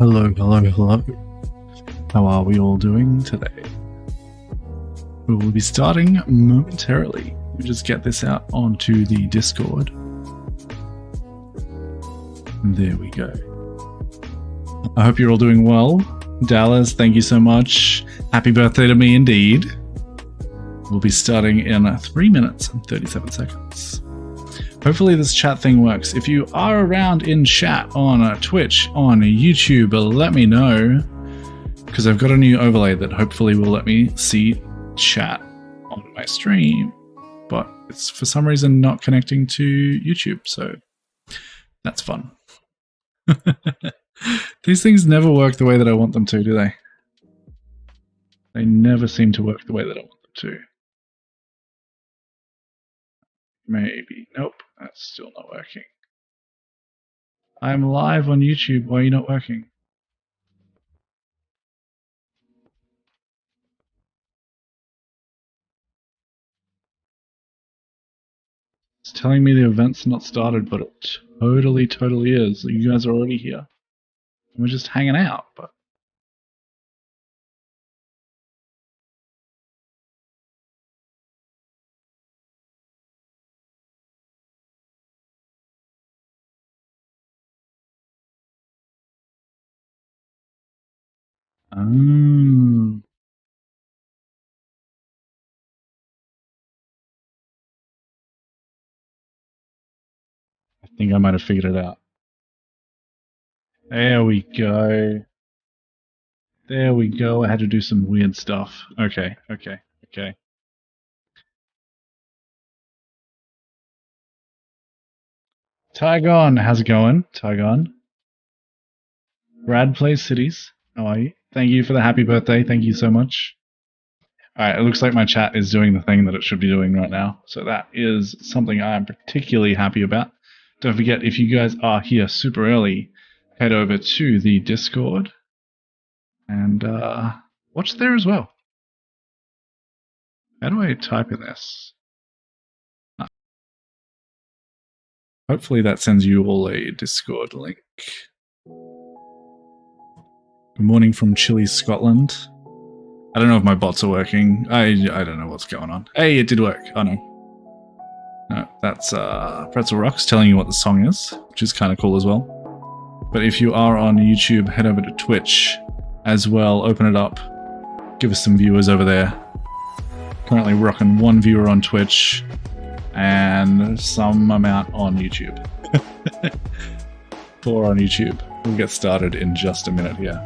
Hello, hello, hello. How are we all doing today? We will be starting momentarily. We just get this out onto the Discord. There we go. I hope you're all doing well. Dallas, thank you so much. Happy birthday to me indeed. We'll be starting in 3 minutes and 37 seconds. Hopefully this chat thing works. If you are around in chat on Twitch, on YouTube, let me know. Because I've got a new overlay that hopefully will let me see chat on my stream. But it's for some reason not connecting to YouTube, so that's fun. These things never work the way that I want them to, do they? They never seem to work the way that I want them to. Maybe. Nope, that's still not working. I'm live on YouTube. Why are you not working? It's telling me the event's not started, but it totally is. You guys are already here. We're just hanging out, but... I think I might have figured it out. There we go. There we go. I had to do some weird stuff. Okay. Tygon, how's it going? Tygon. Brad plays Cities. How are you? Thank you for the happy birthday. Thank you so much. Alright, it looks like my chat is doing the thing that it should be doing right now. So that is something I'm particularly happy about. Don't forget, if you guys are here super early, head over to the Discord and watch there as well. How do I type in this? Hopefully that sends you all a Discord link. Good morning from chilly Scotland. I don't know if my bots are working. I don't know what's going on. Hey, it did work. Oh no. No, that's Pretzel Rocks telling you what the song is, which is kind of cool as well. But if you are on YouTube, head over to Twitch as well. Open it up. Give us some viewers over there. Currently rocking 1 viewer on Twitch and some amount on YouTube. 4 on YouTube. We'll get started in just a minute here.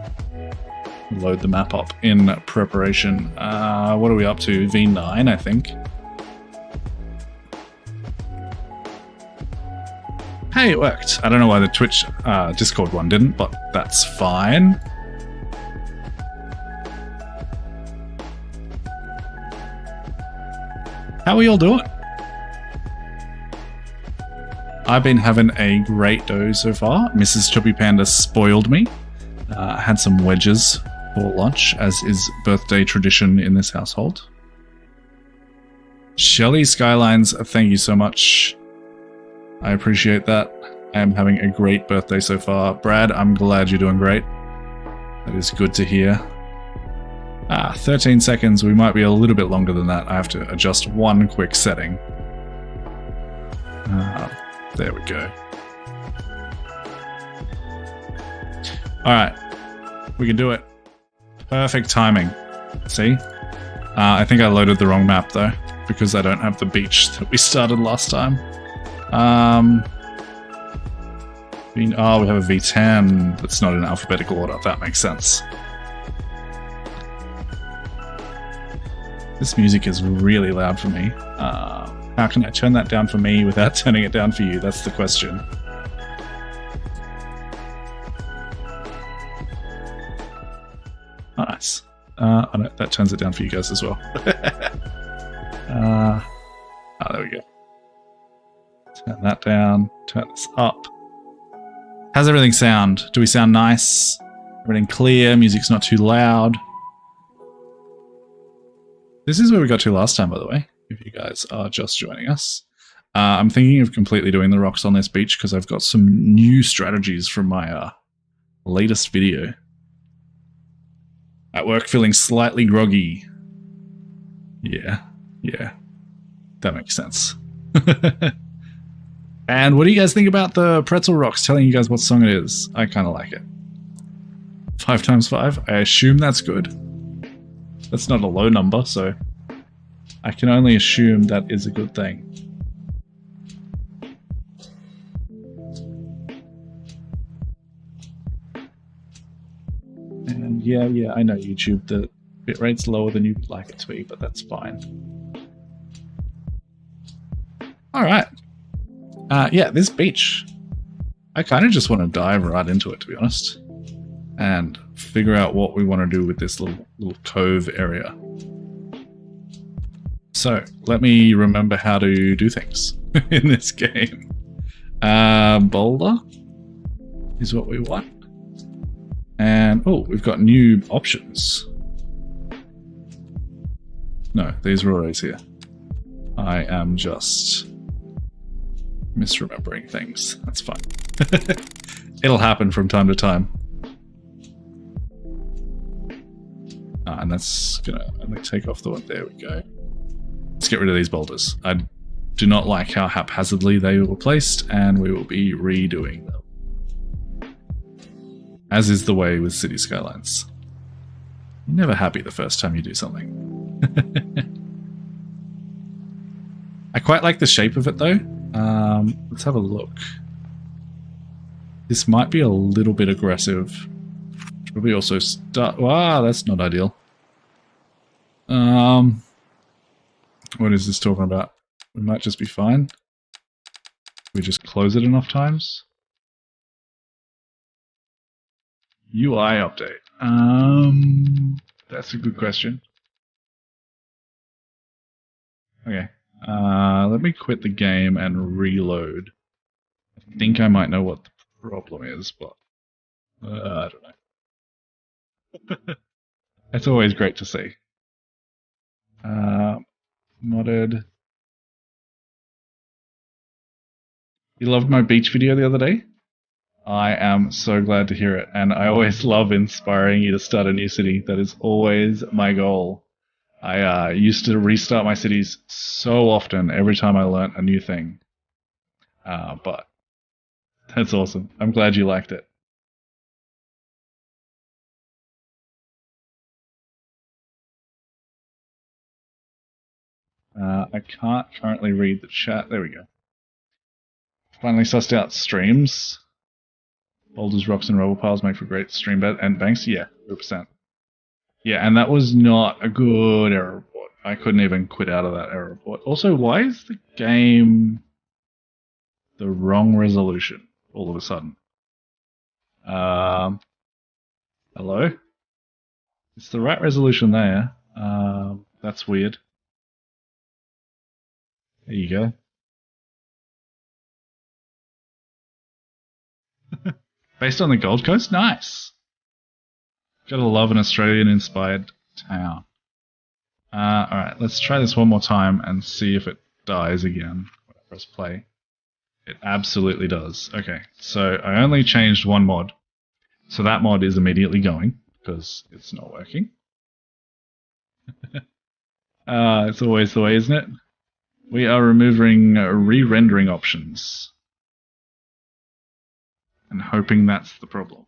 Load the map up in preparation. What are we up to? V9, I think. Hey, it worked. I don't know why the Twitch Discord one didn't, but that's fine. How are we all doing? I've been having a great day so far. Mrs. Chubby Panda spoiled me. I had some wedges for lunch, as is birthday tradition in this household. Cities Skylines, thank you so much. I appreciate that. I am having a great birthday so far. Brad, I'm glad you're doing great. That is good to hear. 13 seconds. We might be a little bit longer than that. I have to adjust one quick setting. There we go. Alright. We can do it. Perfect timing. See? I think I loaded the wrong map though, because I don't have the beach that we started last time. We have a V10 that's not in alphabetical order. That makes sense. This music is really loud for me. How can I turn that down for me without turning it down for you? That's the question. Oh, nice. Oh no, that turns it down for you guys as well. There we go. Turn that down. Turn this up. How's everything sound? Do we sound nice? Everything clear? Music's not too loud? This is where we got to last time, by the way, if you guys are just joining us. I'm thinking of completely doing the rocks on this beach because I've got some new strategies from my latest video. At work feeling slightly groggy. Yeah. That makes sense. And what do you guys think about the pretzel rocks telling you guys what song it is? I kind of like it. 5 times 5? I assume that's good. That's not a low number, so I can only assume that is a good thing. And yeah, I know YouTube, the bitrate's lower than you'd like it to be, but that's fine. Alright. Yeah, this beach. I kind of just want to dive right into it, to be honest. And figure out what we want to do with this little cove area. So, let me remember how to do things in this game. Boulder is what we want. And, oh, we've got new options. No, these were always here. I am just misremembering things. That's fine. It'll happen from time to time. And that's gonna only take off the one. There we go. Let's get rid of these boulders. I do not like how haphazardly they were placed, and we will be redoing them. As is the way with Cities Skylines. You're never happy the first time you do something. I quite like the shape of it though. Let's have a look. This might be a little bit aggressive. Probably also start. Wow, that's not ideal. What is this talking about? We might just be fine. We just close it enough times. UI update. That's a good question. Okay. Let me quit the game and reload. I think I might know what the problem is, but I don't know. It's always great to see. Modded. You loved my beach video the other day? I am so glad to hear it, and I always love inspiring you to start a new city. That is always my goal. I used to restart my cities so often every time I learnt a new thing. But that's awesome. I'm glad you liked it. I can't currently read the chat. There we go. Finally sussed out streams. Boulders, rocks, and rubble piles make for great stream bed and banks. Yeah, 100%. Yeah, and that was not a good error report. I couldn't even quit out of that error report. Also, why is the game the wrong resolution all of a sudden? Hello? It's the right resolution there. That's weird. There you go. Based on the Gold Coast? Nice. Gotta love an Australian-inspired town. Alright, let's try this one more time and see if it dies again. Press play. It absolutely does. Okay, so I only changed one mod. So that mod is immediately going, because it's not working. It's always the way, isn't it? We are removing re-rendering options. And hoping that's the problem.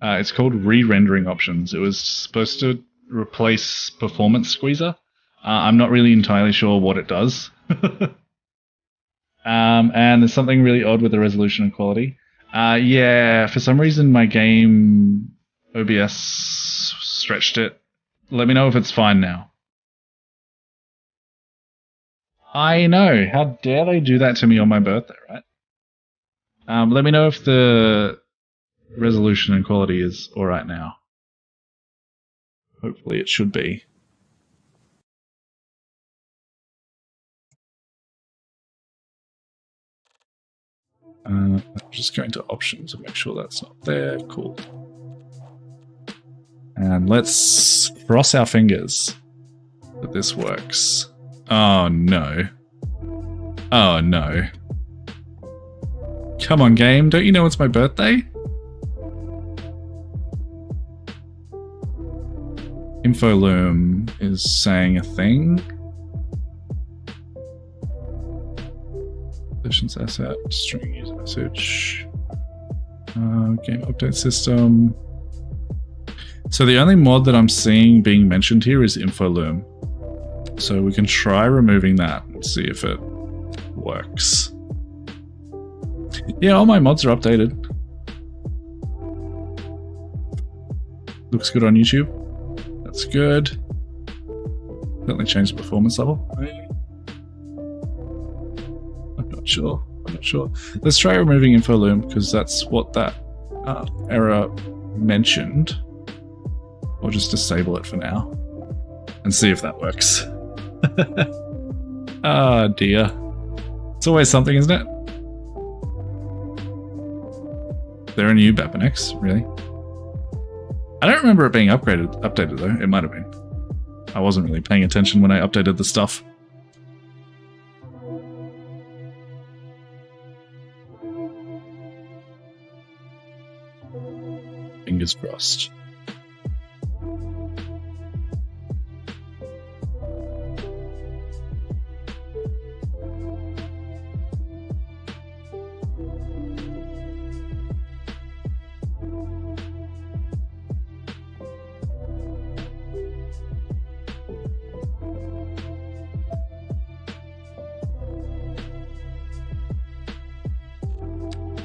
It's called re-rendering options. It was supposed to replace performance squeezer. I'm not really entirely sure what it does. And there's something really odd with the resolution and quality. Yeah, for some reason my game OBS stretched it. Let me know if it's fine now. I know. How dare they do that to me on my birthday, right? Let me know if the resolution and quality is alright now. Hopefully it should be. I'm just going to options and make sure that's not there. Cool. And let's cross our fingers that this works. Oh no. Oh no. Come on, game. Don't you know it's my birthday? Infoloom is saying a thing. Positions asset, string user message. Game update system. So the only mod that I'm seeing being mentioned here is Infoloom. So we can try removing that and see if it works. Yeah, all my mods are updated. Looks good on YouTube. That's good. Certainly changed the performance level. I'm not sure. Let's try removing Infoloom because that's what that error mentioned. I'll just disable it for now and see if that works. Ah, dear. It's always something, isn't it? There are new Bapinex, really? I don't remember it being updated though. It might have been. I wasn't really paying attention when I updated the stuff. Fingers crossed.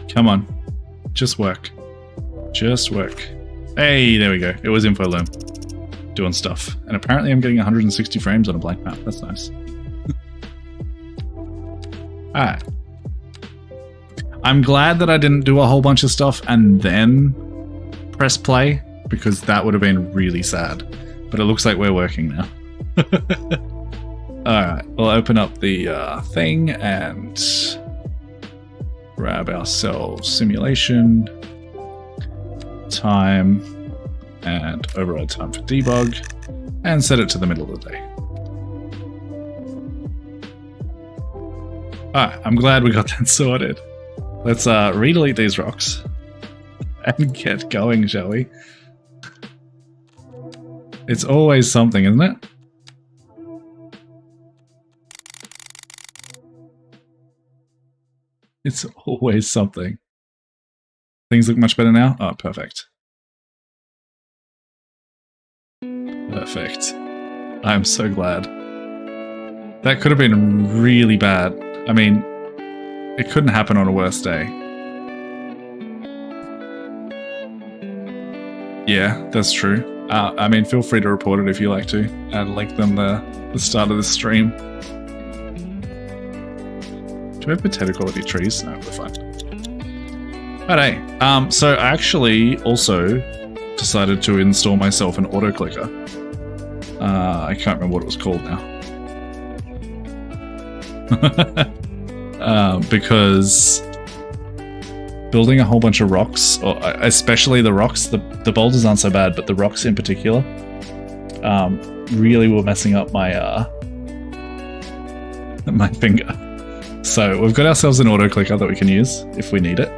Come on. Just work. Just work. Hey, there we go. It was Infoloom. Doing stuff. And apparently I'm getting 160 frames on a blank map. That's nice. Alright. I'm glad that I didn't do a whole bunch of stuff and then press play, because that would have been really sad. But it looks like we're working now. Alright, we'll open up the thing and grab ourselves simulation, time, and override time for debug, and set it to the middle of the day. Alright, I'm glad we got that sorted. Let's redelete these rocks and get going, shall we? It's always something, isn't it? It's always something. Things look much better now? Oh, perfect. Perfect. I'm so glad. That could have been really bad. I mean, it couldn't happen on a worse day. Yeah, that's true. I mean, feel free to report it if you like to, and link them the start of the stream. Do we have potato quality trees? No, we're fine. Alright, so I actually also decided to install myself an auto clicker. I can't remember what it was called now. Because building a whole bunch of rocks, or especially the rocks, the boulders aren't so bad, but the rocks in particular, really were messing up my my finger. So we've got ourselves an auto clicker that we can use if we need it,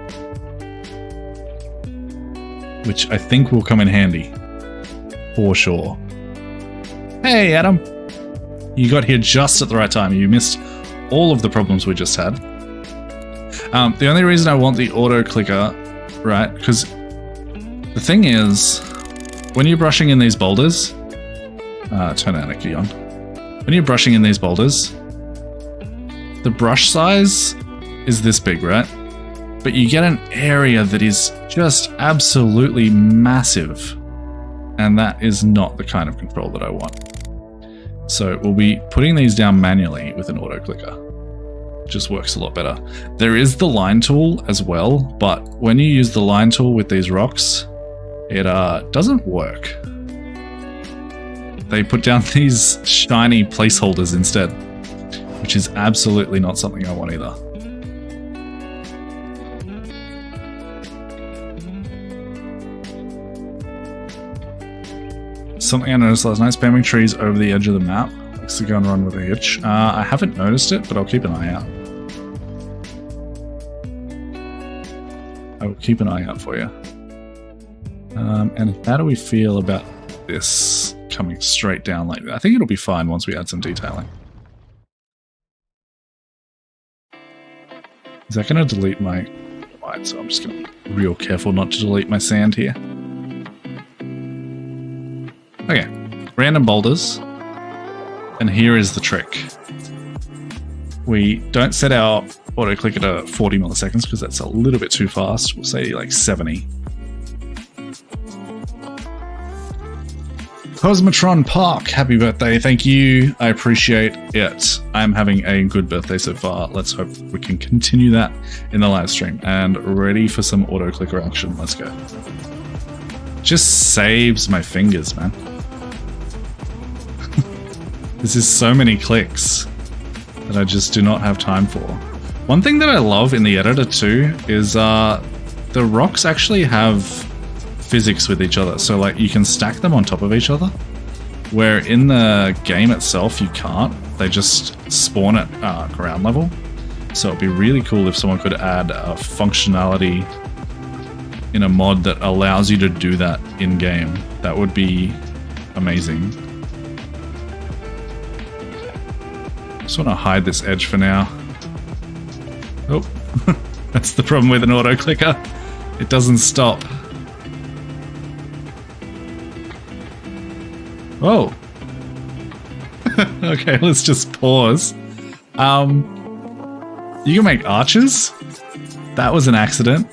which I think will come in handy for sure. Hey Adam, you got here just at the right time. You missed all of the problems we just had. The only reason I want the auto clicker, right, because the thing is, when you're brushing in these boulders, turn Anarchy on. When you're brushing in these boulders, the brush size is this big, right? But you get an area that is just absolutely massive. And that is not the kind of control that I want. So we'll be putting these down manually with an auto clicker. Just works a lot better. There is the line tool as well, but when you use the line tool with these rocks, it doesn't work. They put down these shiny placeholders instead, which is absolutely not something I want either. Something I noticed last night, spamming trees over the edge of the map likes to go and run with a hitch. I haven't noticed it, but I'll keep an eye out. I will keep an eye out for you. And how do we feel about this coming straight down like that? I think it'll be fine once we add some detailing. Is that going to delete my white? So I'm just going to be real careful not to delete my sand here. Okay, random boulders. And here is the trick. We don't set our auto click at 40 milliseconds because that's a little bit too fast. We'll say like 70. Cosmotron Park, happy birthday. Thank you. I appreciate it. I'm having a good birthday so far. Let's hope we can continue that in the live stream. And ready for some auto clicker action. Let's go. Just saves my fingers, man. This is so many clicks that I just do not have time for. One thing that I love in the editor too is the rocks actually have physics with each other. So like you can stack them on top of each other, where in the game itself you can't. They just spawn at ground level. So it'd be really cool if someone could add a functionality in a mod that allows you to do that in game. That would be amazing. Just want to hide this edge for now. Oh, that's the problem with an auto clicker. It doesn't stop. Oh. Okay, let's just pause. You can make arches? That was an accident.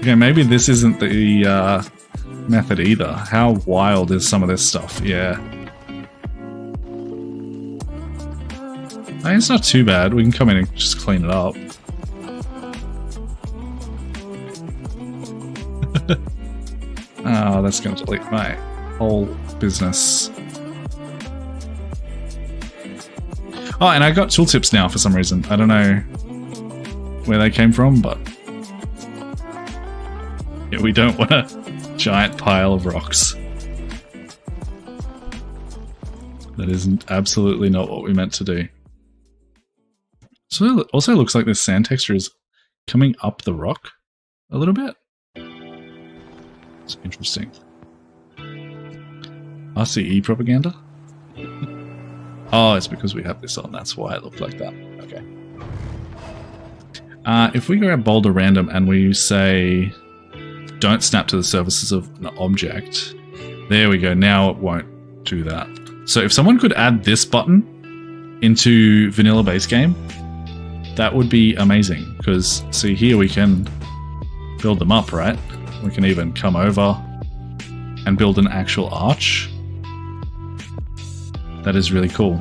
Okay, maybe this isn't the method either. How wild is some of this stuff? Yeah. I mean, it's not too bad. We can come in and just clean it up. Oh, that's going to delete my whole business. Oh, and I got tooltips now for some reason. I don't know where they came from, but yeah, we don't want a giant pile of rocks. That isn't absolutely not what we meant to do. So it also looks like this sand texture is coming up the rock a little bit. It's interesting. RCE propaganda? Oh, it's because we have this on. That's why it looked like that. Okay. If we grab boulder random and we say don't snap to the surfaces of an object, there we go. Now it won't do that. So if someone could add this button into vanilla base game, that would be amazing. Because see here we can build them up, right? We can even come over and build an actual arch. That is really cool.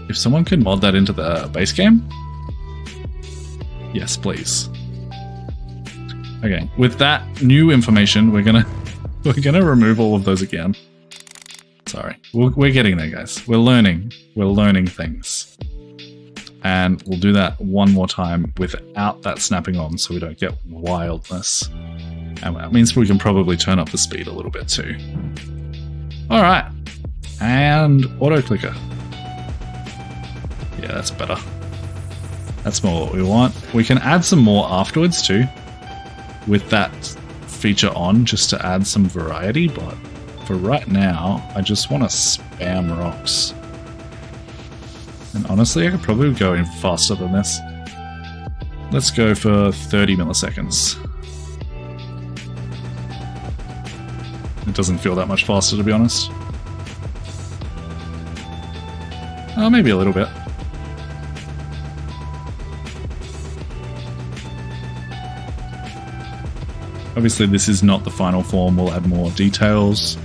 If someone can mod that into the base game, yes, please. Okay, with that new information, we're gonna remove all of those again. Sorry, we're getting there, guys. We're learning things, and we'll do that one more time without that snapping on, so we don't get wildness. And that means we can probably turn up the speed a little bit too. All right, and auto clicker. Yeah, that's better. That's more what we want. We can add some more afterwards too, with that feature on, just to add some variety, but for right now, I just want to spam rocks. And honestly, I could probably go in faster than this. Let's go for 30 milliseconds. It doesn't feel that much faster, to be honest. Oh, maybe a little bit. Obviously, this is not the final form. We'll add more details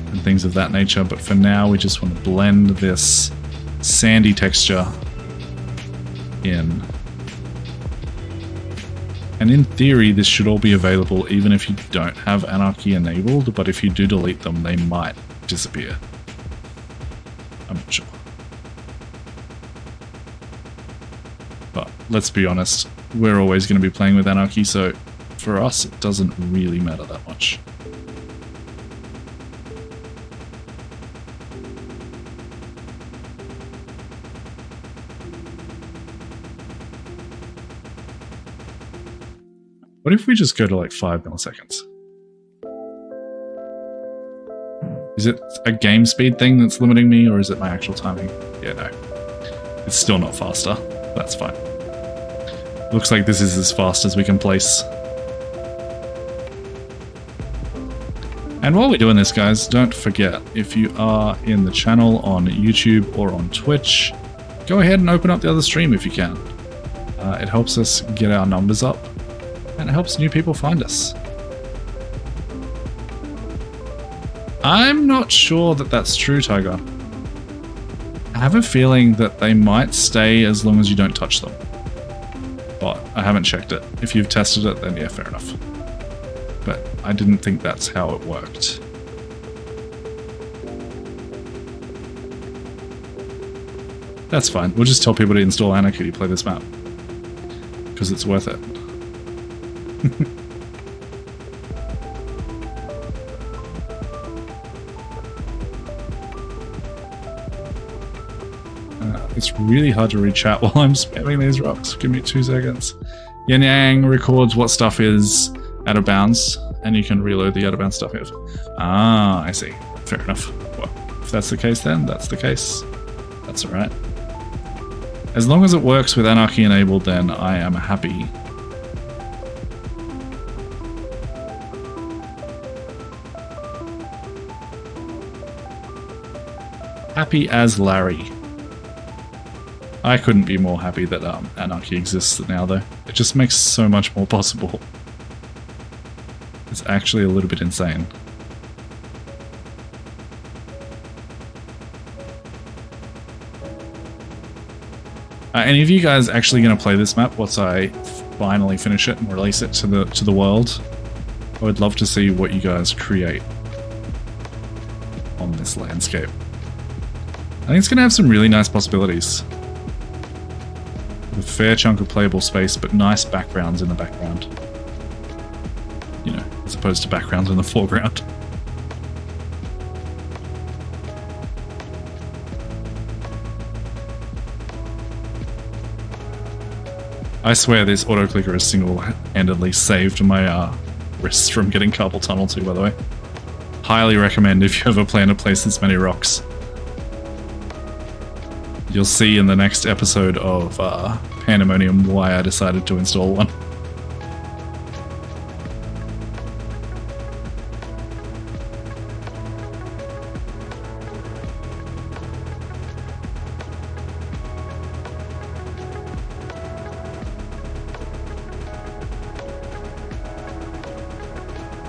and things of that nature, but for now, we just want to blend this sandy texture in. And in theory, this should all be available even if you don't have Anarchy enabled, but if you do delete them, they might disappear. I'm not sure. But let's be honest, we're always going to be playing with Anarchy, so for us, it doesn't really matter that much. What if we just go to like 5 milliseconds? Is it a game speed thing that's limiting me, or is it my actual timing? Yeah, no. It's still not faster. That's fine. Looks like this is as fast as we can place. And while we're doing this, guys, don't forget, if you are in the channel on YouTube or on Twitch, go ahead and open up the other stream if you can. It helps us get our numbers up, and it helps new people find us. I'm not sure that that's true, Tiger. I have a feeling that they might stay as long as you don't touch them. But I haven't checked it. If you've tested it, then yeah, fair enough. But I didn't think that's how it worked. That's fine. We'll just tell people to install Anarchy to play this map. Because it's worth it. It's really hard to read chat while I'm spamming these rocks. Give me 2 seconds. Yin Yang records what stuff is out of bounds, and you can reload the out of bounds stuff here. Ah, I see. Fair enough. Well, if that's the case, then that's the case. That's alright. As long as it works with Anarchy enabled, then I am happy. Happy as Larry. I couldn't be more happy that Anarchy exists now, though. It just makes so much more possible. It's actually a little bit insane. Any of you guys actually going to play this map once I finally finish it and release it to the world? I would love to see what you guys create on this landscape. I think it's going to have some really nice possibilities. A fair chunk of playable space, but nice backgrounds in the background. You know, as opposed to backgrounds in the foreground. I swear this auto-clicker has single-handedly saved my wrists from getting carpal tunnel too, by the way. Highly recommend if you ever plan to place this many rocks. You'll see in the next episode of Pandemonium why I decided to install one.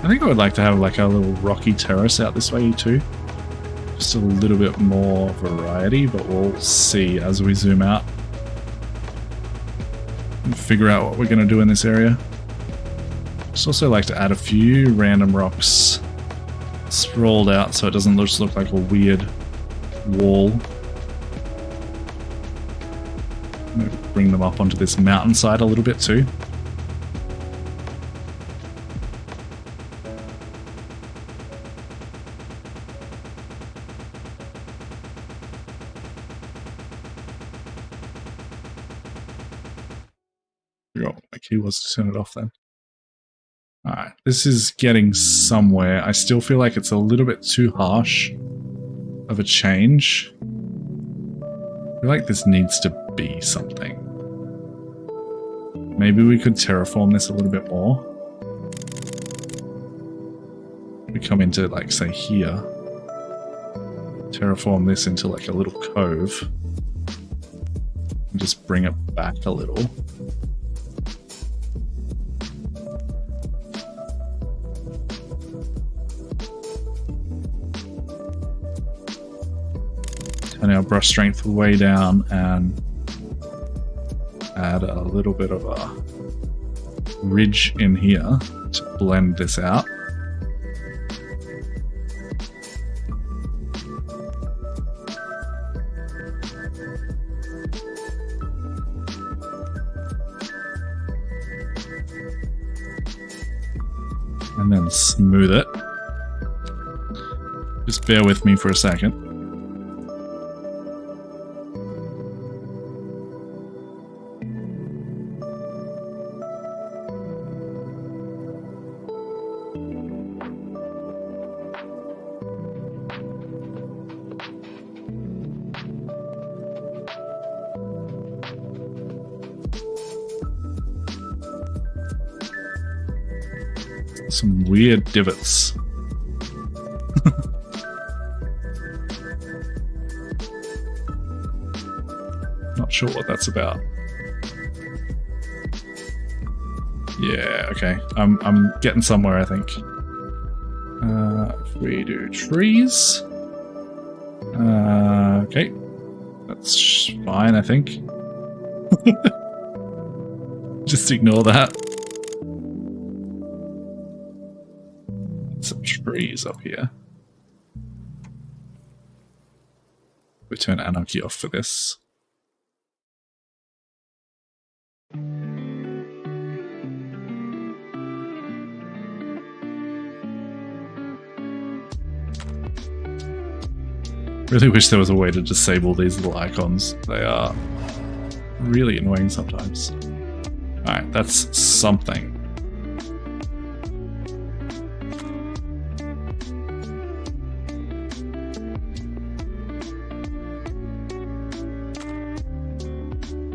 I think I would like to have like a little rocky terrace out this way too. Just a little bit more variety, but we'll see as we zoom out and figure out what we're going to do in this area. Just also like to add a few random rocks sprawled out so it doesn't just look like a weird wall. Maybe bring them up onto this mountainside a little bit too. Key was to turn it off then. Alright, this is getting somewhere. I still feel like it's a little bit too harsh of a change. I feel like this needs to be something. Maybe we could terraform this a little bit more. We come into, like, say here. Terraform this into like a little cove. And just bring it back a little. Turn our brush strength way down and add a little bit of a ridge in here to blend this out. And then smooth it. Just bear with me for a second. some weird divots. Not sure what that's about. Yeah, okay. I'm getting somewhere, I think. If we do trees. Okay. That's fine, I think. Just ignore that. Some trees up here. We turn anarchy off for this. Really wish there was a way to disable these little icons. They are really annoying sometimes. Alright, that's something.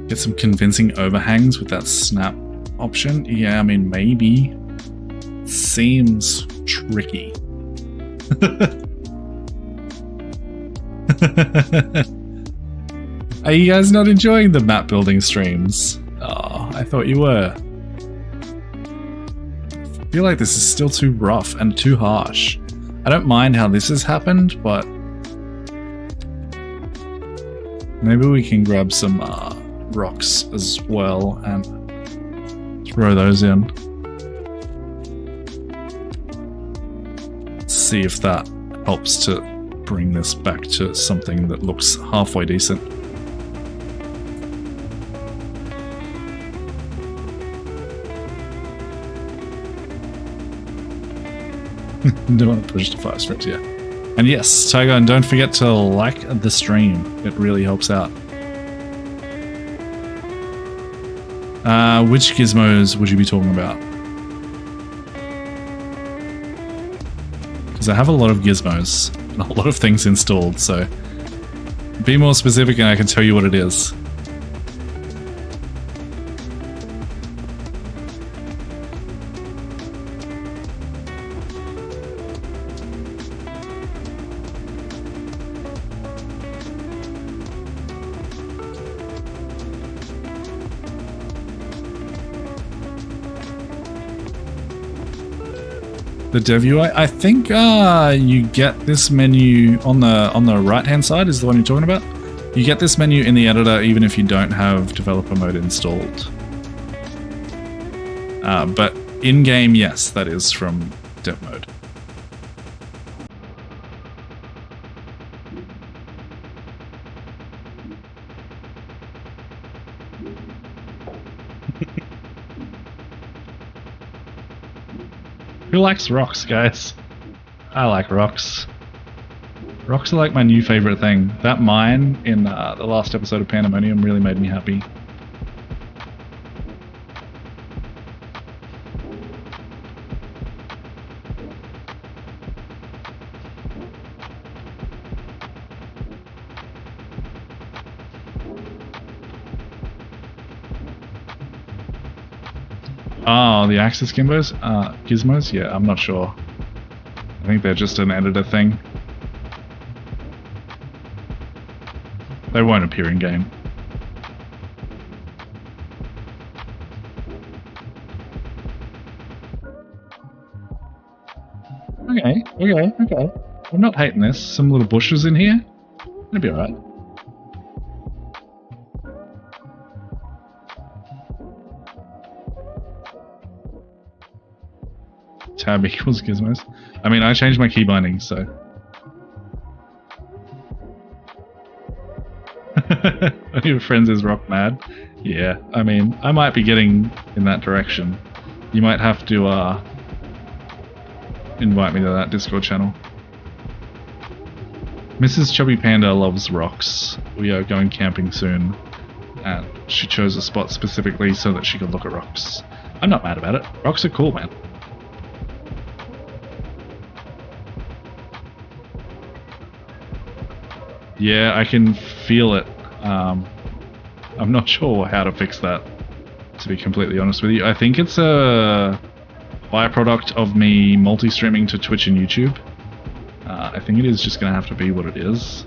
Get some convincing overhangs with that snap option. Yeah, I mean, maybe. Seems tricky. Are you guys not enjoying the map building streams? Oh, I thought you were. I feel like this is still too rough and too harsh. I don't mind how this has happened, but maybe we can grab some rocks as well and throw those in. Let's see if that helps to bring this back to something that looks halfway decent. Don't want to push to 5 strips, yeah. And yes, Tiger, and don't forget to like the stream. It really helps out. Which gizmos would you be talking about? Because I have a lot of gizmos. A lot of things installed, so be more specific and I can tell you what it is. The dev UI, I think you get this menu on the right hand side is the one you're talking about. You get this menu in the editor even if you don't have developer mode installed. But in game, yes, that is from dev mode. Who likes rocks, guys? I like rocks. Rocks are like my new favorite thing. That mine in the last episode of Pandemonium really made me happy. Oh, the axis gizmos? Yeah, I'm not sure. I think they're just an editor thing. They won't appear in game. Okay. I'm not hating this. Some little bushes in here. It'll be alright. Tab equals gizmos. I mean, I changed my key binding, so. One of your friends is rock mad. Yeah, I mean, I might be getting in that direction. You might have to invite me to that Discord channel. Mrs. Chubby Panda loves rocks. We are going camping soon, and she chose a spot specifically so that she could look at rocks. I'm not mad about it. Rocks are cool, man. Yeah, I can feel it. I'm not sure how to fix that, to be completely honest with you. I think it's a byproduct of me multi-streaming to Twitch and YouTube. I think it is just going to have to be what it is.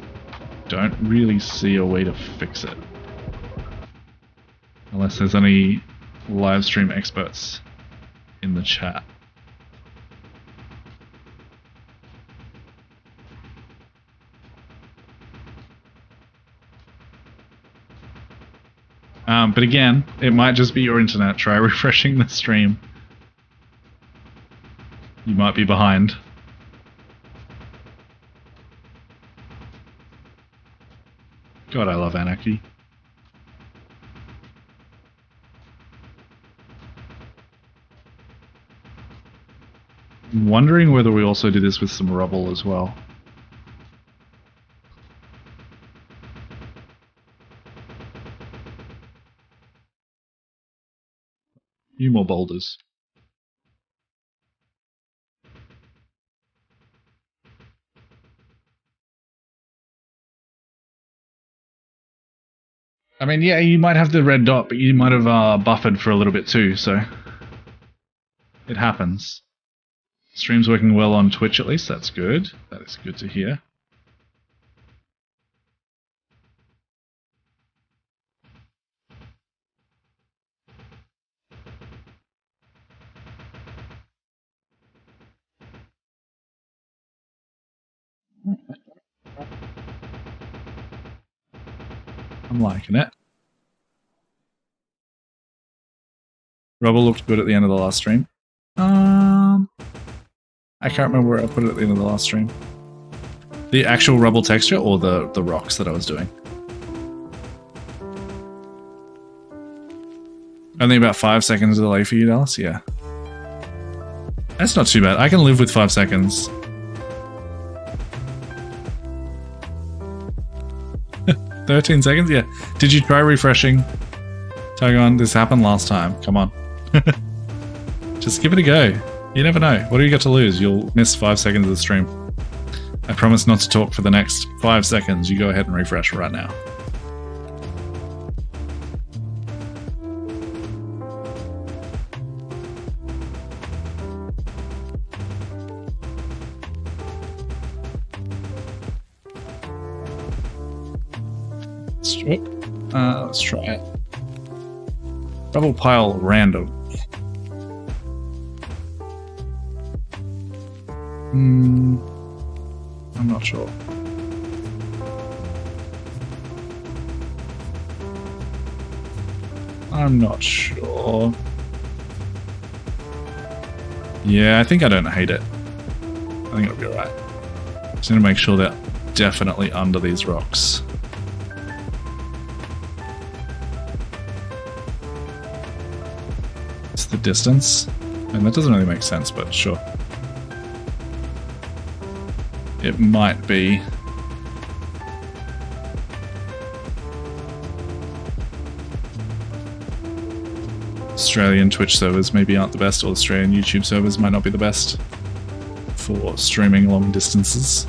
Don't really see a way to fix it. Unless there's any live stream experts in the chat. But again, it might just be your internet. Try refreshing the stream. You might be behind. God, I love anarchy. I'm wondering whether we also do this with some rubble as well. A few more boulders. I mean, yeah, you might have the red dot, but you might have buffered for a little bit too, so it happens. Stream's working well on Twitch at least, that's good. That is good to hear. I'm liking it. Rubble looked good at the end of the last stream. I can't remember where I put it at the end of the last stream. The actual rubble texture or the rocks that I was doing? Only about 5 seconds delay for you, Dallas? Yeah. That's not too bad. I can live with 5 seconds. $13 seconds? Yeah. Did you try refreshing? Tagon, this happened last time. Come on. Just give it a go. You never know. What do you got to lose? You'll miss 5 seconds of the stream. I promise not to talk for the next 5 seconds. You go ahead and refresh right now. Let's try it. Double pile random. I'm not sure. I'm not sure. Yeah, I think I don't hate it. I think it'll be alright. Just need to make sure they're definitely under these rocks. It's the distance. And that doesn't really make sense, but sure. It might be. Australian Twitch servers maybe aren't the best, or Australian YouTube servers might not be the best for streaming long distances.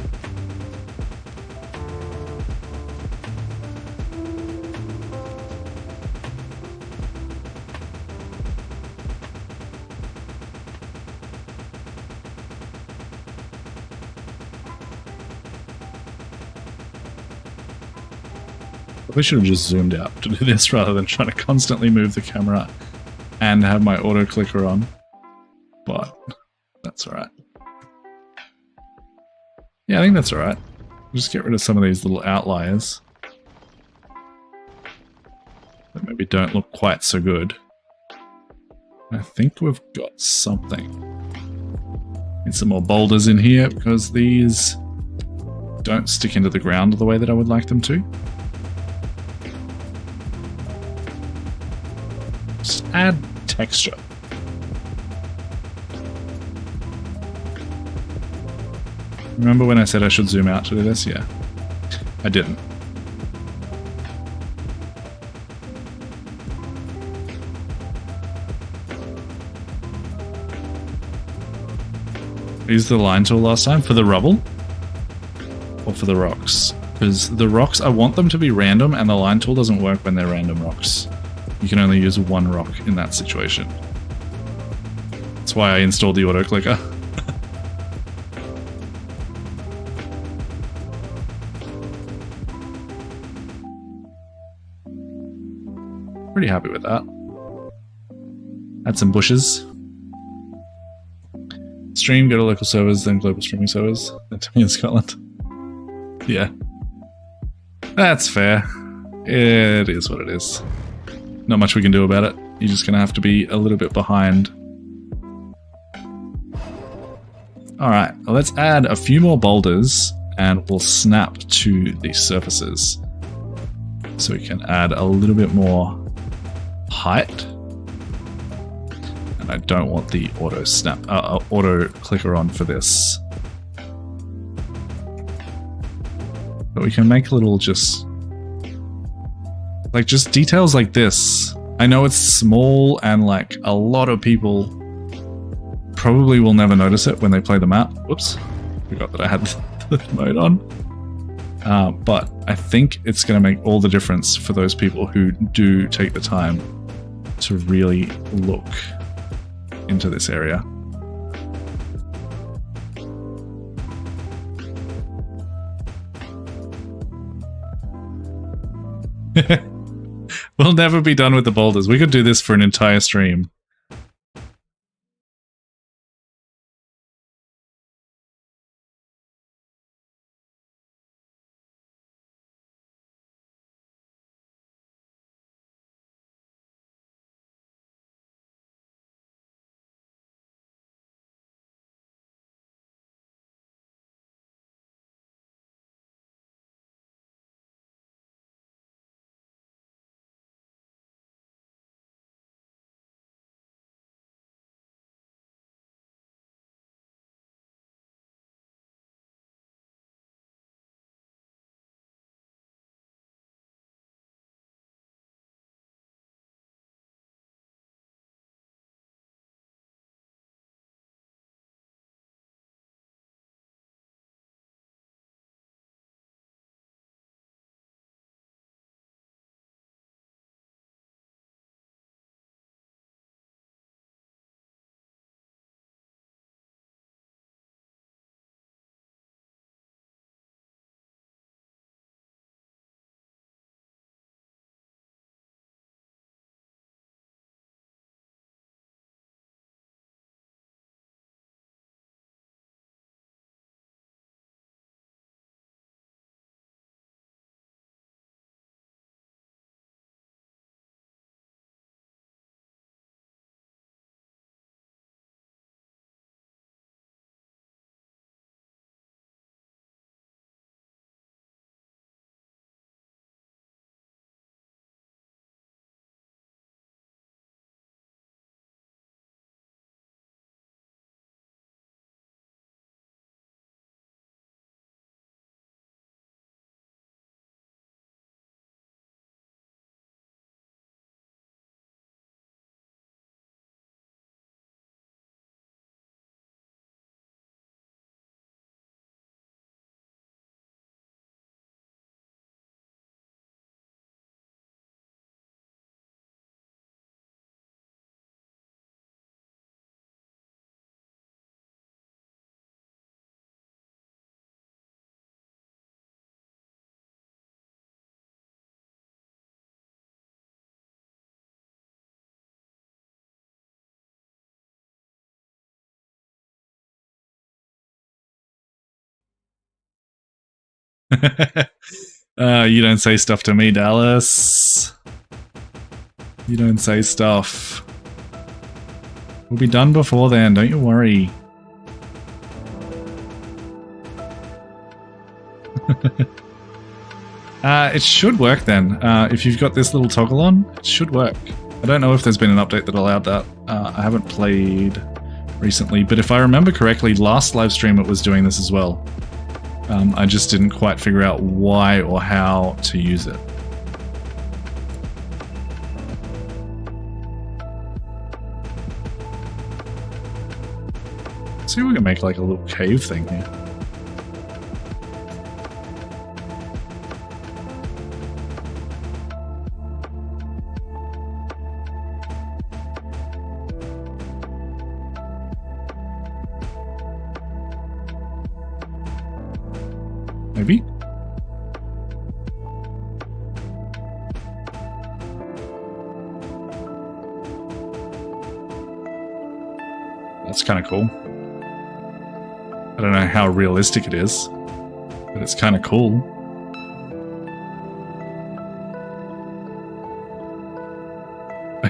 We should have just zoomed out to do this rather than trying to constantly move the camera and have my auto clicker on. But that's alright. Yeah, I think that's alright. Just get rid of some of these little outliers that maybe don't look quite so good. I think we've got something. Need some more boulders in here because these don't stick into the ground the way that I would like them to. Just add texture. Remember when I said I should zoom out to do this? Yeah, I didn't. I used the line tool last time for the rubble or for the rocks, because the rocks, I want them to be random and the line tool doesn't work when they're random rocks. You can only use one rock in that situation. That's That's why I installed the auto clicker. Pretty happy with that. Add some bushes. Stream, go to local servers, then global streaming servers. Then to me in Scotland. Yeah. That's fair. It is what it is. Not much we can do about it. You're just going to have to be a little bit behind. Alright, let's add a few more boulders and we'll snap to the surfaces. So we can add a little bit more height. And I don't want the auto clicker on for this. But we can make little just details like this. I know it's small and like a lot of people probably will never notice it when they play the map. Whoops, forgot that I had the mode on. But I think it's going to make all the difference for those people who do take the time to really look into this area. We'll never be done with the boulders. We could do this for an entire stream. You don't say stuff to me, Dallas. You don't say stuff. We'll be done before then, don't you worry. It should work then. If you've got this little toggle on, it should work. I don't know if there's been an update that allowed that. I haven't played recently, but if I remember correctly, last live stream it was doing this as well. I just didn't quite figure out why or how to use it. See if we can make like a little cave thing here. Maybe? That's kind of cool. I don't know how realistic it is, but it's kind of cool.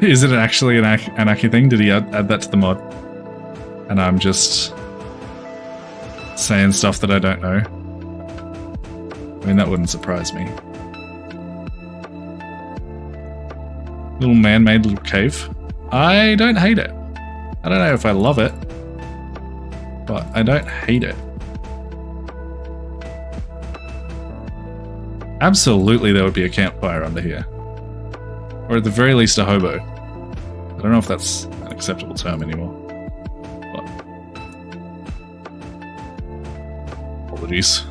Is it actually an Aki thing? Did he add that to the mod? And I'm just saying stuff that I don't know. I mean, that wouldn't surprise me. Little man-made little cave. I don't hate it. I don't know if I love it, but I don't hate it. Absolutely there would be a campfire under here. Or at the very least a hobo. I don't know if that's an acceptable term anymore. But apologies.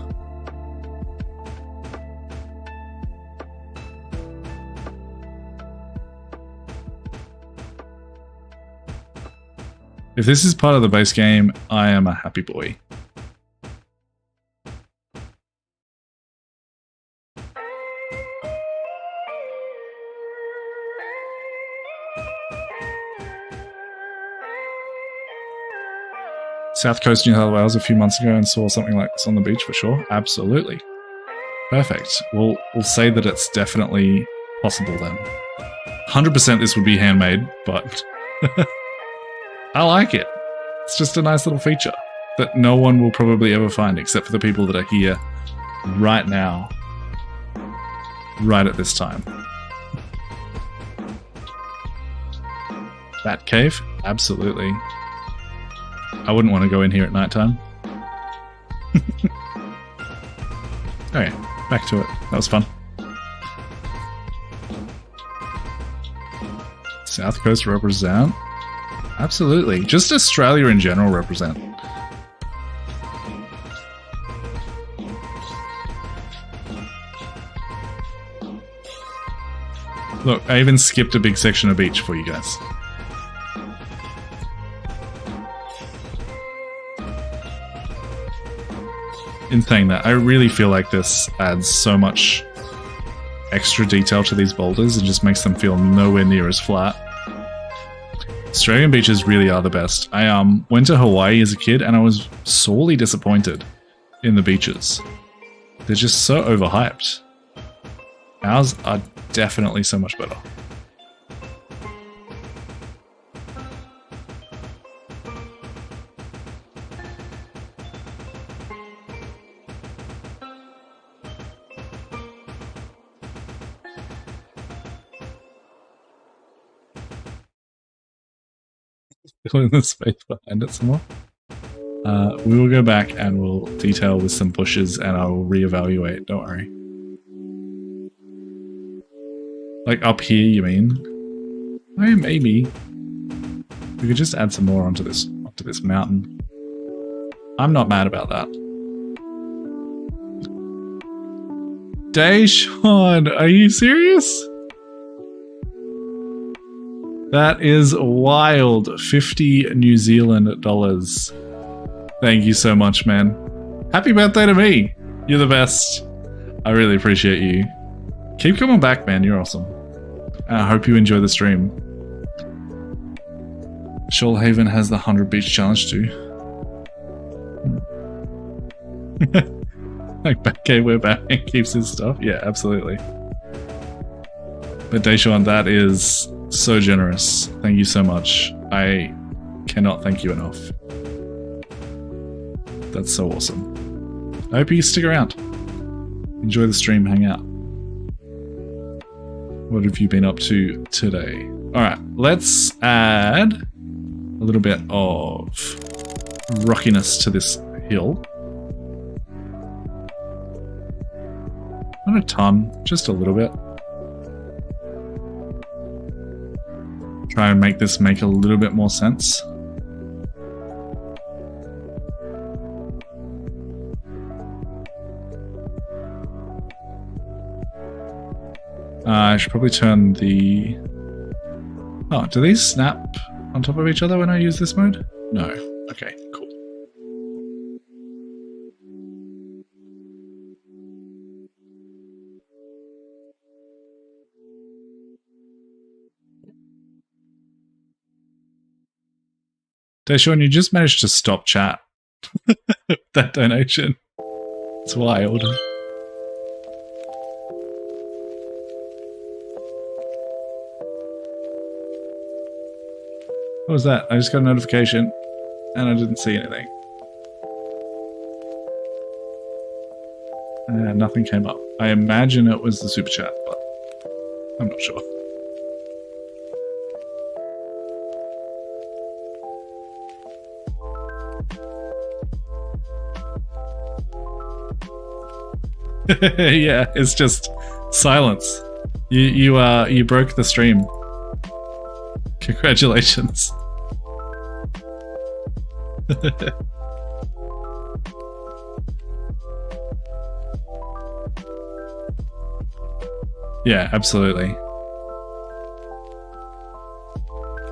If this is part of the base game, I am a happy boy. South Coast, New South Wales a few months ago and saw something like this on the beach for sure. Absolutely. Perfect. We'll say that it's definitely possible then. 100% this would be handmade, but I like it. It's just a nice little feature that no one will probably ever find except for the people that are here right now, right at this time. Bat cave? Absolutely. I wouldn't want to go in here at nighttime. Okay, back to it. That was fun. South Coast represent? Absolutely. Just Australia in general represent. Look, I even skipped a big section of beach for you guys. In saying that, I really feel like this adds so much extra detail to these boulders and just makes them feel nowhere near as flat. Australian beaches really are the best. I went to Hawaii as a kid and I was sorely disappointed in the beaches. They're just so overhyped. Ours are definitely so much better. Fill in the space behind it some more. We will go back and we'll detail with some bushes and I will reevaluate, don't worry. Like up here, you mean? Oh, maybe. We could just add some more onto this mountain. I'm not mad about that. Dayshawn, are you serious? That is wild. 50 New Zealand dollars. Thank you so much, man. Happy birthday to me. You're the best. I really appreciate you. Keep coming back, man. You're awesome. And I hope you enjoy the stream. Shoalhaven has the 100 beach challenge too. Like Batcave where Batman keeps his stuff. Yeah, absolutely. But Dayshawn, that is so generous. Thank you so much. I cannot thank you enough. That's so awesome. I hope you stick around. Enjoy the stream, hang out. What have you been up to today? Alright, let's add a little bit of rockiness to this hill. Not a ton, just a little bit. Try and make this make a little bit more sense. I should probably turn the... Oh, do these snap on top of each other when I use this mode? No. Okay, cool. Deshaun, you just managed to stop chat. That donation. It's wild. What was that? I just got a notification and I didn't see anything. And nothing came up. I imagine it was the super chat, but I'm not sure. Yeah, it's just silence. You broke the stream. Congratulations. Yeah, absolutely.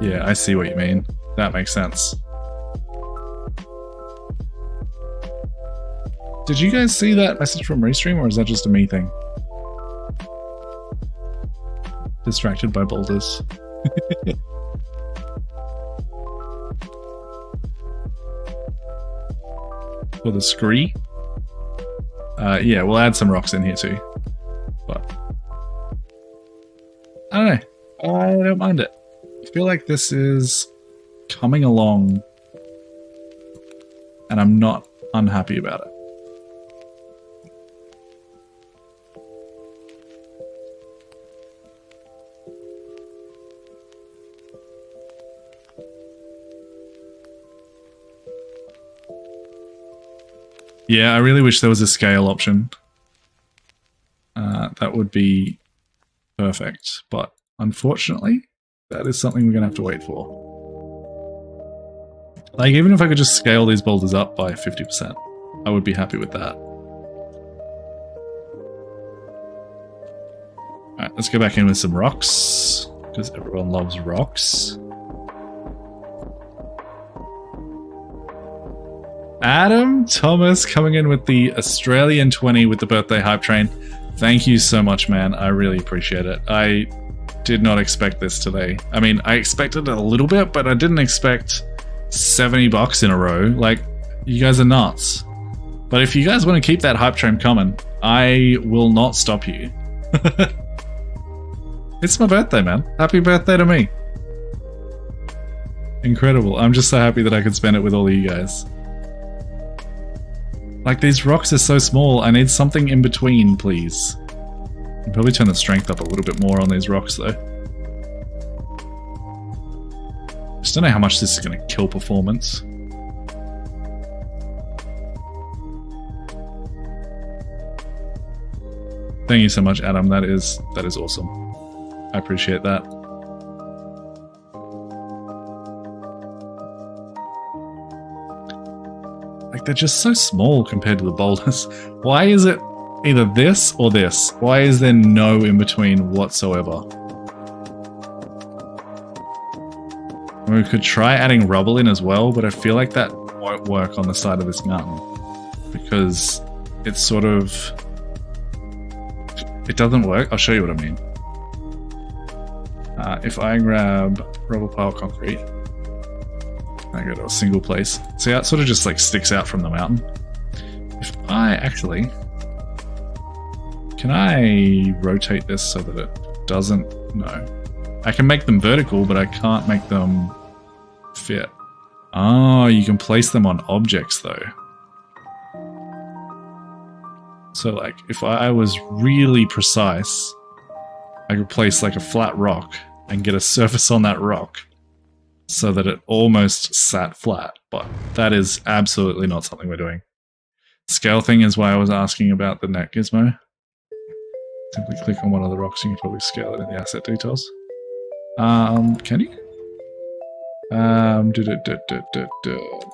Yeah, I see what you mean. That makes sense. Did you guys see that message from Restream, or is that just a me thing? Distracted by boulders. For the scree? Yeah, we'll add some rocks in here too. But I don't know. I don't mind it. I feel like this is coming along and I'm not unhappy about it. Yeah, I really wish there was a scale option. That would be perfect, but unfortunately, that is something we're going to have to wait for. Like, even if I could just scale these boulders up by 50%, I would be happy with that. Alright, let's go back in with some rocks, because everyone loves rocks. Adam Thomas coming in with the Australian 20 with the birthday hype train. Thank you so much, man. I really appreciate it. I did not expect this today. I mean, I expected it a little bit, but I didn't expect $70 in a row. Like, you guys are nuts. But if you guys want to keep that hype train coming, I will not stop you. It's my birthday, man. Happy birthday to me. Incredible. I'm just so happy that I could spend it with all of you guys. Like, these rocks are so small, I need something in between, please. I'll probably turn the strength up a little bit more on these rocks, though. Just don't know how much this is going to kill performance. Thank you so much, Adam. That is awesome. I appreciate that. Like, they're just so small compared to the boulders. Why is it either this or this? Why is there no in between whatsoever? We could try adding rubble in as well, but I feel like that won't work on the side of this mountain because it's sort of... It doesn't work. I'll show you what I mean. If I grab rubble pile concrete, I go to a single place. See how it sort of just like sticks out from the mountain? If I actually... Can I rotate this so that it doesn't... No. I can make them vertical, but I can't make them fit. Oh, you can place them on objects though. So like, if I was really precise, I could place like a flat rock and get a surface on that rock so that it almost sat flat, but that is absolutely not something we're doing. Scale thing is why I was asking about the net gizmo. Simply click on one of the rocks and you can probably scale it in the asset details. Can you?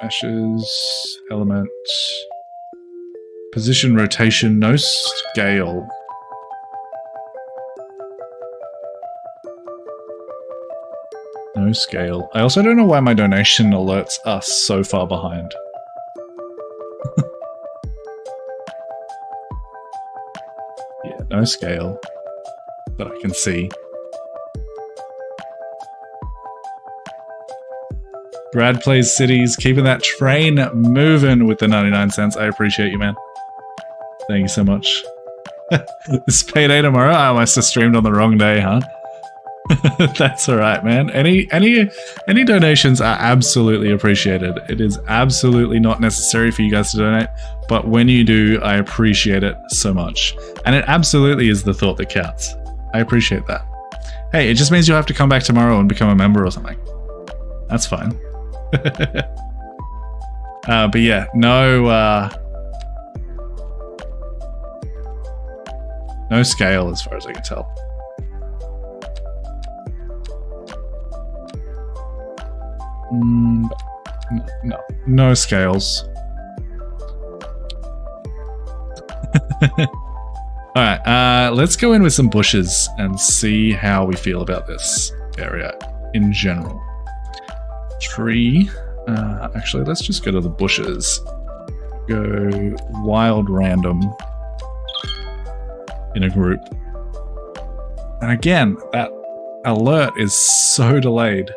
Meshes, element, position, rotation, no scale. No scale. I also don't know why my donation alerts us so far behind. Yeah, no scale that I can see. Brad plays Cities, keeping that train moving with the 99 cents. I appreciate you, man. Thank you so much. It's payday tomorrow. I must have streamed on the wrong day, huh? That's all right, man. Any donations are absolutely appreciated. It is absolutely not necessary for you guys to donate, but when you do, I appreciate it so much. And it absolutely is the thought that counts. I appreciate that. Hey, it just means you'll have to come back tomorrow and become a member or something. That's fine. But yeah, no scale as far as I can tell. No scales. Alright, let's go in with some bushes and see how we feel about this area in general. Tree. Actually, let's just go to the bushes. Go wild random in a group. And again, that alert is so delayed.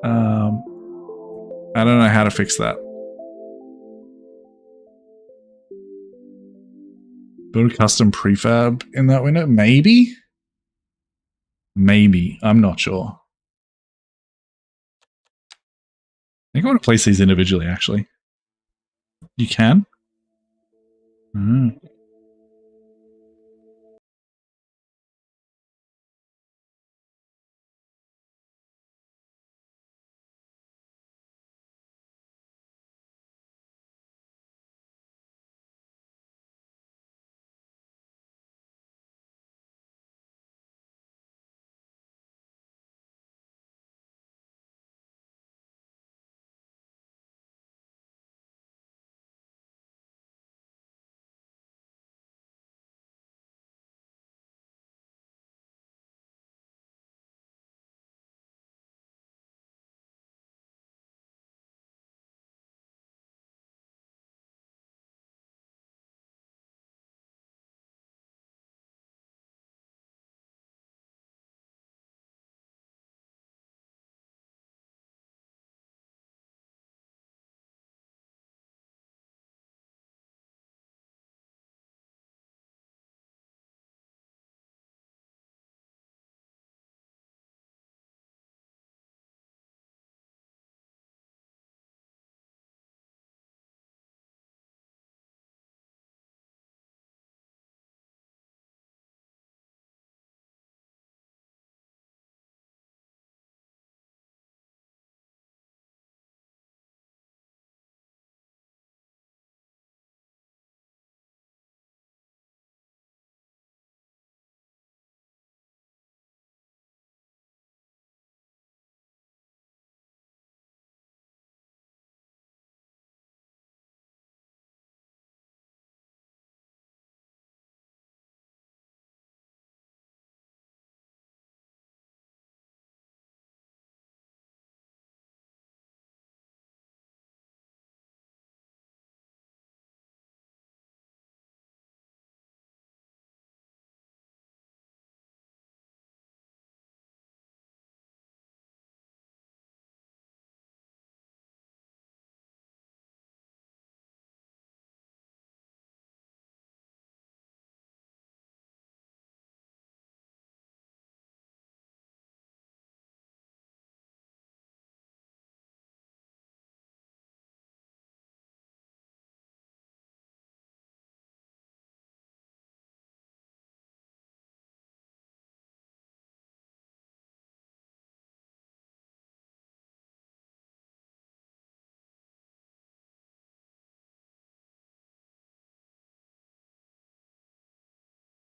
I don't know how to fix that. Build a custom prefab in that window? Maybe? Maybe. I'm not sure. I think I want to place these individually, actually. You can?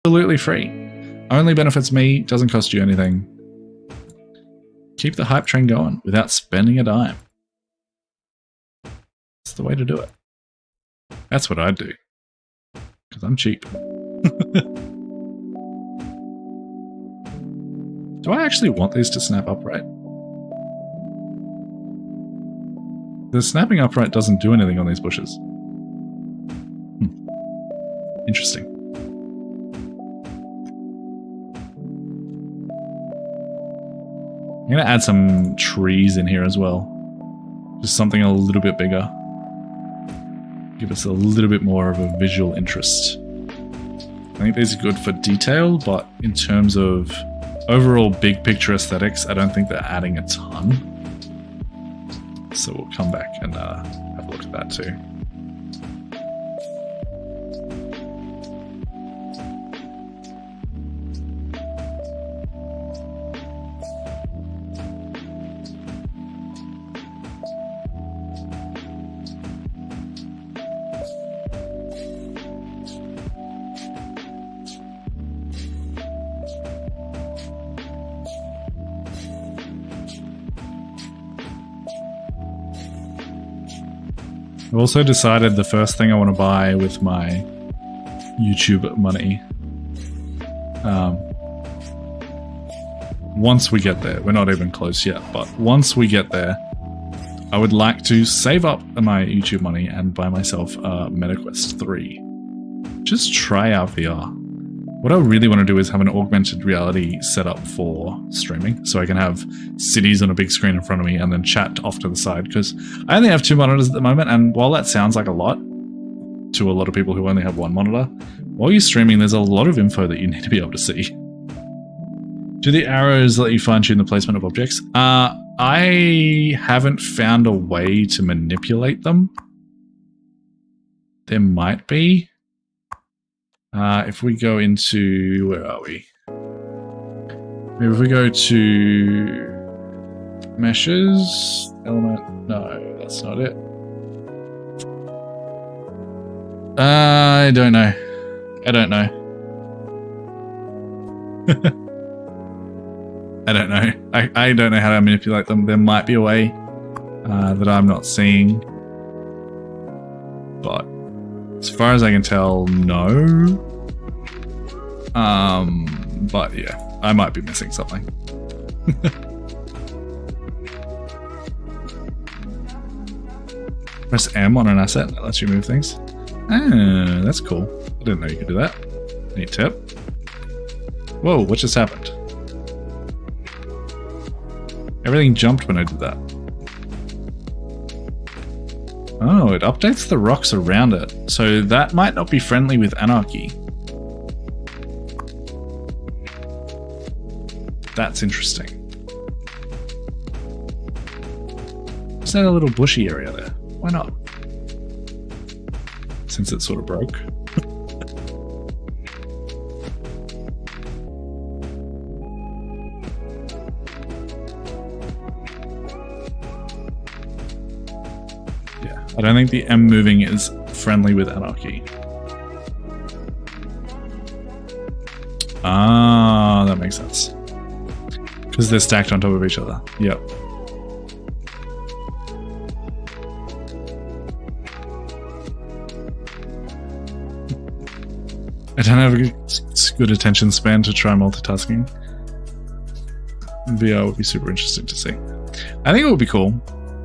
Absolutely free. Only benefits me, doesn't cost you anything. Keep the hype train going without spending a dime. That's the way to do it. That's what I'd do. Because I'm cheap. Do I actually want these to snap upright? The snapping upright doesn't do anything on these bushes. Interesting. I'm going to add some trees in here as well. Just something a little bit bigger. Give us a little bit more of a visual interest. I think these are good for detail, but in terms of overall big picture aesthetics, I don't think they're adding a ton. So we'll come back and have a look at that too. I've also decided the first thing I want to buy with my YouTube money. Once we get there, we're not even close yet, but once we get there, I would like to save up my YouTube money and buy myself a MetaQuest 3. Just try out VR. What I really want to do is have an augmented reality setup for streaming, so I can have cities on a big screen in front of me and then chat off to the side, because I only have 2 monitors at the moment, and while that sounds like a lot to a lot of people who only have 1 monitor, while you're streaming there's a lot of info that you need to be able to see. Do the arrows let you fine-tune the placement of objects? I haven't found a way to manipulate them. There might be. If we go into, where are we? Maybe if we go to meshes, element, no, that's not it. I don't know. I don't know. I don't know. I don't know how to manipulate them. There might be a way that I'm not seeing. But as far as I can tell, no. But yeah, I might be missing something. Press M on an asset, that lets you move things. Ah, that's cool. I didn't know you could do that. Neat tip. Whoa, what just happened? Everything jumped when I did that. Oh, it updates the rocks around it. So that might not be friendly with anarchy. That's interesting. Is that a little bushy area there? Why not? Since it sort of broke. Yeah, I don't think the M moving is friendly with anarchy. Ah, that makes sense. Because they're stacked on top of each other. Yep. I don't have a good attention span to try multitasking. VR would be super interesting to see. I think it would be cool.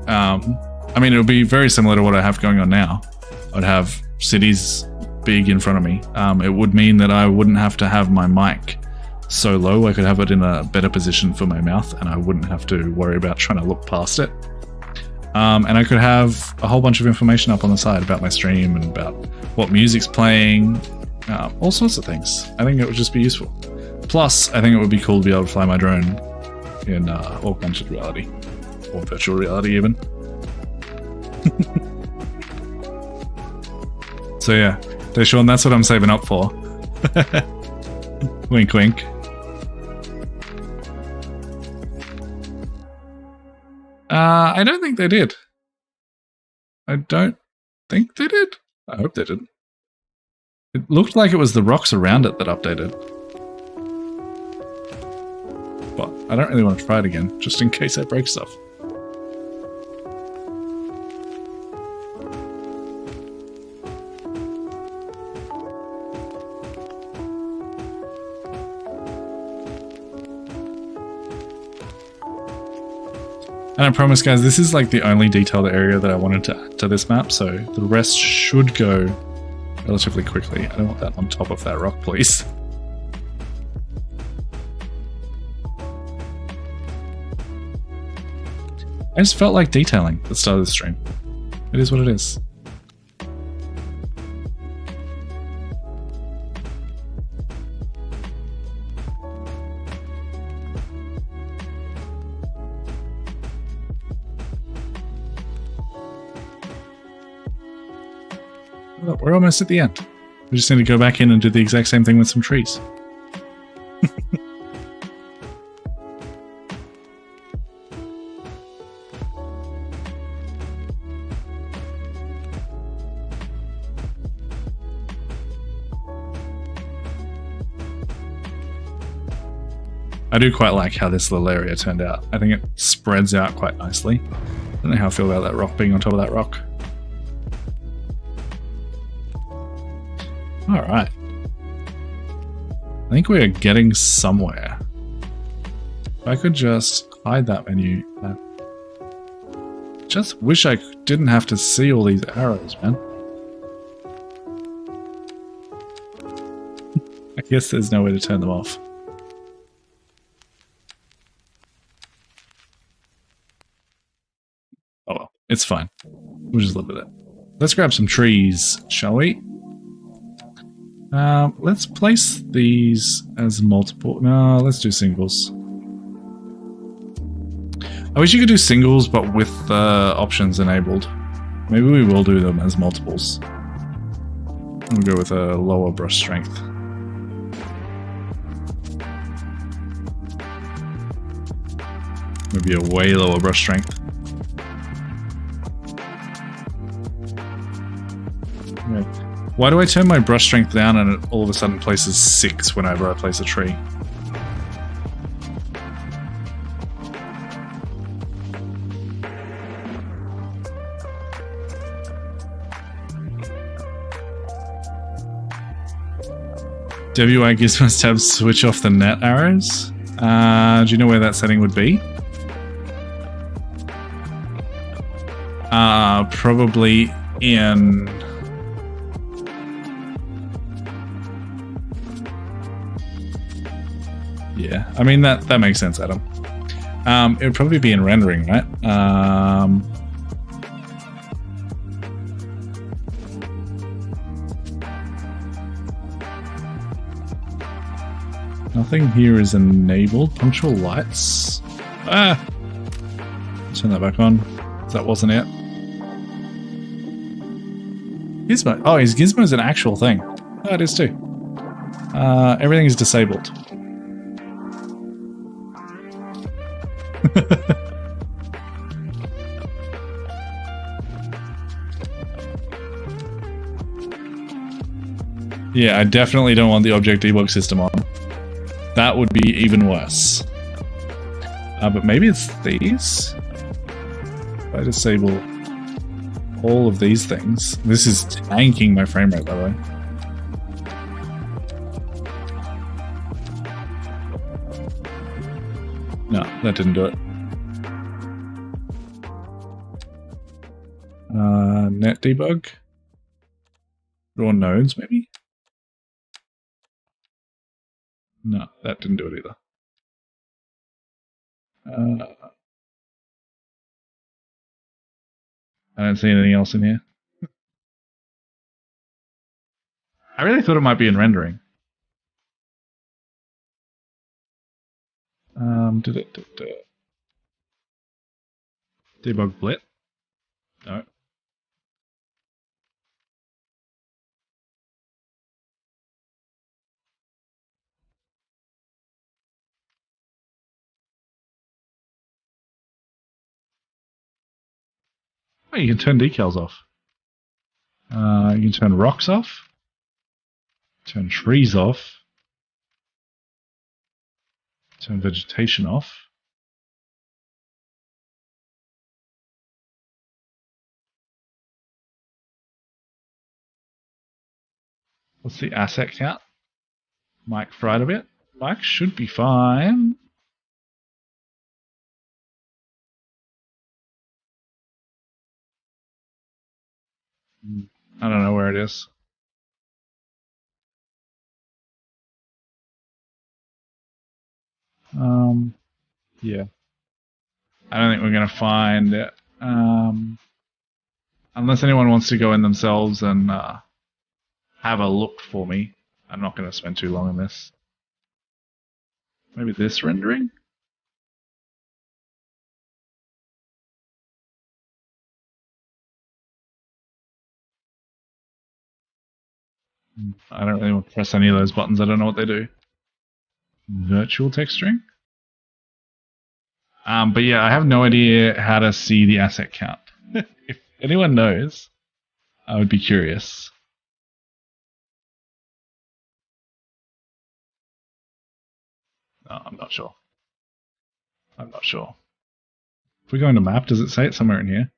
I mean, it would be very similar to what I have going on now. I'd have cities big in front of me. It would mean that I wouldn't have to have my mic so low. I could have it in a better position for my mouth and I wouldn't have to worry about trying to look past it. And I could have a whole bunch of information up on the side about my stream and about what music's playing, all sorts of things. I think it would just be useful. Plus, I think it would be cool to be able to fly my drone in augmented reality, or virtual reality even. So yeah, Deshaun, that's what I'm saving up for. Wink wink. I don't think they did. I don't think they did. I hope they did. It looked like it was the rocks around it that updated. But I don't really want to try it again, just in case I break stuff. And I promise, guys, this is like the only detailed area that I wanted to add to this map, so the rest should go relatively quickly. I don't want that on top of that rock, please. I just felt like detailing at the start of the stream. It is what it is. Look, we're almost at the end. We just need to go back in and do the exact same thing with some trees. I do quite like how this little area turned out. I think it spreads out quite nicely. I don't know how I feel about that rock being on top of that rock. Alright. I think we are getting somewhere. If I could just hide that menu. I just wish I didn't have to see all these arrows, man. I guess there's no way to turn them off. Oh well, it's fine. We'll just live with it. Let's grab some trees, shall we? Let's place these as multiple. No, let's do singles. I wish you could do singles, but with the options enabled. Maybe we will do them as multiples. We'll go with a lower brush strength. Maybe a way lower brush strength. Right. Why do I turn my brush strength down and it all of a sudden places 6 whenever I place a tree? WI Gizmos tab switch off the net arrows? Do you know where that setting would be? Probably in... Yeah, I mean, that makes sense, Adam. It would probably be in rendering, right? Nothing here is enabled. Punctual lights. Ah! Turn that back on. That wasn't it. Gizmo. Oh, his Gizmo is an actual thing. Oh, it is too. Everything is disabled. Yeah, I definitely don't want the object debug system on. That would be even worse. But maybe it's these? If I disable all of these things. This is tanking my frame rate, by the way. No, that didn't do it. Net debug. Draw nodes, maybe? No, that didn't do it either. I don't see anything else in here. I really thought it might be in rendering. Did it debug blit? No. Oh, you can turn decals off. You can turn rocks off. Turn trees off. Turn vegetation off. What's the asset count? Mike fried a bit. Mike should be fine. I don't know where it is. Yeah. I don't think we're going to find it. Unless anyone wants to go in themselves and have a look for me. I'm not going to spend too long on this. Maybe this rendering? I don't really want to press any of those buttons. I don't know what they do. Virtual texturing? But yeah, I have no idea how to see the asset count. If anyone knows, I would be curious. No, I'm not sure. I'm not sure. If we go into map, does it say it somewhere in here?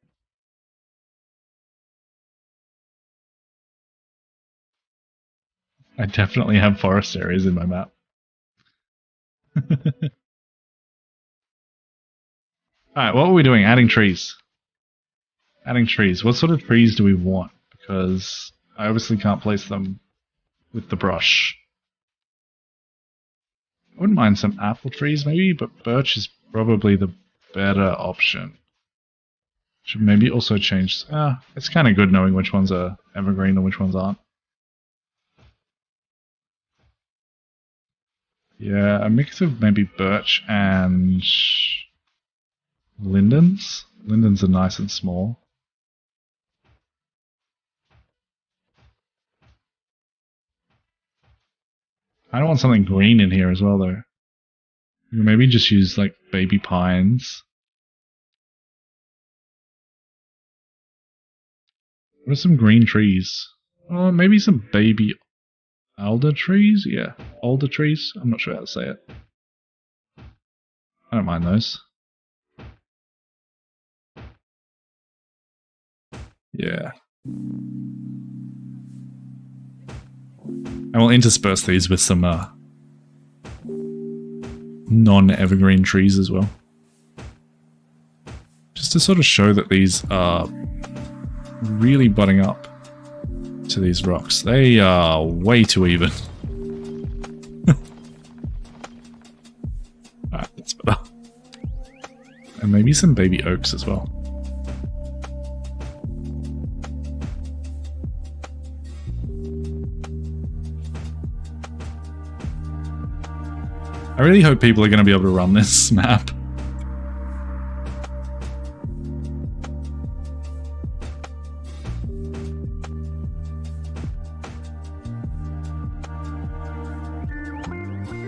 I definitely have forest areas in my map. Alright, what are we doing? Adding trees. Adding trees. What sort of trees do we want? Because I obviously can't place them with the brush. I wouldn't mind some apple trees maybe, but birch is probably the better option. Should maybe also change... it's kind of good knowing which ones are evergreen and which ones aren't. Yeah, a mix of maybe birch and lindens. Lindens are nice and small. I don't want something green in here as well, though. Maybe just use, like, baby pines. What are some green trees? Oh, maybe some baby alder trees? Yeah, alder trees. I'm not sure how to say it. I don't mind those. Yeah. And we'll intersperse these with some non-evergreen trees as well. Just to sort of show that these are really butting up to these rocks. They are way too even. Alright, that's better. And maybe some baby oaks as well. I really hope people are going to be able to run this map.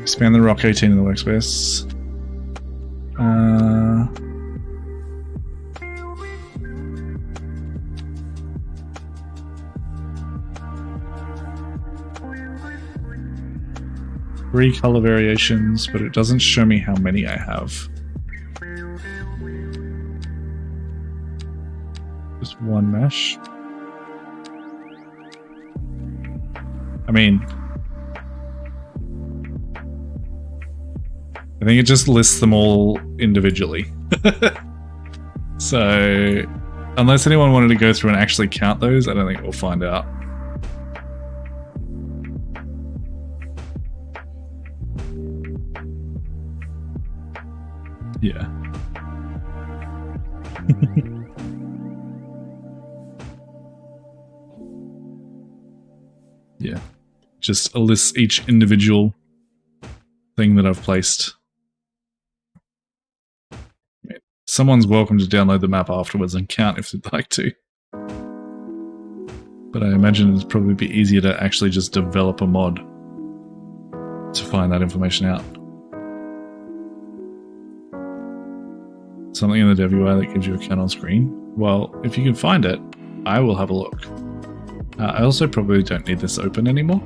Expand the rock 18 in the workspace. Three color variations, but it doesn't show me how many I have. Just one mesh. I mean, I think it just lists them all individually. So, unless anyone wanted to go through and actually count those, I don't think we'll find out. Yeah. Yeah. Just lists each individual thing that I've placed. Someone's welcome to download the map afterwards and count if they'd like to. But I imagine it'd probably be easier to actually just develop a mod to find that information out. Something in the dev UI that gives you a count on screen? Well, if you can find it, I will have a look. I also probably don't need this open anymore.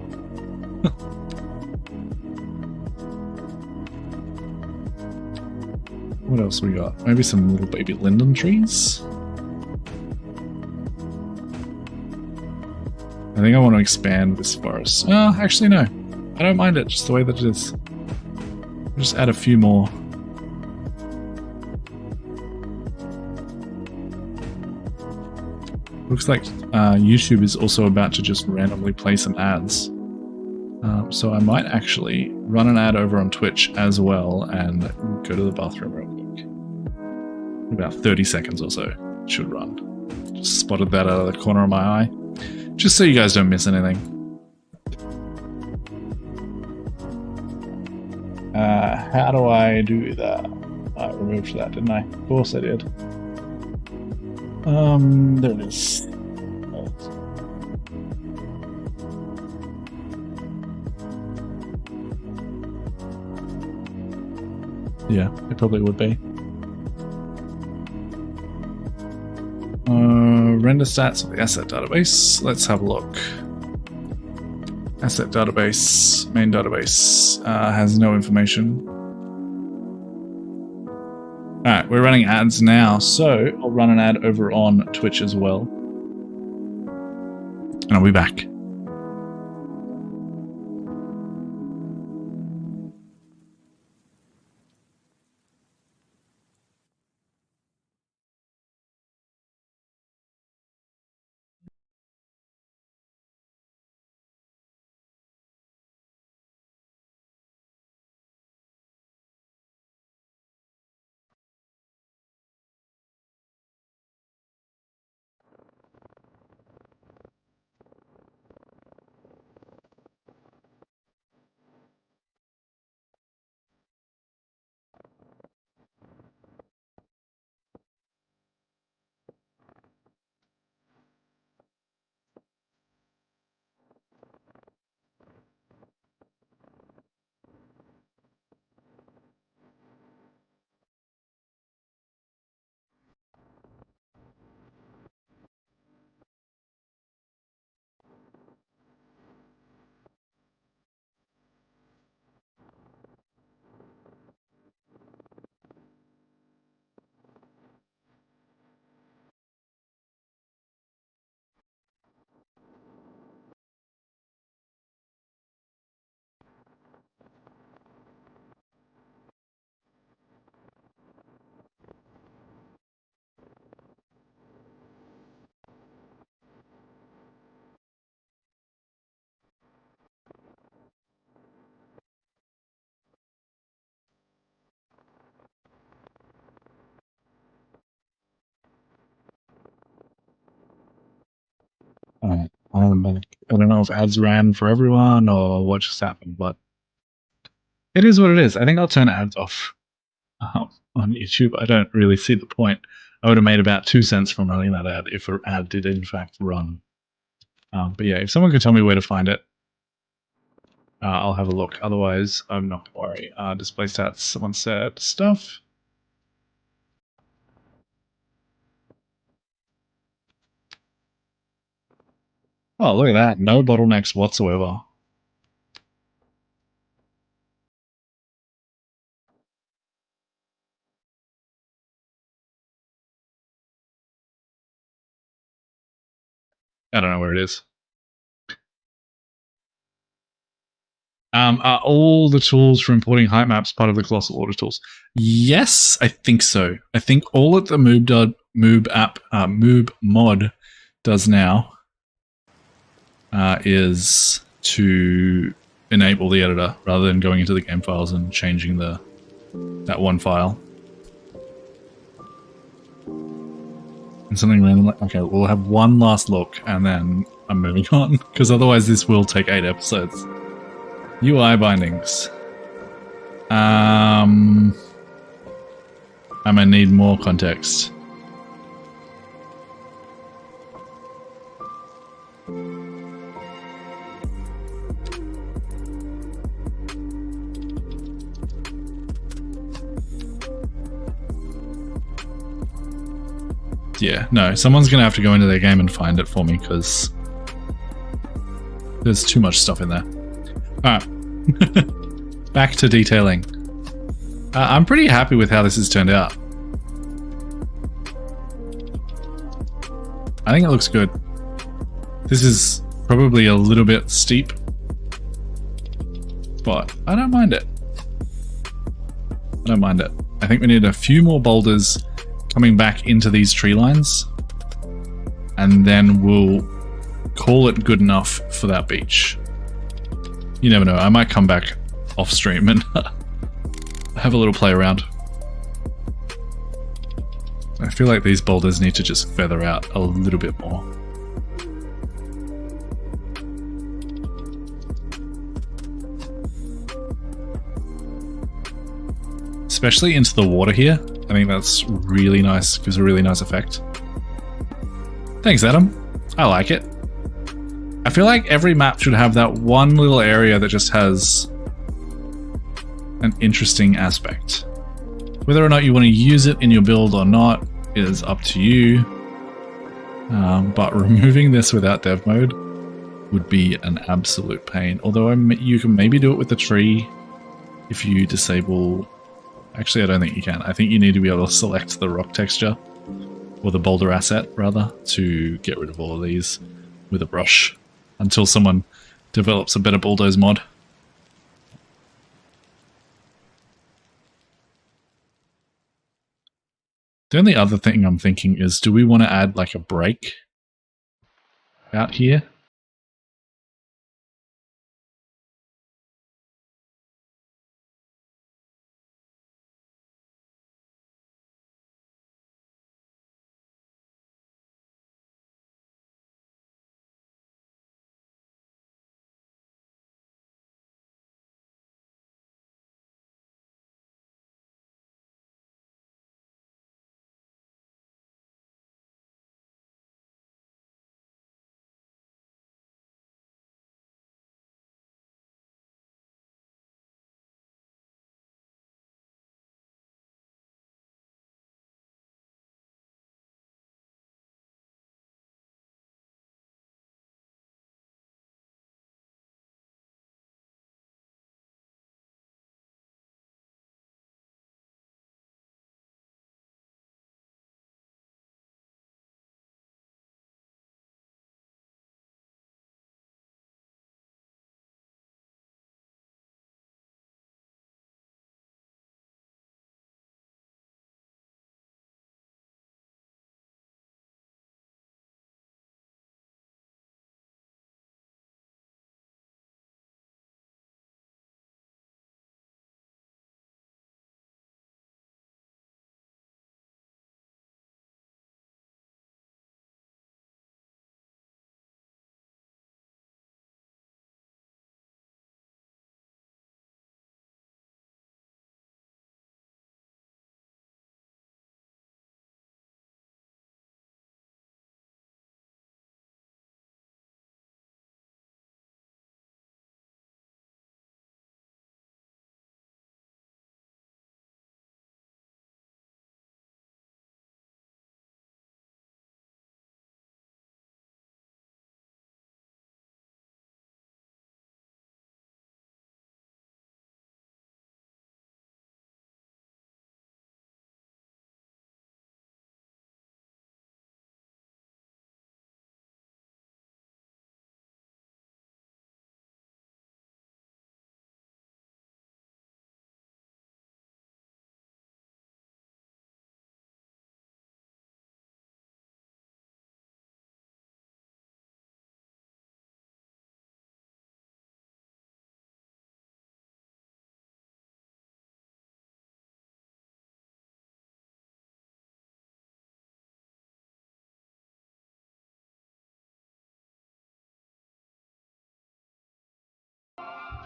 What else we got? Maybe some little baby linden trees? I think I want to expand this forest. Oh, actually no. I don't mind it, just the way that it is. I'll just add a few more. Looks like YouTube is also about to just randomly play some ads. So I might actually run an ad over on Twitch as well and go to the bathroom real quick. About 30 seconds or so should run. Just spotted that out of the corner of my eye. Just so you guys don't miss anything. How do I do that? I removed that, didn't I? Of course I did. There it is. Yeah, it probably would be. Render stats of the asset database. Let's have a look. Asset database, main database, has no information. Alright, we're running ads now, so I'll run an ad over on Twitch as well. And I'll be back. Alright, I don't know if ads ran for everyone or what just happened, but it is what it is. I think I'll turn ads off on YouTube. I don't really see the point. I would have made about 2 cents from running that ad if an ad did in fact run. But yeah, if someone could tell me where to find it, I'll have a look. Otherwise, I'm not going to worry. Display stats, someone said stuff. Oh, look at that. No bottlenecks whatsoever. I don't know where it is. Are all the tools for importing height maps part of the Colossal Order tools? Yes, I think so. I think all that the Moob mod does now is to enable the editor rather than going into the game files and changing that one file. And something random like, okay, we'll have one last look and then I'm moving on, because otherwise this will take 8 episodes. UI bindings. I might need more context. Yeah, no, someone's gonna have to go into their game and find it for me, because there's too much stuff in there. Alright, back to detailing. I'm pretty happy with how this has turned out. I think it looks good. This is probably a little bit steep, but I don't mind it. I don't mind it. I think we need a few more boulders coming back into these tree lines, and then we'll call it good enough for that beach. You never know, I might come back off stream and have a little play around. I feel like these boulders need to just feather out a little bit more. Especially into the water here. I think that's really nice, gives a really nice effect. Thanks, Adam. I like it. I feel like every map should have that one little area that just has an interesting aspect. Whether or not you want to use it in your build or not is up to you. But removing this without dev mode would be an absolute pain. Although you can maybe do it with the tree if you disable... Actually, I don't think you can. I think you need to be able to select the rock texture, or the boulder asset, rather, to get rid of all of these with a brush until someone develops a better bulldoze mod. The only other thing I'm thinking is, do we want to add like a break out here?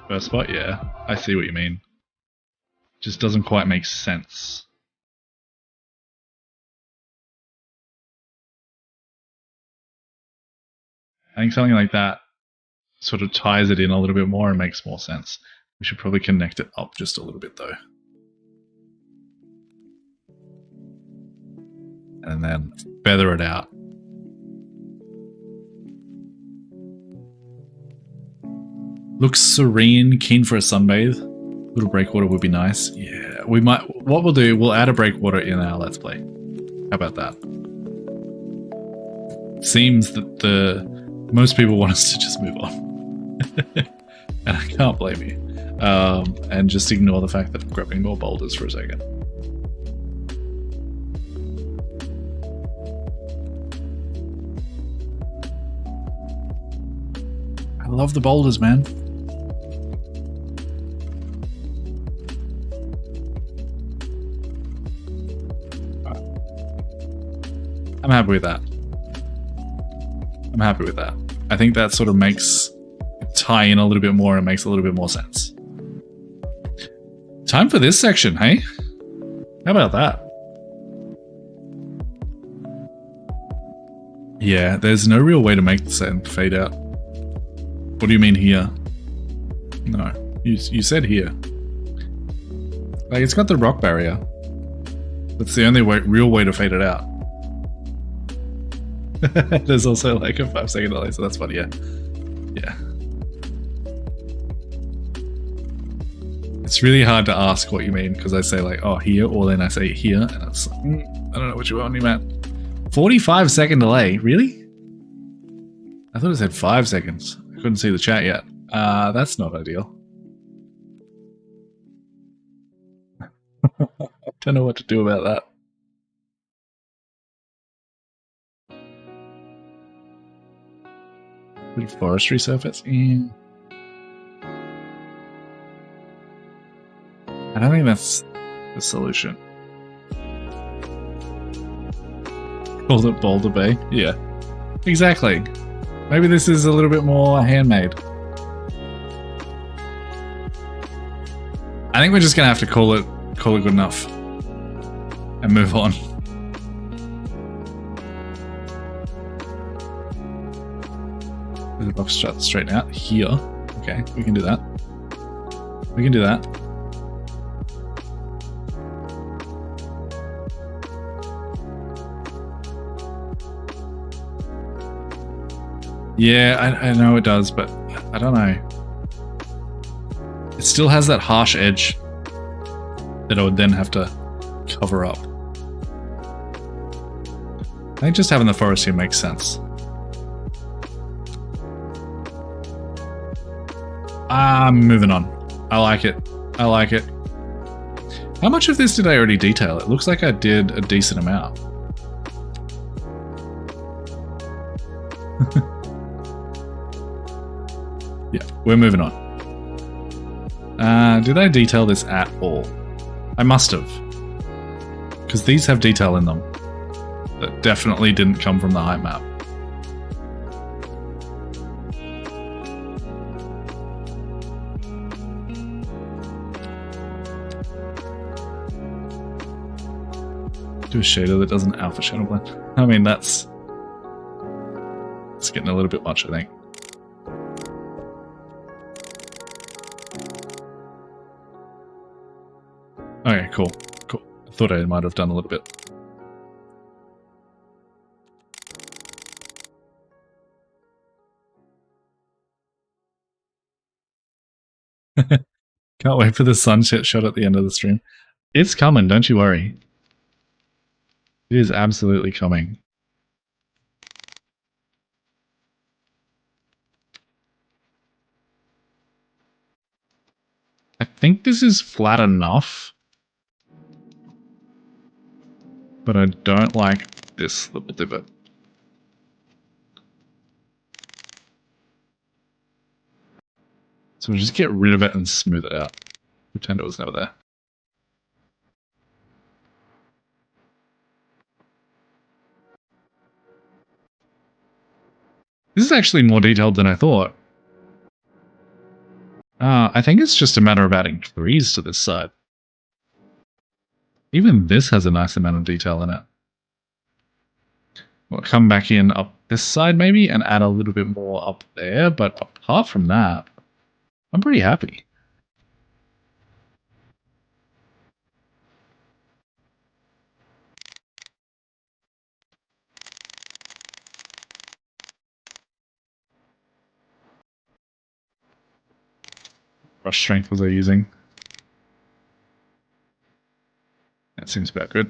First spot, yeah. I see what you mean. Just doesn't quite make sense. I think something like that sort of ties it in a little bit more and makes more sense. We should probably connect it up just a little bit though. And then feather it out. Looks serene, keen for a sunbathe. Little breakwater would be nice. Yeah, we might. What we'll do, we'll add a breakwater in our Let's Play. How about that? Seems that most people want us to just move on. And I can't blame you. And just ignore the fact that I'm grabbing more boulders for a second. I love the boulders, man. I'm happy with that. I'm happy with that. I think that sort of makes tie in a little bit more and makes a little bit more sense. Time for this section, hey? How about that? Yeah, there's no real way to make the sand fade out. What do you mean here? No, you said here. Like, it's got the rock barrier. That's the only real way to fade it out. There's also like a 5-second delay, so that's funny, yeah. Yeah. It's really hard to ask what you mean, because I say like, oh, here, or then I say here, and it's like, I don't know what you meant. 45-second delay, really? I thought it said 5 seconds. I couldn't see the chat yet. That's not ideal. I don't know what to do about that. Bit of forestry surface? Yeah. I don't think that's the solution. Called it Boulder Bay? Yeah. Exactly. Maybe this is a little bit more handmade. I think we're just gonna have to call it good enough. And move on. The box shot straight out here. Okay, we can do that. We can do that. Yeah, I know it does, but I don't know. It still has that harsh edge that I would then have to cover up. I think just having the forest here makes sense. I'm moving on. I like it. I like it. How much of this did I already detail? It looks like I did a decent amount. Yeah, we're moving on. Did I detail this at all? I must have. Because these have detail in them. That definitely didn't come from the height map. Do a shader that does an alpha shadow blend. I mean, it's getting a little bit much, I think. Okay, cool. Cool. I thought I might have done a little bit. Can't wait for the sunset shot at the end of the stream. It's coming, don't you worry. It is absolutely coming. I think this is flat enough. But I don't like this little divot. So we'll just get rid of it and smooth it out. Pretend it was never there. This is actually more detailed than I thought. I think it's just a matter of adding trees to this side. Even this has a nice amount of detail in it. We'll come back in up this side maybe and add a little bit more up there, but apart from that, I'm pretty happy. Brush strength was I using? That seems about good.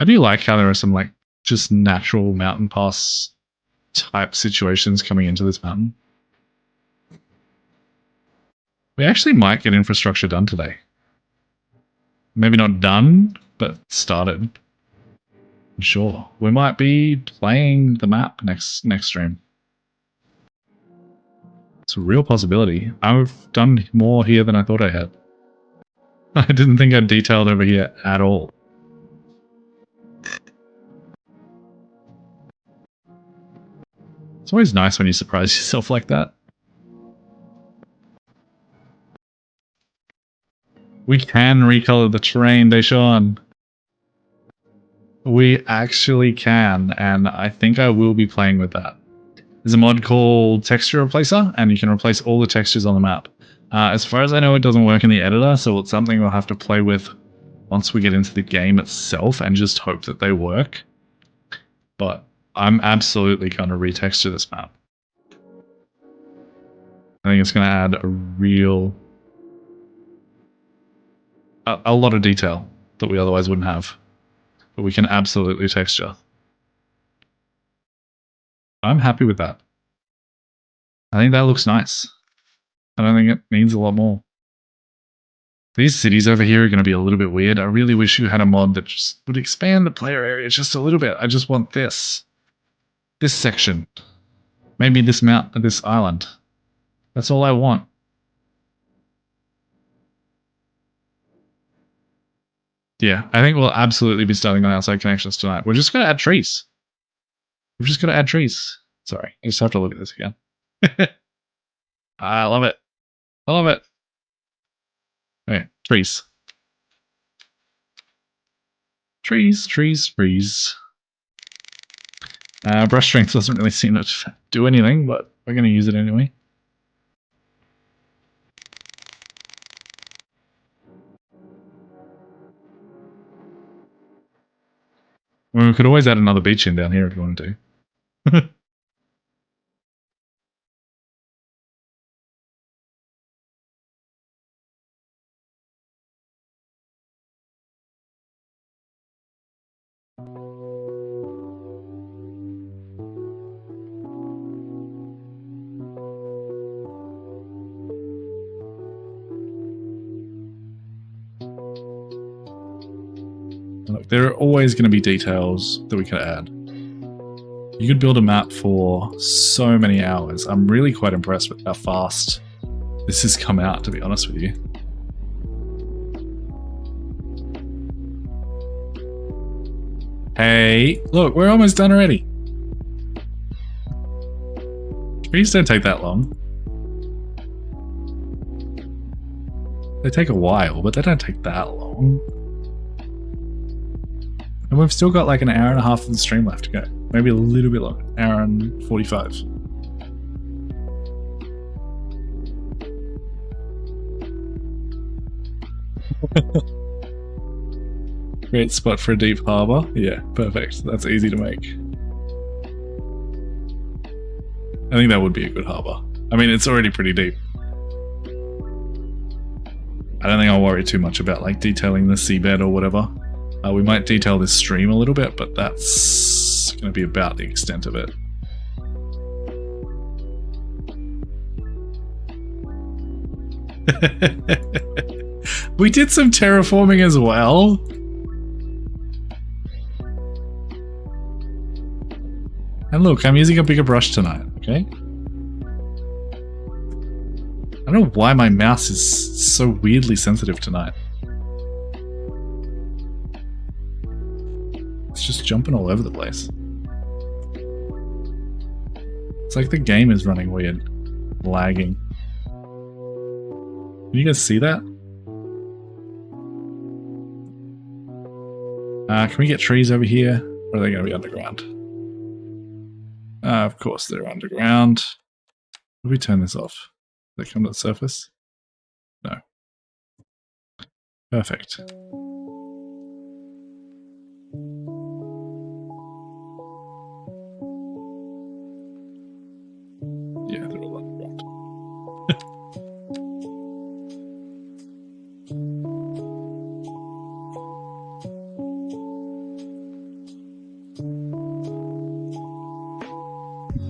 I do like how there are some like just natural mountain pass type situations coming into this mountain. We actually might get infrastructure done today. Maybe not done, but started. Sure. We might be playing the map next stream. It's a real possibility. I've done more here than I thought I had. I didn't think I'd detailed over here at all. It's always nice when you surprise yourself like that. We can recolor the terrain, Deshaun. We actually can, and I think I will be playing with that. There's a mod called Texture Replacer, and you can replace all the textures on the map. As far as I know, it doesn't work in the editor, so it's something we'll have to play with once we get into the game itself and just hope that they work. But I'm absolutely going to retexture this map. I think it's going to add a real... a lot of detail that we otherwise wouldn't have. But we can absolutely texture. I'm happy with that. I think that looks nice. I don't think it needs a lot more. These cities over here are going to be a little bit weird. I really wish you had a mod that just would expand the player area just a little bit. I just want this. This section. Maybe this this island. That's all I want. Yeah, I think we'll absolutely be starting on outside connections tonight. We're just going to add trees. We're just going to add trees. Sorry, I just have to look at this again. I love it. I love it. Okay, trees. Trees, trees, trees. Brush strength doesn't really seem to do anything, but we're going to use it anyway. Well, we could always add another beach in down here if you wanted to. Look, there are always going to be details that we could add. You could build a map for so many hours. I'm really quite impressed with how fast this has come out, to be honest with you. Hey, look, we're almost done already. Trees don't take that long. They take a while, but they don't take that long. And we've still got like an hour and a half of the stream left to go. Maybe a little bit longer. Hour and 45. Great spot for a deep harbor. Yeah, perfect. That's easy to make. I think that would be a good harbor. I mean, it's already pretty deep. I don't think I'll worry too much about like detailing the seabed or whatever. We might detail this stream a little bit, but that's going to be about the extent of it. We did some terraforming as well. And look, I'm using a bigger brush tonight, okay? I don't know why my mouse is so weirdly sensitive tonight. It's just jumping all over the place. It's like the game is running weird. Lagging. Can you guys see that? Can we get trees over here? Or are they going to be underground? Of course they're underground. Will we turn this off? Does that come to the surface? No. Perfect. Yeah, they're all underground.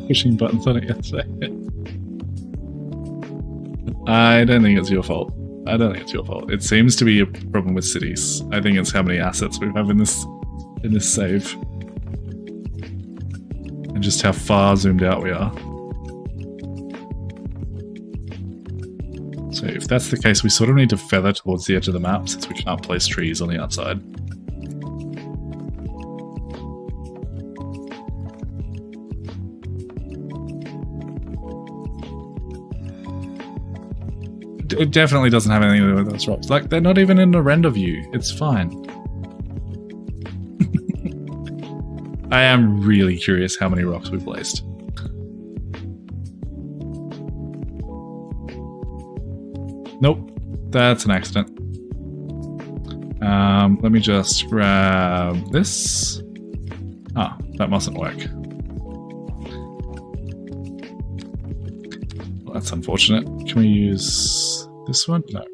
Pushing buttons on it yesterday. I don't think it's your fault. I don't think it's your fault. It seems to be a problem with cities. I think it's how many assets we have in this save. And just how far zoomed out we are. if that's the case, we sort of need to feather towards the edge of the map since we can't place trees on the outside. It definitely doesn't have anything to do with those rocks. Like, they're not even in the render view. It's fine. I am really curious how many rocks we placed. Nope, that's an accident. Let me just grab this. Ah, that mustn't work. Well, that's unfortunate. Can we use this one? No.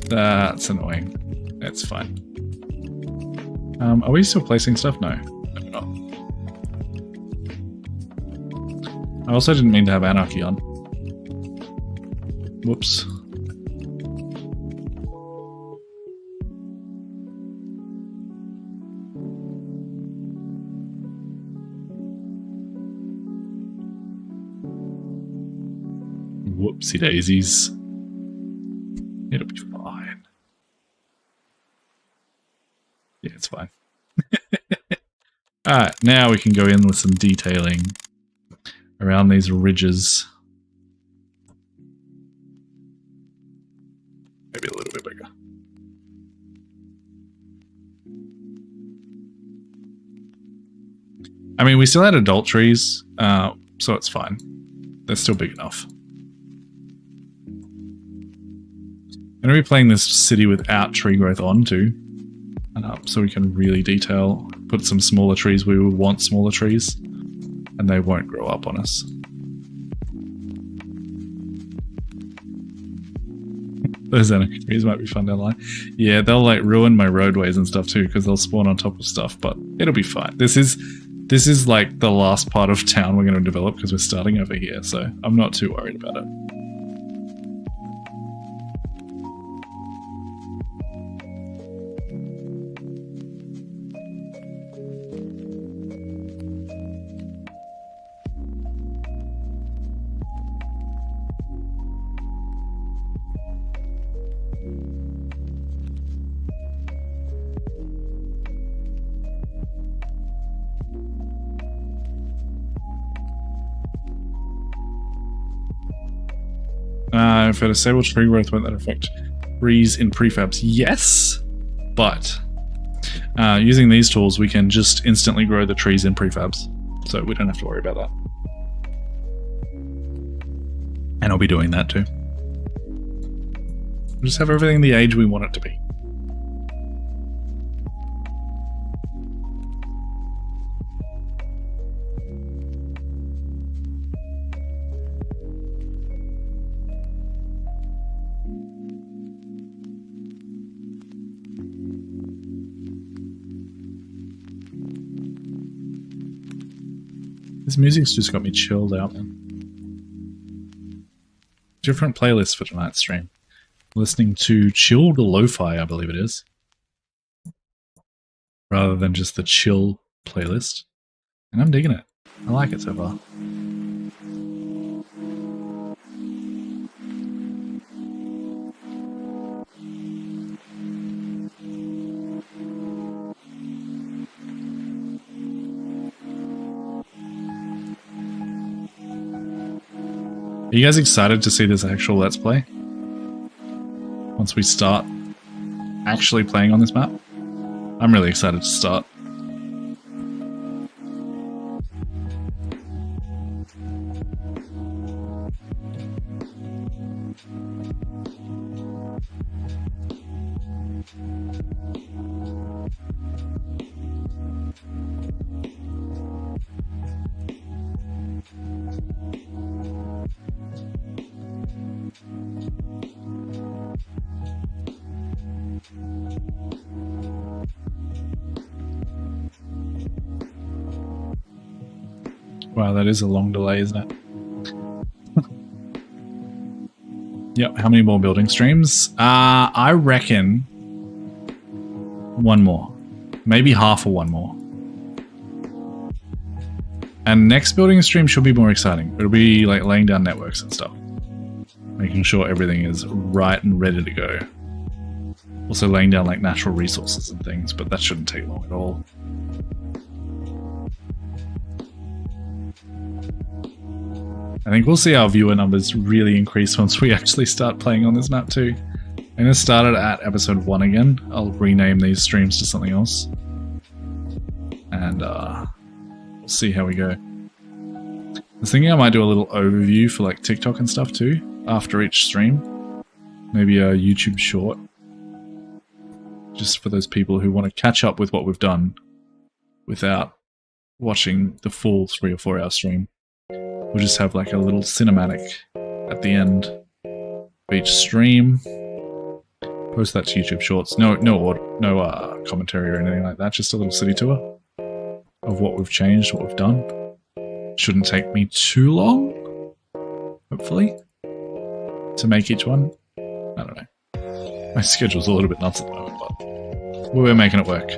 That's annoying. It's fine. Are we still placing stuff? No, we're not. I also didn't mean to have anarchy on. Whoops. Whoopsie daisies. It'll be fine. Yeah, it's fine. Alright, now we can go in with some detailing around these ridges. Maybe a little bit bigger. I mean, we still had adult trees, so it's fine. They're still big enough. I'm going to be playing this city without tree growth on too, so we can really detail, put some smaller trees where we would want smaller trees, and they won't grow up on us. Those anarchy trees might be fun down the line. Yeah, they'll like ruin my roadways and stuff too, because they'll spawn on top of stuff, but it'll be fine. This is like the last part of town we're going to develop because we're starting over here, so I'm not too worried about it. For disabled tree growth, won't that affect trees in prefabs? Yes, but using these tools, we can just instantly grow the trees in prefabs, so we don't have to worry about that. And I'll be doing that too. We'll just have everything the age we want it to be. This music's just got me chilled out, man. Different playlist for tonight's stream. Listening to chilled lo-fi, I believe it is. Rather than just the chill playlist. And I'm digging it. I like it so far. Are you guys excited to see this actual Let's Play? Once we start actually playing on this map? I'm really excited to start. Wow, that is a long delay, isn't it? Yep, how many more building streams? I reckon one more. Maybe half of one more. And next building stream should be more exciting. It'll be like laying down networks and stuff. Making sure everything is right and ready to go. Also laying down like natural resources and things, but that shouldn't take long at all. I think we'll see our viewer numbers really increase once we actually start playing on this map too. I'm going to start it at episode 1 again. I'll rename these streams to something else. And we'll see how we go. I was thinking I might do a little overview for like TikTok and stuff too, after each stream. Maybe a YouTube short. Just for those people who want to catch up with what we've done without watching the full 3 or 4 hour stream. We'll just have like a little cinematic at the end of each stream. Post that to YouTube Shorts. No commentary or anything like that. Just a little city tour of what we've changed, what we've done. Shouldn't take me too long, hopefully, to make each one. I don't know. My schedule's a little bit nuts at the moment, but we're making it work.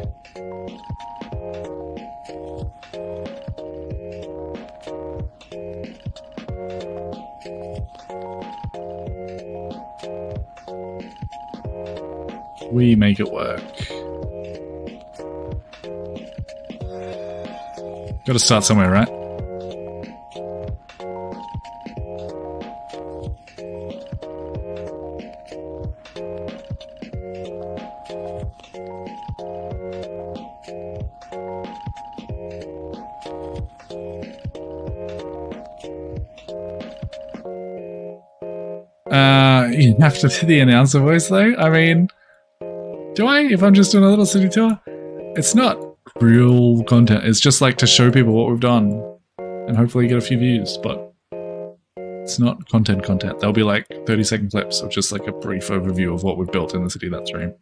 We make it work. Gotta start somewhere, right? You have to do the announcer voice though. I mean, do I? If I'm just doing a little city tour? It's not real content. It's just like to show people what we've done and hopefully get a few views, but it's not content. There'll be like 30-second clips of just like a brief overview of what we've built in the city that stream.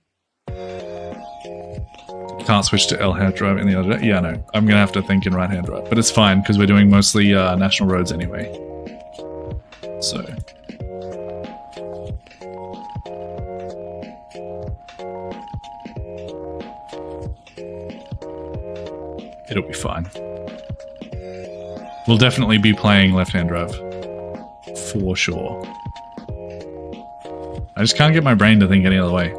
Can't switch to L-hand drive in the other day. Yeah, no. I'm going to have to think in right-hand drive, but it's fine because we're doing mostly national roads anyway. So... it'll be fine. We'll definitely be playing left-hand drive. For sure. I just can't get my brain to think any other way.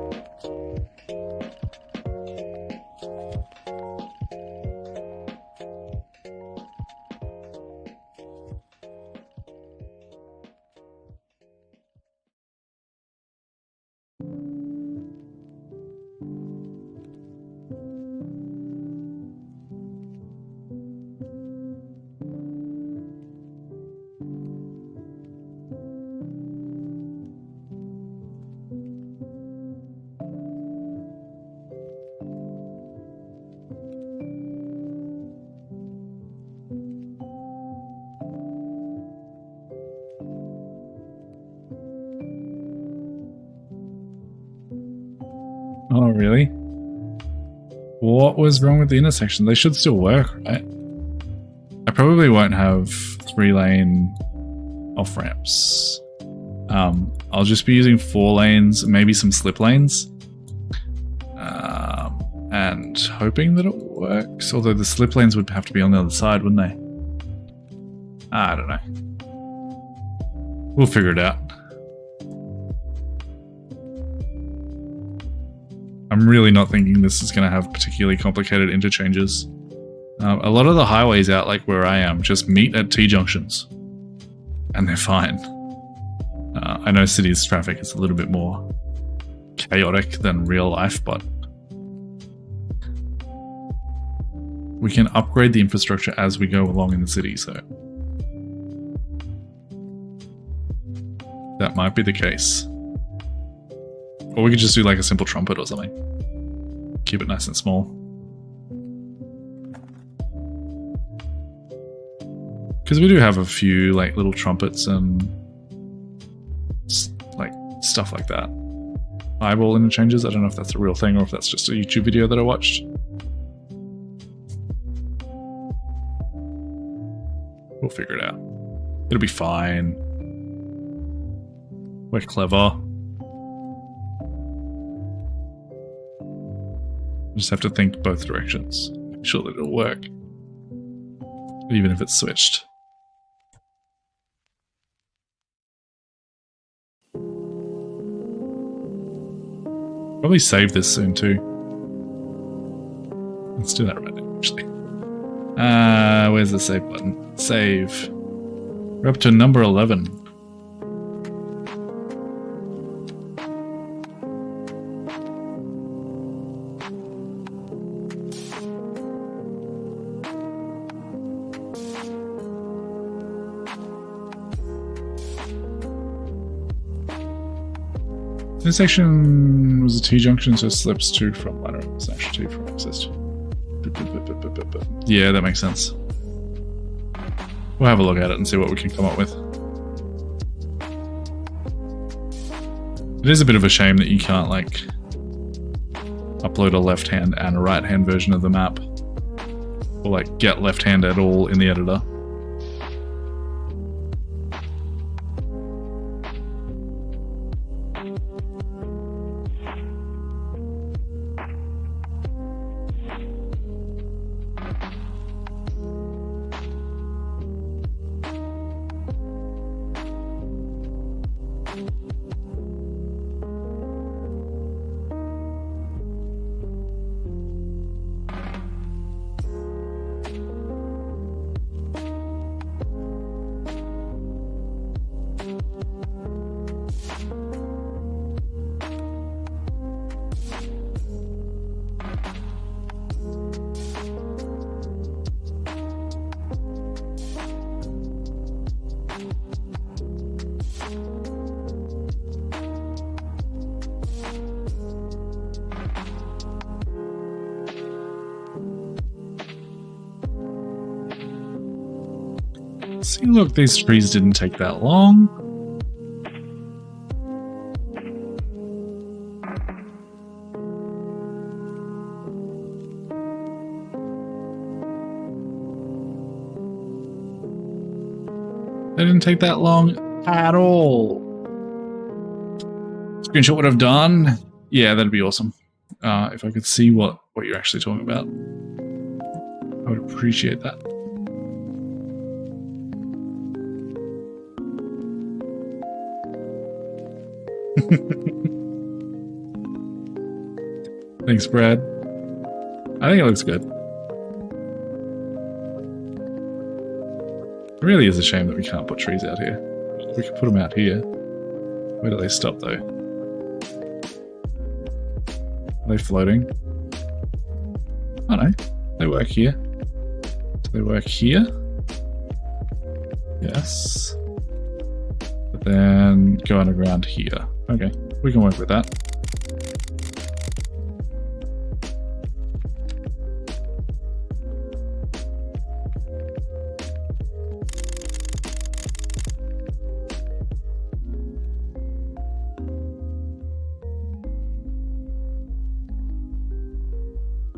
Oh, really? What was wrong with the intersection? They should still work, right? I probably won't have 3-lane off-ramps. I'll just be using 4 lanes, maybe some slip lanes. And hoping that it works. Although the slip lanes would have to be on the other side, wouldn't they? I don't know. We'll figure it out. I'm really not thinking this is going to have particularly complicated interchanges. A lot of the highways out like where I am just meet at T-junctions. And they're fine. I know cities traffic is a little bit more chaotic than real life, but we can upgrade the infrastructure as we go along in the city, so that might be the case. Or we could just do like a simple trumpet or something. Keep it nice and small. Because we do have a few like little trumpets and like stuff like that. Eyeball interchanges. I don't know if that's a real thing or if that's just a YouTube video that I watched. We'll figure it out. It'll be fine. We're clever. Just have to think both directions. Make sure that it'll work. even if it's switched. Probably save this soon too. Let's do that right now, actually. Where's the save button? Save. We're up to number 11. This section was a T-junction, so it slips 2 from ladder. It's actually 2 from exist. Yeah, that makes sense. We'll have a look at it and see what we can come up with. It is a bit of a shame that you can't, like, upload a left-hand and a right-hand version of the map. Or, like, get left-hand at all in the editor. See, look, these trees didn't take that long. They didn't take that long at all. Screenshot what I've done. Yeah, that'd be awesome. If I could see what you're actually talking about, I would appreciate that. Thanks, Brad. I think it looks good. It really is a shame that we can't put trees out here. We could put them out here. Where do they stop, though? Are they floating? Oh no, they work here. Do they work here? Yes. But then go underground here. Okay, we can work with that.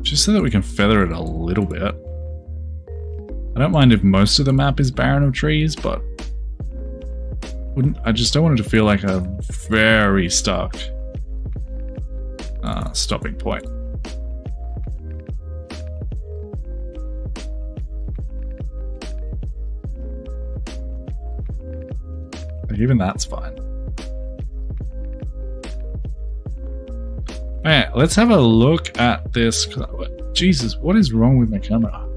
Just so that we can feather it a little bit. I don't mind if most of the map is barren of trees, but I just don't want it to feel like a very stuck stopping point. But even that's fine. Alright, let's have a look at this. Jesus, what is wrong with my camera?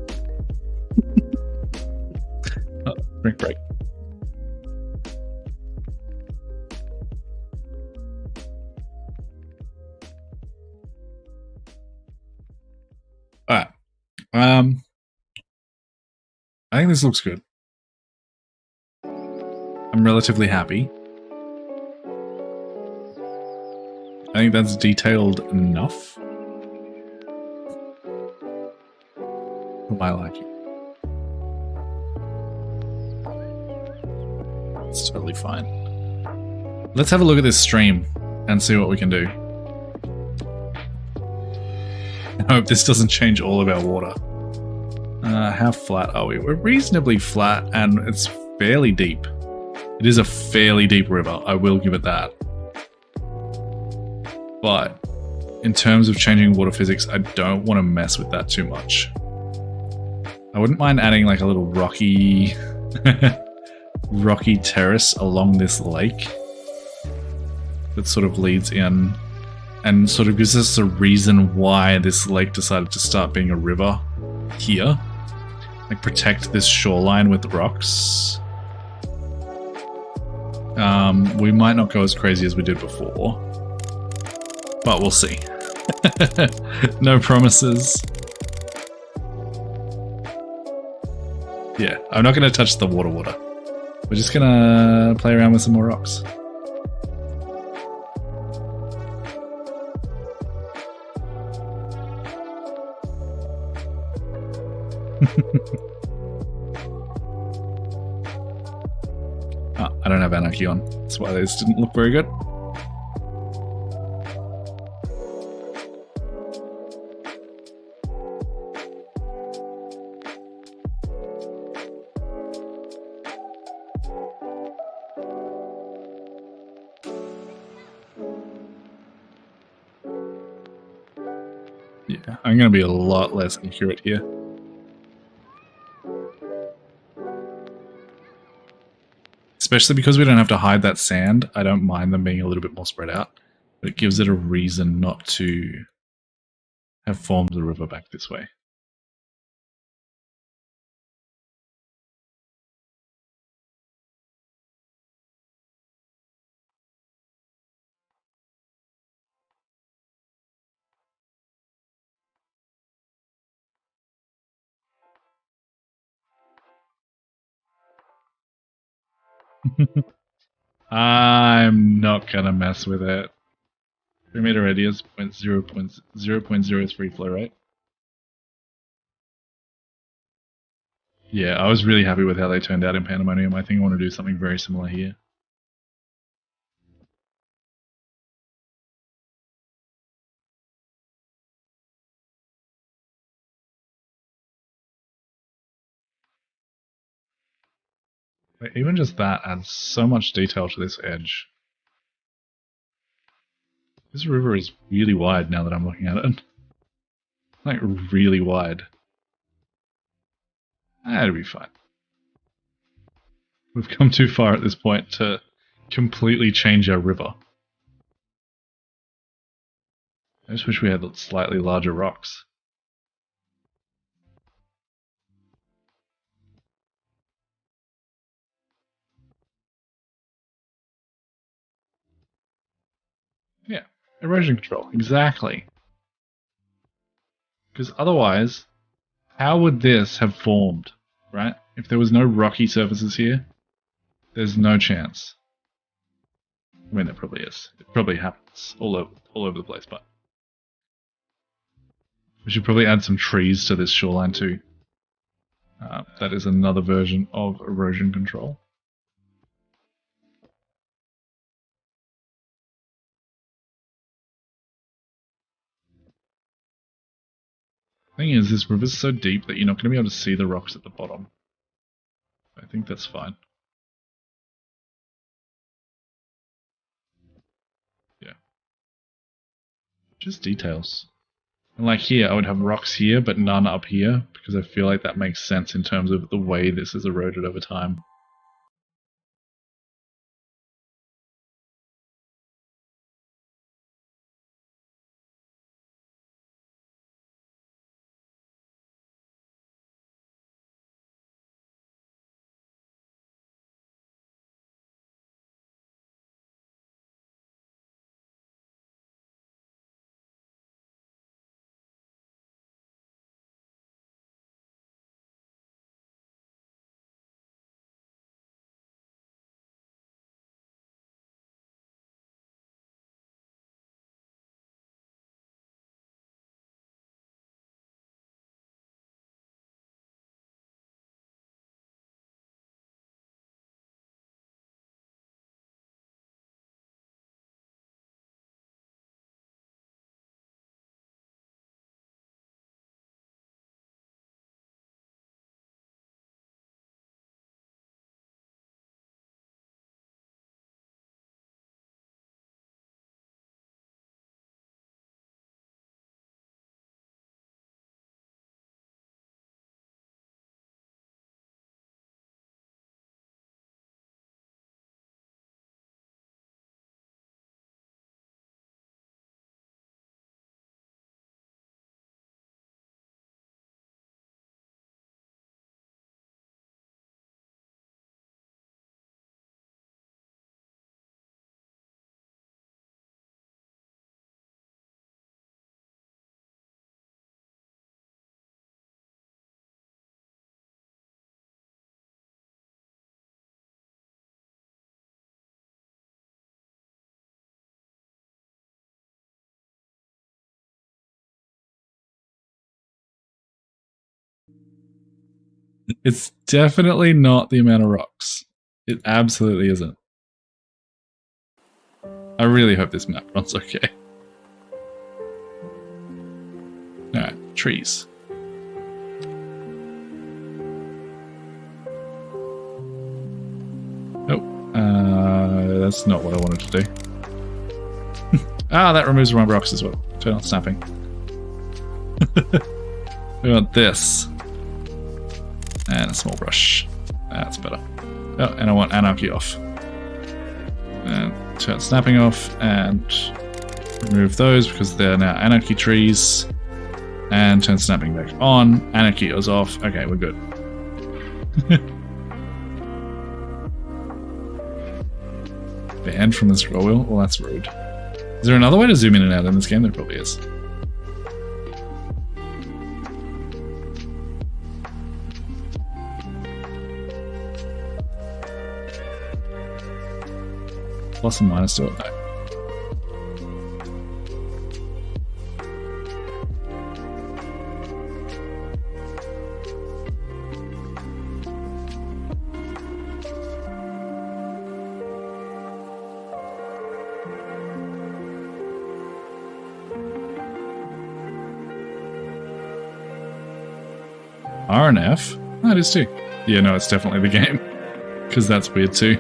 Oh, drink break. Alright. I think this looks good. I'm relatively happy. I think that's detailed enough for my liking. It's totally fine. Let's have a look at this stream and see what we can do. I hope this doesn't change all of our water. How flat are we? We're reasonably flat and it's fairly deep. It is a fairly deep river, I will give it that. But in terms of changing water physics, I don't want to mess with that too much. I I wouldn't mind adding like a little rocky rocky terrace along this lake that sort of leads in and sort of gives us a reason why this lake decided to start being a river here. Like protect this shoreline with rocks. We might not go as crazy as we did before, but we'll see. No promises. Yeah, I'm not going to touch the water. We're just going to play around with some more rocks. Oh, I don't have anarchy on. That's why these didn't look very good. Yeah, I'm going to be a lot less accurate here. Especially because we don't have to hide that sand, I don't mind them being a little bit more spread out. But it gives it a reason not to have formed the river back this way. I'm not gonna mess with it. 3 meter radius, 0.03 flow rate. Yeah, I was really happy with how they turned out in Pandemonium. I think I want to do something very similar here. Like, even just that adds so much detail to this edge. This river is really wide now that I'm looking at it. Like, really wide. That'll be fine. We've come too far at this point to completely change our river. I just wish we had slightly larger rocks. Yeah, erosion control, exactly. Because otherwise, how would this have formed, right? If there was no rocky surfaces here, there's no chance. I mean, there probably is. It probably happens all over the place, but we should probably add some trees to this shoreline too. That is another version of erosion control. Thing is, this river's so deep that you're not going to be able to see the rocks at the bottom. I think that's fine. Yeah. Just details. And like here, I would have rocks here, but none up here, because I feel like that makes sense in terms of the way this is eroded over time. It's definitely not the amount of rocks. It absolutely isn't. I really hope this map runs okay. Alright, trees. Oh, that's not what I wanted to do. Ah, that removes one rocks as well. Turn on snapping. We want this. And a small brush. That's better. Oh, and I want anarchy off. And turn snapping off and remove those because they're now anarchy trees. And turn snapping back on. Anarchy is off. Okay, we're good. Banned from the scroll wheel? Well, that's rude. Is there another way to zoom in and out in this game? There probably is. Plus and minus to it, no. R and F? Oh, it is too. Yeah, no, it's definitely the game. Because that's weird too.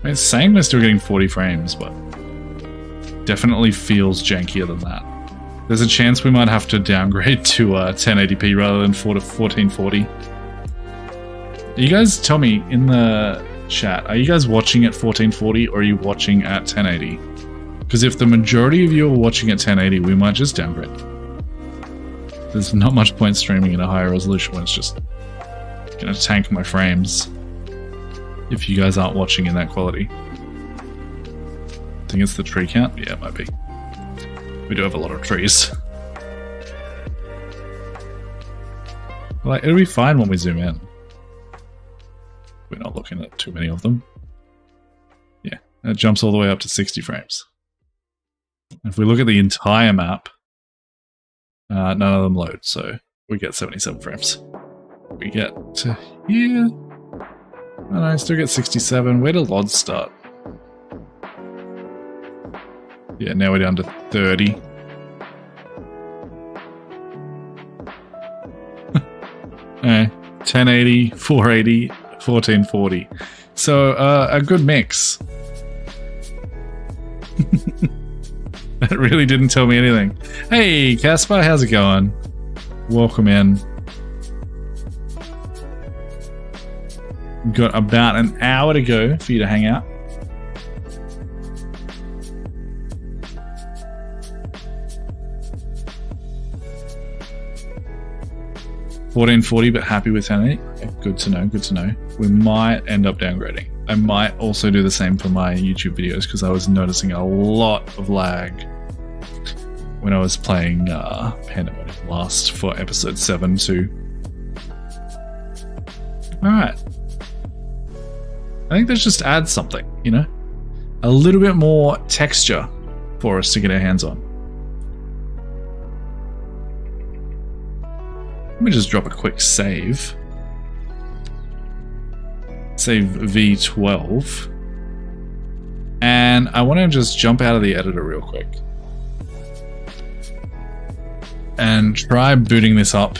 It's saying we're still getting 40 frames, but definitely feels jankier than that. There's a chance we might have to downgrade to 1080p rather than 1440. You guys tell me in the chat, are you guys watching at 1440 or are you watching at 1080? Because if the majority of you are watching at 1080, we might just downgrade. There's not much point streaming in a higher resolution when it's just going to tank my frames. If you guys aren't watching in that quality. I think it's the tree count? Yeah, it might be. We do have a lot of trees. Like, it'll be fine when we zoom in. We're not looking at too many of them. Yeah, it jumps all the way up to 60 frames. If we look at the entire map, none of them load, so we get 77 frames. We get to here. And I still get 67. Where do LODs start? Yeah, now we're down to 30. Okay, 1080, 480, 1440. So, a good mix. That really didn't tell me anything. Hey, Casper, how's it going? Welcome in. We've got about an hour to go for you to hang out. $14.40, but happy with 1080. Okay, good to know, good to know. We might end up downgrading. I might also do the same for my YouTube videos because I was noticing a lot of lag when I was playing Pandemonium last for episode 7 too. Alright. I think this just adds something, you know? A little bit more texture for us to get our hands on. Let me just drop a quick save. Save V12. And I want to just jump out of the editor real quick. And try booting this up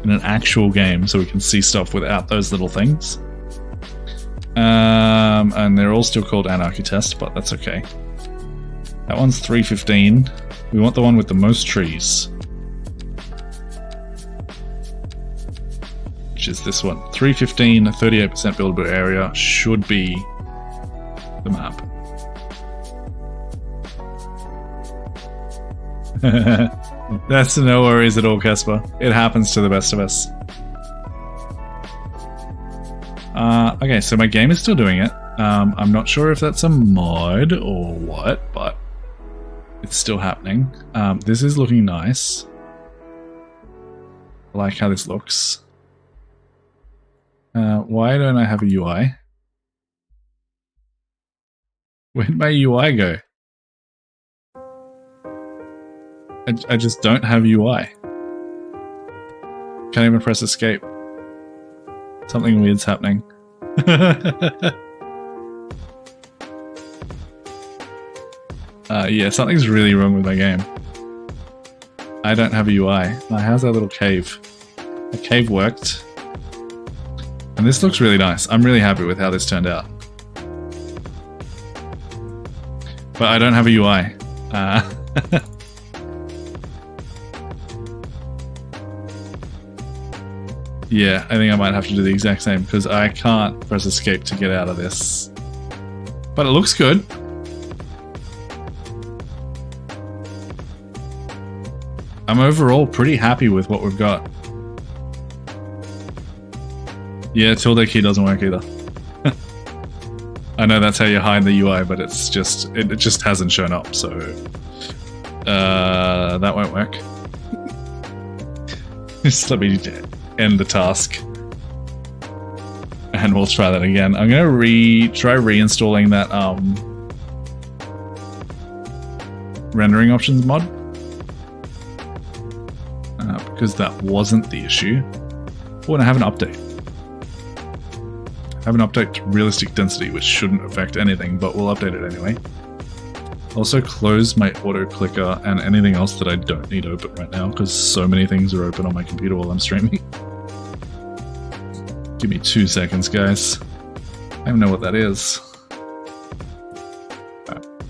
in an actual game so we can see stuff without those little things. And they're all still called Anarchy Test, but that's okay. That one's 315. We want the one with the most trees. Which is this one. 315, 38% buildable area should be the map. That's no worries at all, Casper. It happens to the best of us. Okay, so my game is still doing it. I'm not sure if that's a mod or what, but it's still happening. This is looking nice. I like how this looks. Why don't I have a UI? Where'd my UI go? I just don't have UI. Can't even press escape. Something weird's happening. Yeah, something's really wrong with my game. I don't have a UI. Oh, how's that little cave? The cave worked. And this looks really nice. I'm really happy with how this turned out. But I don't have a UI. Yeah, I think I might have to do the exact same because I can't press escape to get out of this. But it looks good. I'm overall pretty happy with what we've got. Yeah, tilde key doesn't work either. I know that's how you hide the UI, but it's just it just hasn't shown up, so that won't work. Just let me end the task, and we'll try that again. I'm gonna try reinstalling that rendering options mod. Because that wasn't the issue. Oh, and I have an update. I have an update to realistic density, which shouldn't affect anything, but we'll update it anyway. Also close my auto clicker and anything else that I don't need open right now, because so many things are open on my computer while I'm streaming. Give me 2 seconds, guys. I don't know what that is.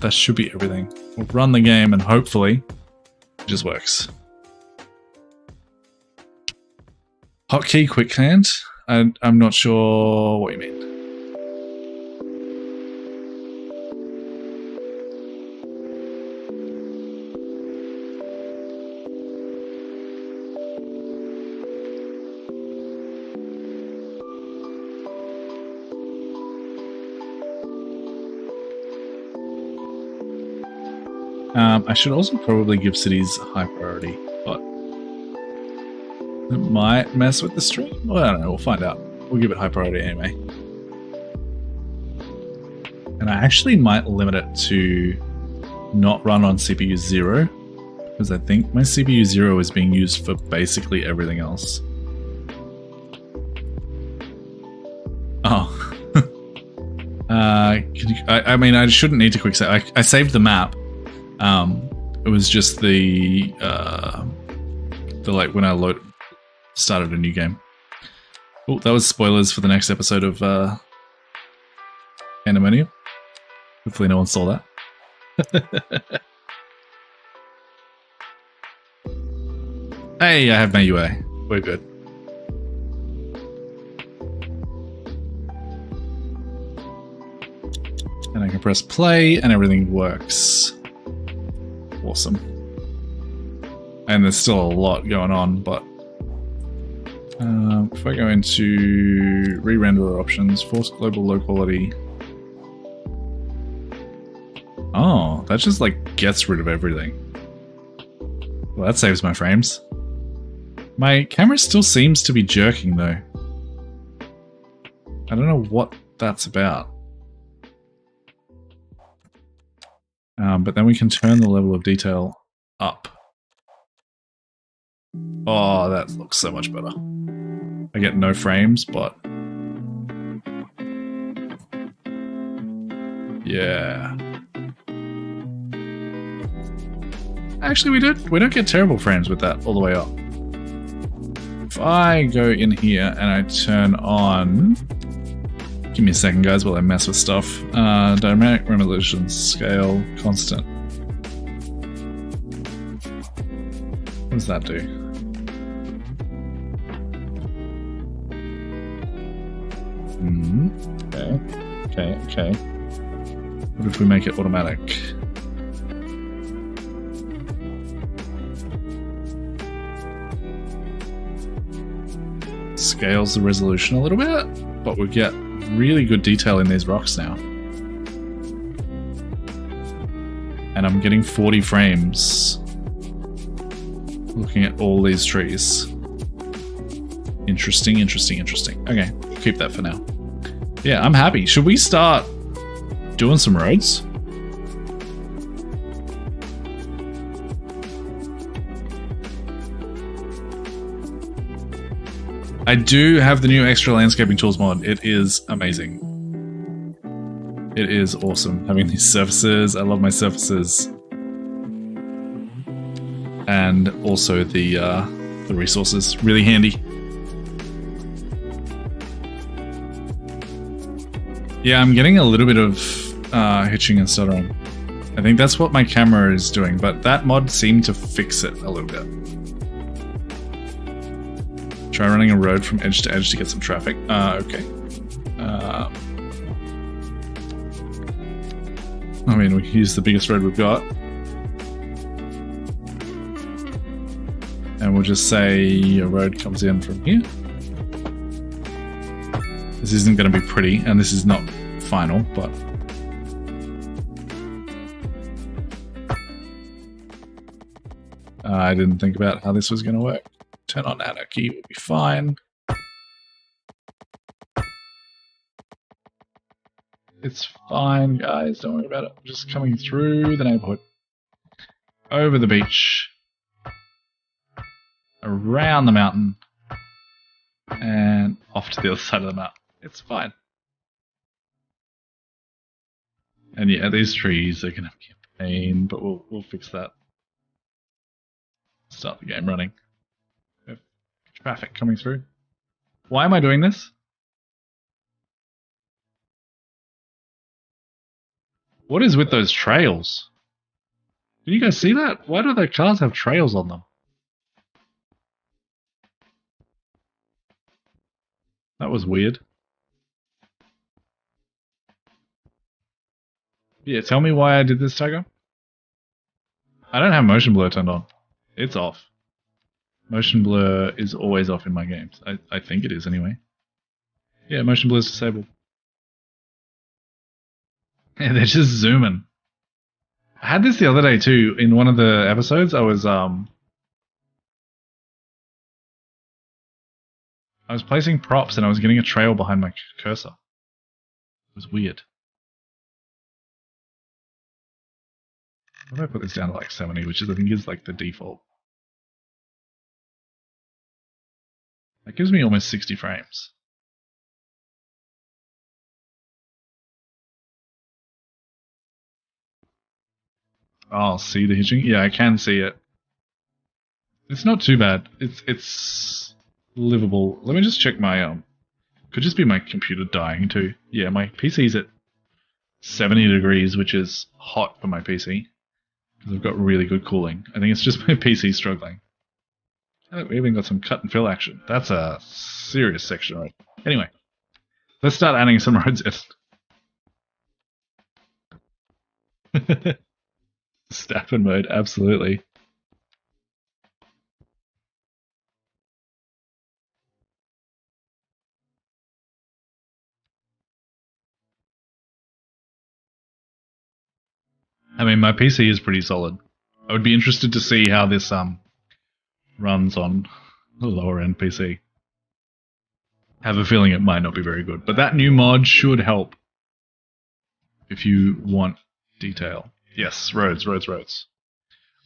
That should be everything. We'll run the game and hopefully it just works. Hotkey quick hand? I'm not sure what you mean. I should also probably give cities high priority, but it might mess with the stream. Well, I don't know, we'll find out. We'll give it high priority anyway. And I actually might limit it to not run on CPU 0, because I think my CPU 0 is being used for basically everything else. Oh. I mean, I shouldn't need to quick save. I saved the map. It was just the like when I started a new game. Oh, that was spoilers for the next episode of Pandemonium. Hopefully no one saw that. Hey, I have my UA. We're good. And I can press play and everything works. Awesome. And there's still a lot going on, but if I go into re-renderer options, force global low quality. Oh, that just like gets rid of everything. Well, that saves my frames. My camera still seems to be jerking though. I don't know what that's about. But then we can turn the level of detail up. Oh, that looks so much better. I get no frames, but yeah. Actually, we don't get terrible frames with that all the way up. If I go in here and I turn on, give me a second, guys, while I mess with stuff. Dynamic resolution, scale, constant. What does that do? Okay. What if we make it automatic? Scales the resolution a little bit, but we get really good detail in these rocks now. And I'm getting 40 frames looking at all these trees. Interesting, interesting, interesting. Okay, we'll keep that for now. Yeah, I'm happy. Should we start doing some roads? I do have the new extra landscaping tools mod. It is amazing. It is awesome having these surfaces. I love my surfaces. And also the resources. Really handy. Yeah, I'm getting a little bit of hitching and stuttering. I think that's what my camera is doing, but that mod seemed to fix it a little bit. Try running a road from edge to edge to get some traffic. Okay. I mean, we can use the biggest road we've got. And we'll just say a road comes in from here. This isn't going to be pretty, and this is not final, but... I didn't think about how this was going to work. Turn on anarchy, will be fine. It's fine, guys. Don't worry about it. I'm just coming through the neighborhood. Over the beach. Around the mountain. And off to the other side of the mountain. It's fine. And yeah, these trees are going to be a pain, but we'll fix that. Start the game running. Traffic coming through. Why am I doing this? What is with those trails? Did you guys see that? Why do the cars have trails on them? That was weird. Yeah, tell me why I did this, Tiger. I don't have motion blur turned on. It's off. Motion blur is always off in my games. I think it is anyway. Yeah, motion blur is disabled. Yeah, they're just zooming. I had this the other day too. In one of the episodes, I was placing props and I was getting a trail behind my cursor. It was weird. What if I put this down to like 70, which is I think is like the default. That gives me almost 60 frames. Oh, see the hitching? Yeah, I can see it. It's not too bad. It's livable. Let me just check my could just be my computer dying too. Yeah, my PC's at 70 degrees, which is hot for my PC. Because I've got really good cooling. I think it's just my PC struggling. Oh, we even got some cut and fill action. That's a serious section, right? Anyway, let's start adding some roads in. Staffing mode, absolutely. I mean, my PC is pretty solid. I would be interested to see how this runs on the lower end PC. Have a feeling it might not be very good, but that new mod should help if you want detail. Yes, roads. I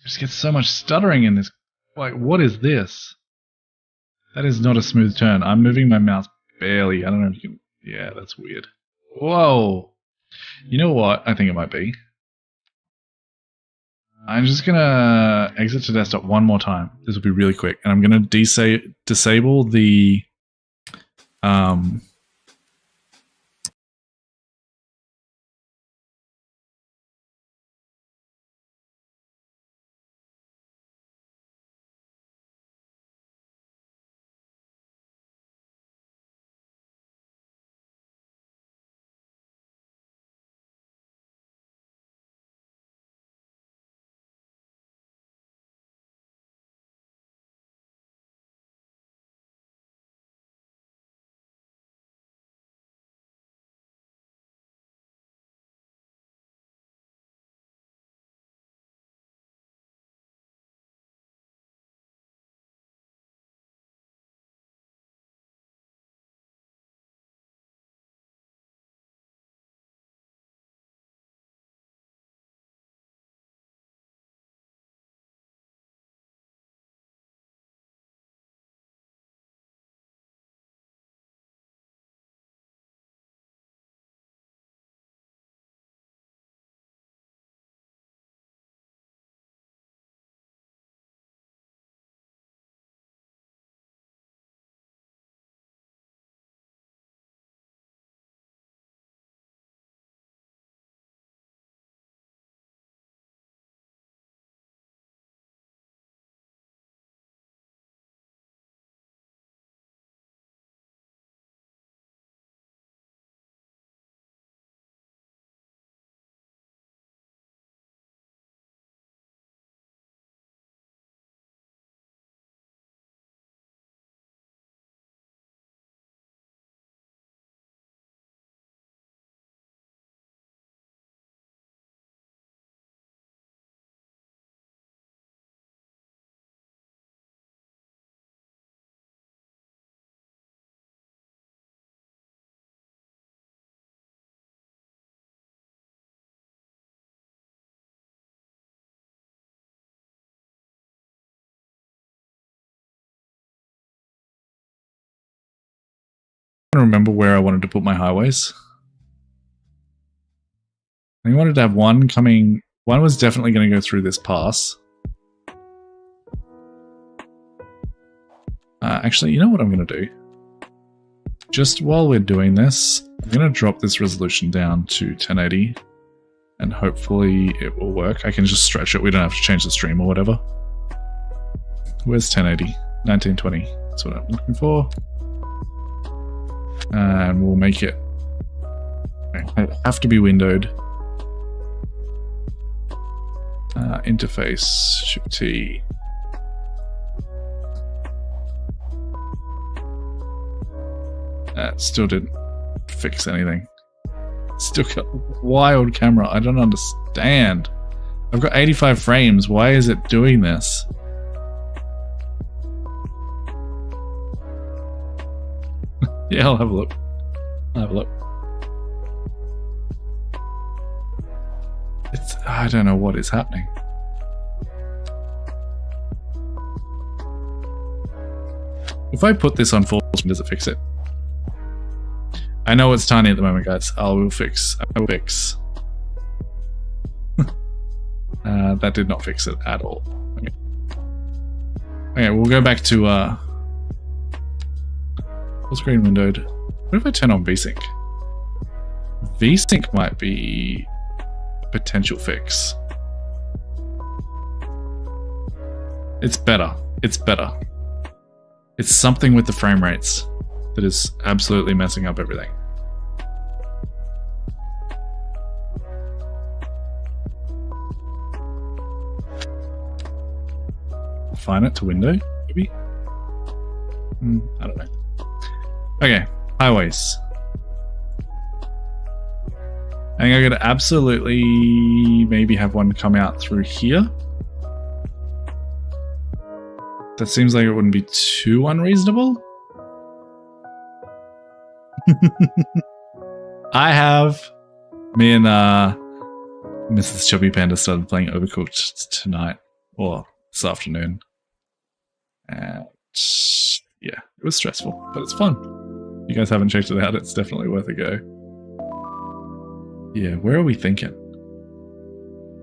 just get so much stuttering in this. Like, what is this? That is not a smooth turn. I'm moving my mouse barely. I don't know if you can... Yeah, that's weird. Whoa. You know what? I think it might be. I'm just going to exit to desktop one more time. This will be really quick. And I'm going to disable the... I remember where I wanted to put my highways. I wanted to have one coming. One was definitely going to go through this pass. Actually, you know what I'm going to do? Just while we're doing this, I'm going to drop this resolution down to 1080 and hopefully it will work. I can just stretch it. We don't have to change the stream or whatever. Where's 1080? 1920. That's what I'm looking for. And we'll make it. I have to be windowed. Interface, Shift T. That still didn't fix anything. Still got wild camera. I don't understand. I've got 85 frames. Why is it doing this? Yeah, I'll have a look. I'll have a look. I don't know what is happening. If I put this on full screen, does it fix it? I know it's tiny at the moment, guys. I will fix. That did not fix it at all. Okay, we'll go back to full screen windowed. What if I turn on VSync? VSync might be a potential fix. It's better. It's better. It's something with the frame rates that is absolutely messing up everything. Fine it to window, maybe? I don't know. Okay, highways. I think I'm going to absolutely maybe have one come out through here. That seems like it wouldn't be too unreasonable. Me and Mrs. Chubby Panda started playing Overcooked tonight, or this afternoon. And yeah, it was stressful, but it's fun. If you guys haven't checked it out, it's definitely worth a go. Yeah, where are we thinking?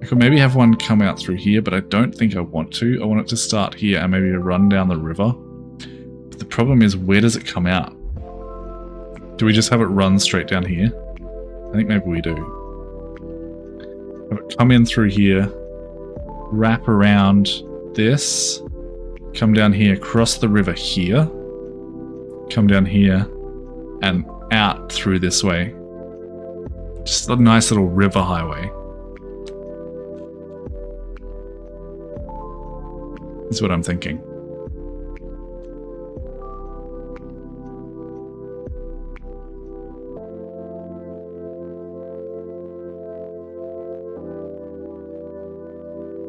I could maybe have one come out through here, but I don't think I want to. I want it to start here and maybe run down the river. But the problem is, where does it come out? Do we just have it run straight down here? I think maybe we do. Have it come in through here, wrap around this, come down here, cross the river here, come down here, and out through this way. Just a nice little river highway. Is what I'm thinking.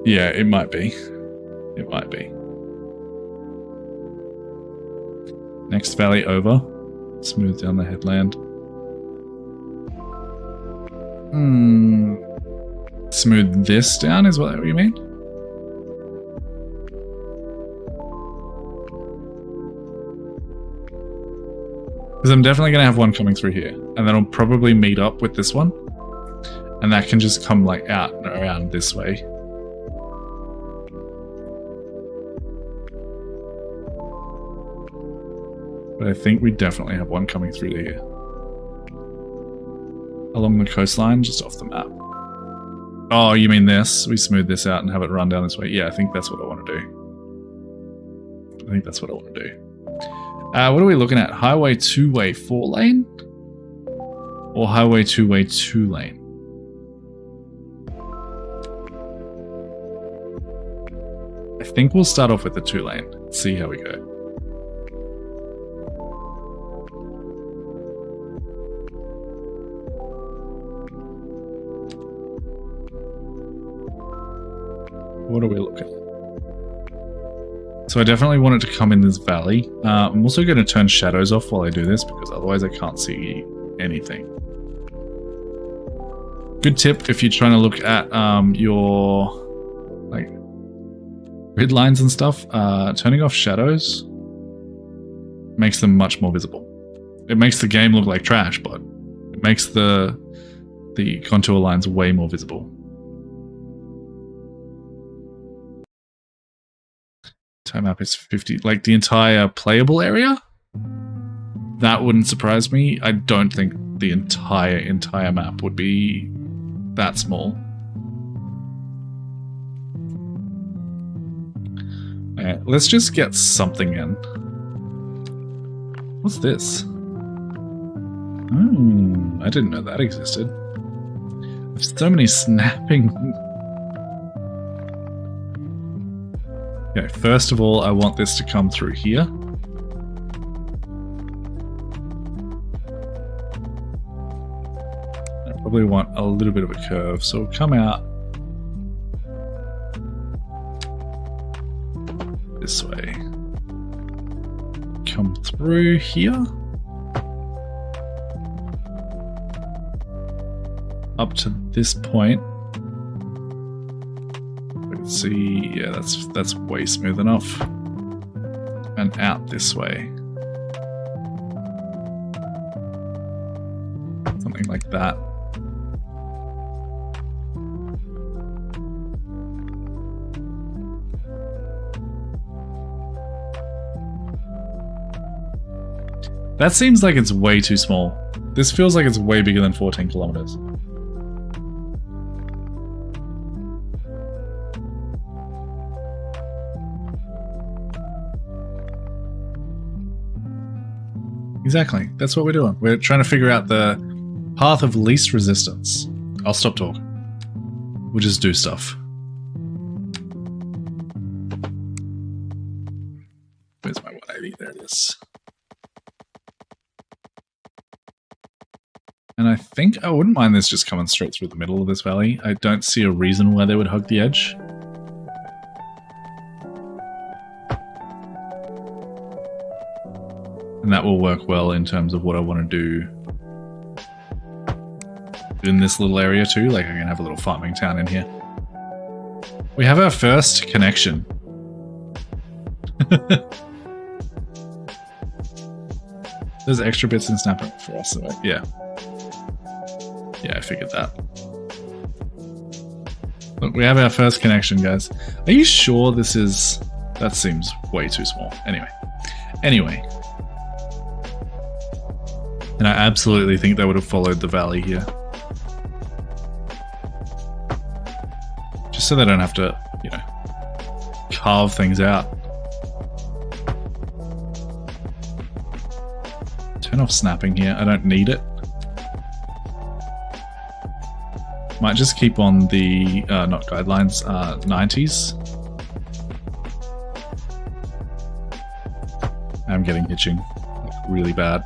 Yeah, it might be. It might be. Next valley over. Smooth down the headland. Smooth this down, is what you mean? Because I'm definitely going to have one coming through here. And then I'll probably meet up with this one. And that can just come like out and around this way. But I think we definitely have one coming through here. Along the coastline, just off the map. Oh, you mean this? We smooth this out and have it run down this way. Yeah, I think that's what I want to do. I think that's what I want to do. What are we looking at? Highway 2-way 4-lane? Or highway 2-way 2-lane? I think we'll start off with the 2-lane. See how we go. What are we looking at? So I definitely want it to come in this valley. I'm also going to turn shadows off while I do this, because otherwise I can't see anything. Good tip if you're trying to look at your like grid lines and stuff. Turning off shadows makes them much more visible. It makes the game look like trash, but it makes the contour lines way more visible. Time map is 50, like the entire playable area? That wouldn't surprise me. I don't think the entire map would be that small. Alright, let's just get something in. What's this? I didn't know that existed. There's so many snapping. Okay, first of all, I want this to come through here. I probably want a little bit of a curve, so we'll come out this way. Come through here. Up to this point. We can see, yeah, that's way smooth enough. And out this way. Something like that. That seems like it's way too small. This feels like it's way bigger than 14 kilometers. Exactly. That's what we're doing. We're trying to figure out the path of least resistance. I'll stop talking. We'll just do stuff. Where's my 180? There it is. And I think I wouldn't mind this just coming straight through the middle of this valley. I don't see a reason why they would hug the edge. And that will work well in terms of what I want to do in this little area too. Like I can have a little farming town in here. We have our first connection. There's extra bits in Snapper for us. So yeah. Yeah, I figured that. Look, we have our first connection, guys. Are you sure this is... That seems way too small. Anyway. And I absolutely think they would have followed the valley here. Just so they don't have to, you know, carve things out. Turn off snapping here. I don't need it. Might just keep on the, not guidelines, 90s. I'm getting hitching. Like, really bad.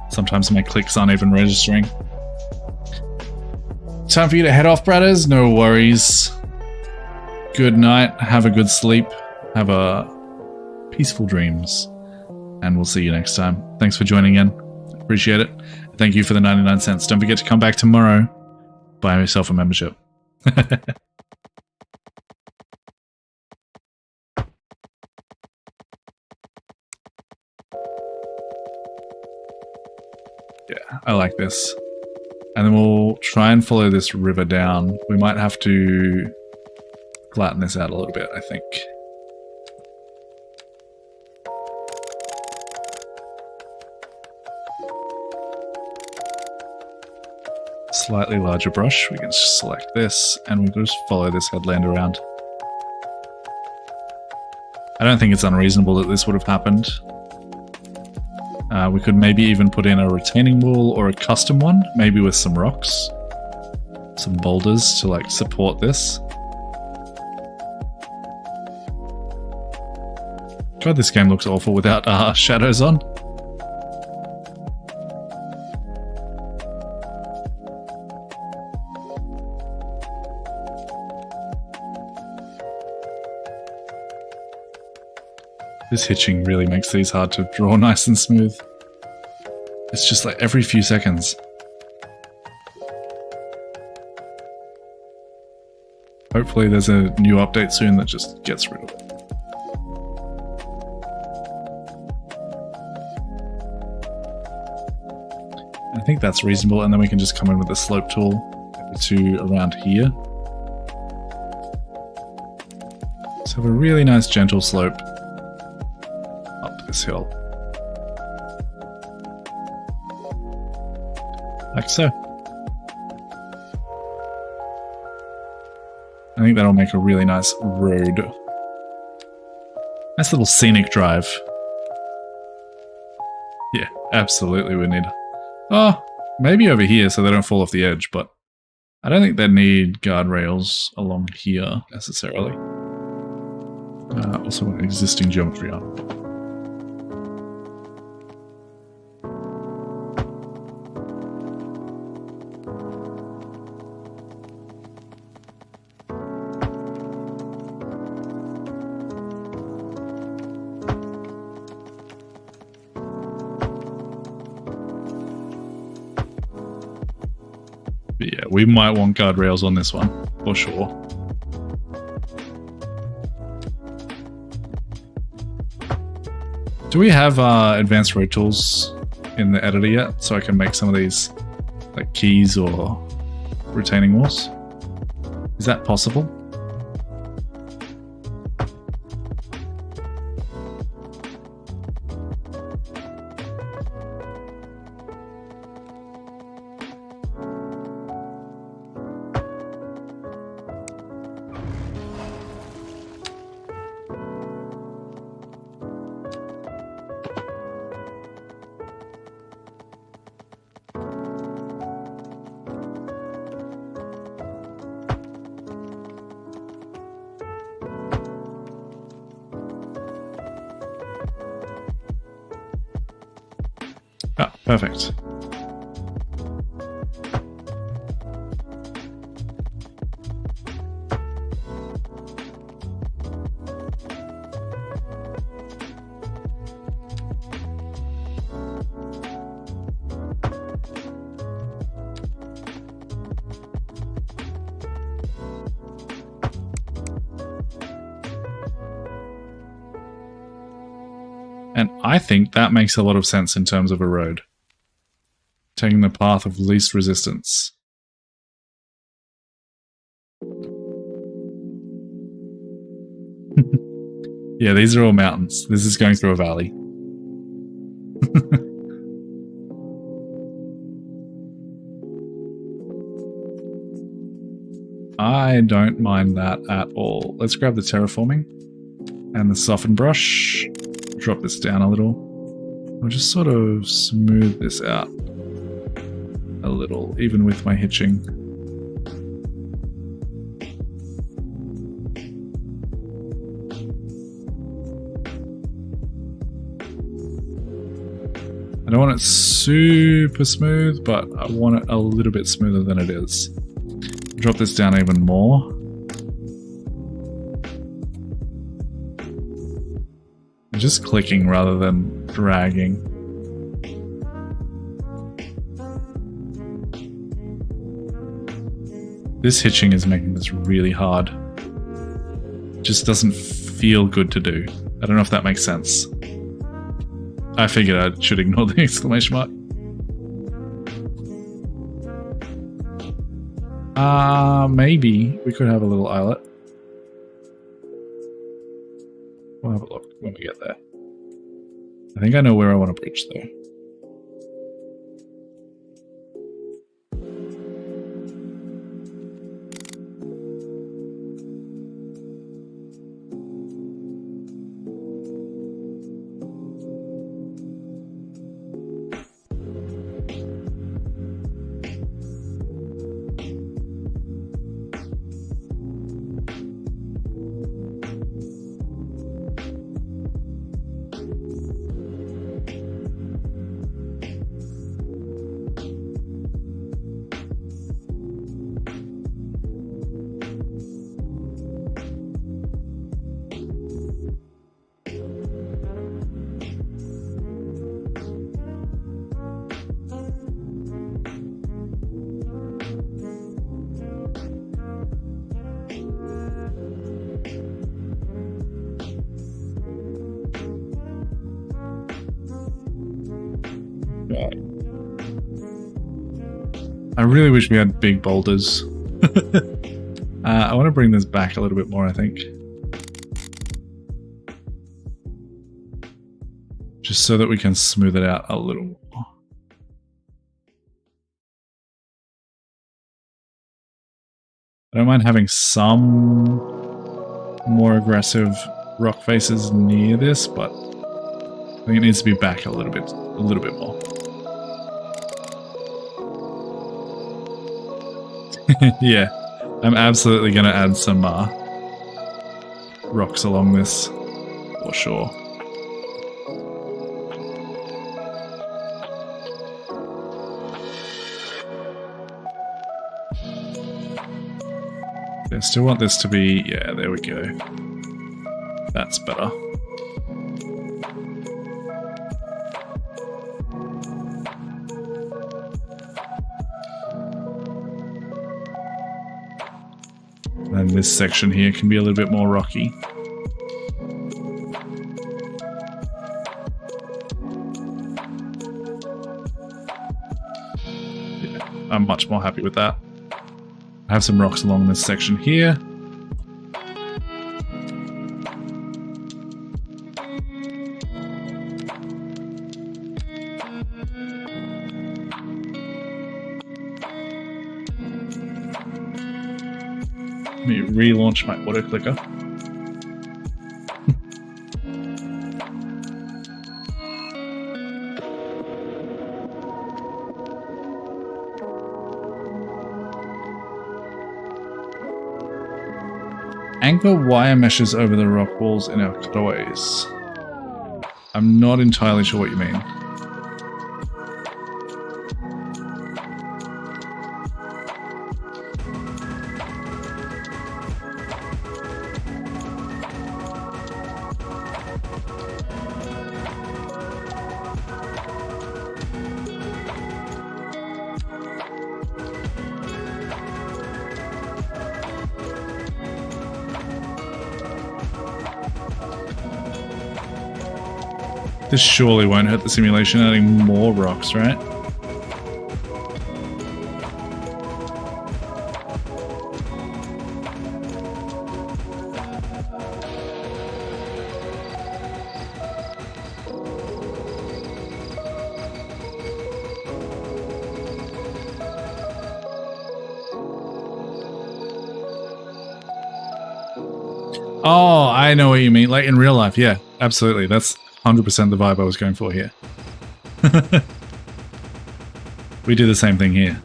Sometimes my clicks aren't even registering. Time for you to head off, brothers. No worries. Good night. Have a good sleep. Have a peaceful dreams. And we'll see you next time. Thanks for joining in. Appreciate it. Thank you for the 99 cents. Don't forget to come back tomorrow. Buy yourself a membership. Yeah, I like this. And then we'll try and follow this river down. We might have to flatten this out a little bit, I think. Slightly larger brush. We can select this and we can just follow this headland around. I don't think it's unreasonable that this would have happened. We could maybe even put in a retaining wall or a custom one, maybe with some rocks, some boulders to like support this. God, this game looks awful without shadows on. This hitching really makes these hard to draw nice and smooth. It's just like every few seconds. Hopefully there's a new update soon that just gets rid of it. think that's reasonable, and then we can just come in with the slope tool to around here. Let's have a really nice gentle slope up this hill. Like so. I think that'll make a really nice road. Nice little scenic drive. Yeah, absolutely we need... Oh, maybe over here so they don't fall off the edge, but I don't think they need guardrails along here necessarily. Also an existing geometry on. But yeah, we might want guardrails on this one, for sure. Do we have advanced road tools in the editor yet, so I can make some of these like keys or retaining walls? Is that possible? Ah, perfect. And I think that makes a lot of sense in terms of a road. Taking the path of least resistance. Yeah, these are all mountains. This is going through a valley. I don't mind that at all. Let's grab the terraforming and the soften brush. Drop this down a little. I'll just sort of smooth this out a little, even with my hitching. I don't want it super smooth, but I want it a little bit smoother than it is. Drop this down even more. Just clicking rather than dragging. This hitching is making this really hard. It just doesn't feel good to do. I don't know if that makes sense. I figured I should ignore the exclamation mark. Maybe we could have a little eyelet. We'll have a look when we get there. I think I know where I want to bridge though. I really wish we had big boulders. I want to bring this back a little bit more, I think. Just so that we can smooth it out a little more. I don't mind having some more aggressive rock faces near this, but I think it needs to be back a little bit more. Yeah, I'm absolutely going to add some rocks along this, for sure. I still want this to be, yeah, there we go. That's better. And this section here can be a little bit more rocky. Yeah, I'm much more happy with that. I have some rocks along this section here. Let me relaunch my auto clicker. Anchor wire meshes over the rock walls in our cloys. I'm not entirely sure what you mean. This surely won't hurt the simulation adding more rocks, right? Oh, I know what you mean. Like in real life, yeah, absolutely. That's 100% the vibe I was going for here. We do the same thing here.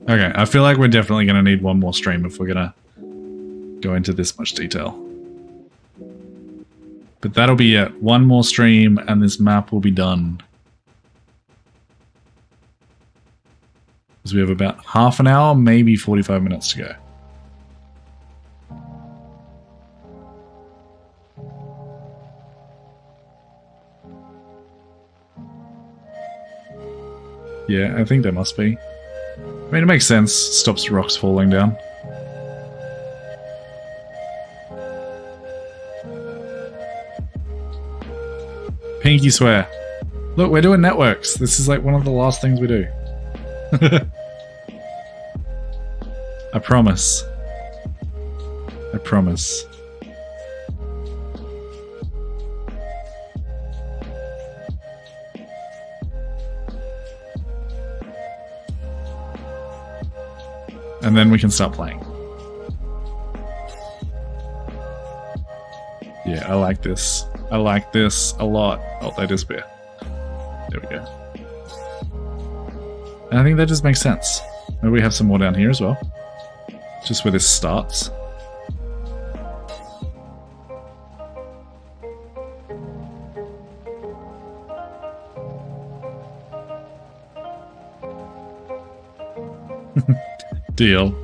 Okay, I feel like we're definitely going to need one more stream if we're going to go into this much detail. But that'll be it. One more stream and this map will be done. Because we have about half an hour, maybe 45 minutes to go. Yeah, I think there must be. I mean, it makes sense. Stops rocks falling down. Pinky swear. Look, we're doing networks. This is like one of the last things we do. I promise. I promise. And then we can start playing. Yeah, I like this. I like this a lot. Oh, they disappear. There we go. And I think that just makes sense. Maybe we have some more down here as well. Just where this starts. Deal.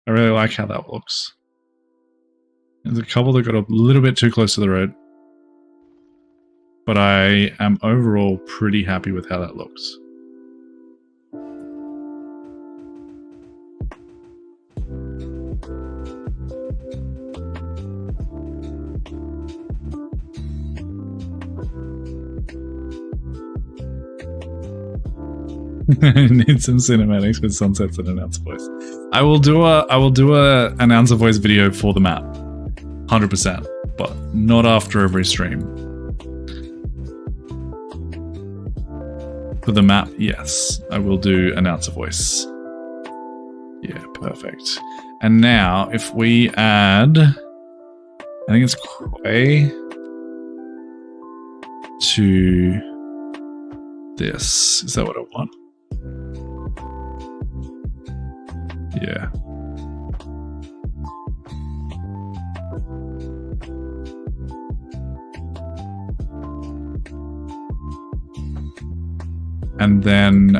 I really like how that looks. There's a couple that got a little bit too close to the road. But I am overall pretty happy with how that looks. Need some cinematics with sunsets and announcer voice. I will do a announcer voice video for the map, 100%, but not after every stream. For the map, yes, I will do announcer voice. Yeah, perfect. And now, if we add, I think it's Quay to this. Is that what I want? Yeah. And then,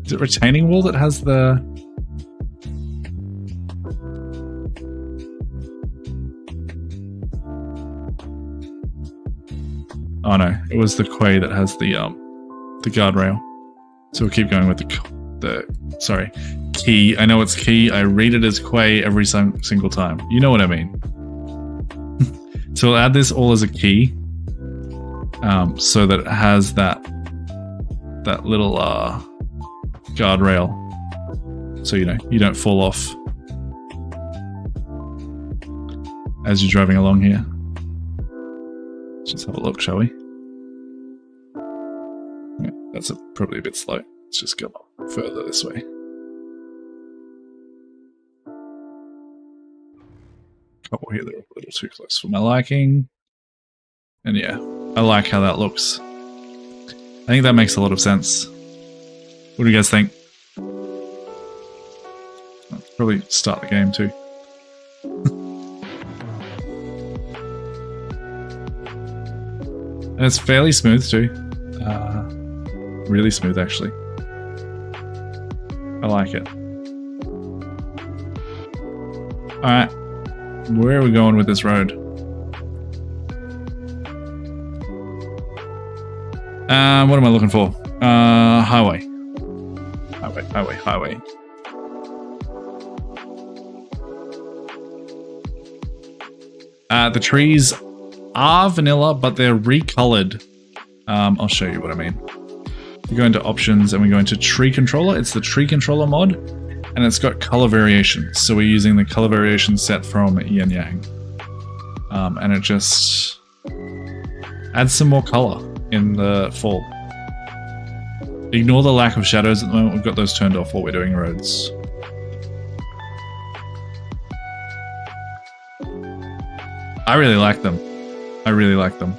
is it retaining wall that has the... Oh no, it was the quay that has the guardrail. So we'll keep going with the sorry, key. I know it's key. I read it as quay every single time. You know what I mean. So we'll add this all as a key, so that it has that little guardrail, so you know you don't fall off as you're driving along here. Let's have a look, shall we? Yeah, that's probably a bit slow. Let's just go further this way. Couple here that are a little too close for my liking. And yeah, I like how that looks. I think that makes a lot of sense. What do you guys think? I'll probably start the game too. And it's fairly smooth too. Really smooth, actually. I like it. Alright. Where are we going with this road? What am I looking for? Highway. Highway. The trees are vanilla, but they're recolored. I'll show you what I mean. We go into options and we go into tree controller. It's the tree controller mod, and it's got color variation. So we're using the color variation set from Yin Yang. And it just adds some more color in the fall. Ignore the lack of shadows at the moment. We've got those turned off while we're doing roads. I really like them. I really like them.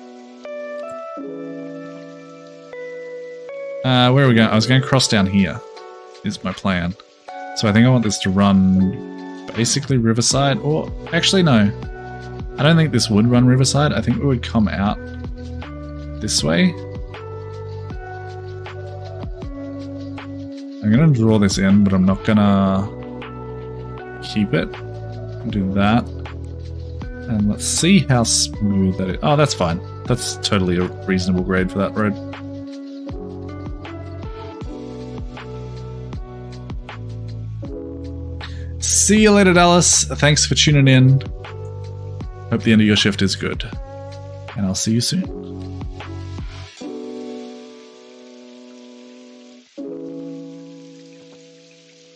Where are we going? I was going to cross down here, is my plan. So I think I want this to run basically riverside, or actually no. I don't think this would run riverside. I think it would come out this way. I'm going to draw this in, but I'm not going to keep it. Do that. And let's see how smooth that is. Oh, that's fine. That's totally a reasonable grade for that road. See you later, Dallas. Thanks for tuning in. Hope the end of your shift is good. And I'll see you soon.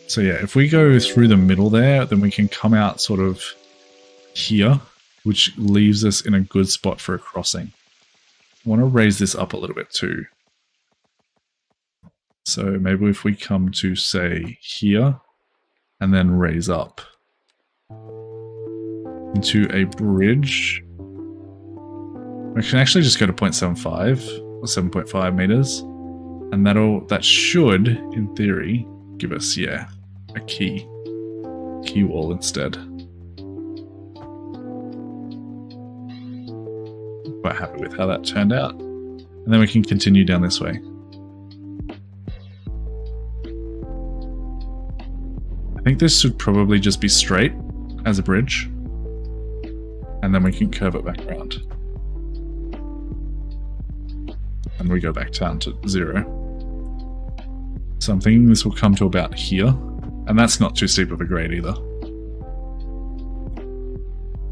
So yeah, if we go through the middle there, then we can come out sort of here, which leaves us in a good spot for a crossing. I want to raise this up a little bit too. So maybe if we come to, say, here, and then raise up into a bridge. We can actually just go to 0.75 or 7.5 meters, and that should, in theory, give us, yeah, a key wall instead. Quite happy with how that turned out. And then we can continue down this way. I think this should probably just be straight as a bridge. And then we can curve it back around. And we go back down to 0. So I'm thinking this will come to about here. And that's not too steep of a grade either.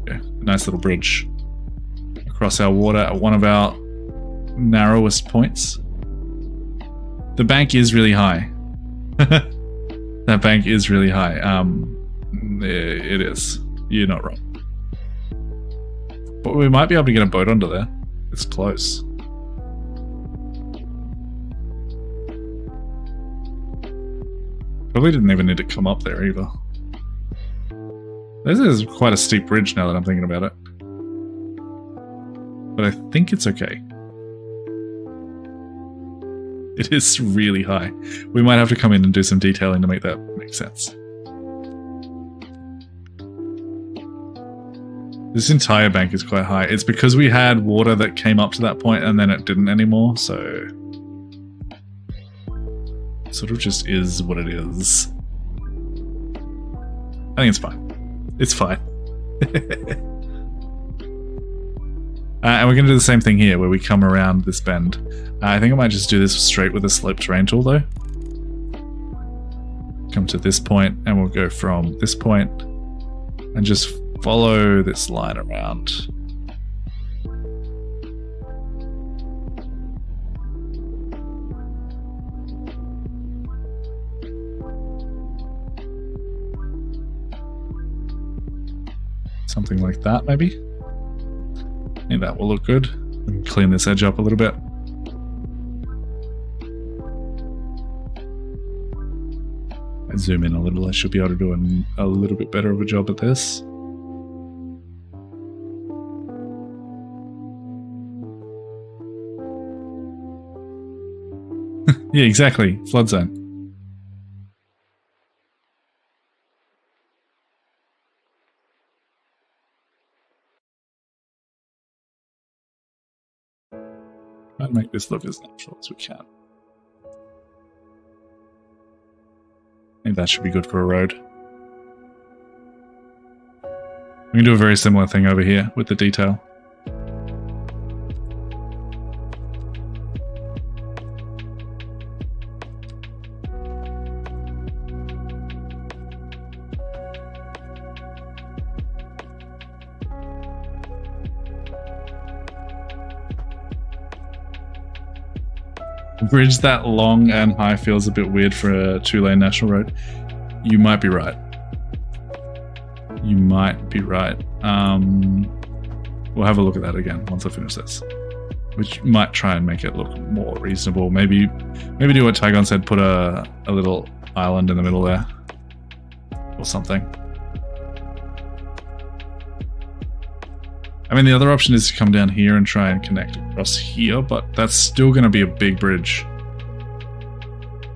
Yeah, nice little bridge across our water at one of our narrowest points. The bank is really high. That bank is really high. It is. You're not wrong. But we might be able to get a boat under there. It's close. Probably didn't even need to come up there either. This is quite a steep bridge now that I'm thinking about it. But I think it's okay. It is really high. We might have to come in and do some detailing to make that make sense. This entire bank is quite high. It's because we had water that came up to that point and then it didn't anymore, so it sort of just is what it is. I think it's fine. It's fine. And we're going to do the same thing here, where we come around this bend. I think I might just do this straight with a slope terrain tool, though. Come to this point, and we'll go from this point, and just follow this line around. Something like that, maybe. I think that will look good. We can clean this edge up a little bit. I zoom in a little, I should be able to do a little bit better of a job at this. Yeah, exactly. Flood zone. Try to make this look as natural as we can. I think that should be good for a road. We can do a very similar thing over here with the detail. A bridge that long and high feels a bit weird for a 2-lane national road. You might be right. You might be right. We'll have a look at that again once I finish this. Which might try and make it look more reasonable. Maybe do what Tygon said, put a little island in the middle there. Or something. I mean, the other option is to come down here and try and connect across here, but that's still going to be a big bridge.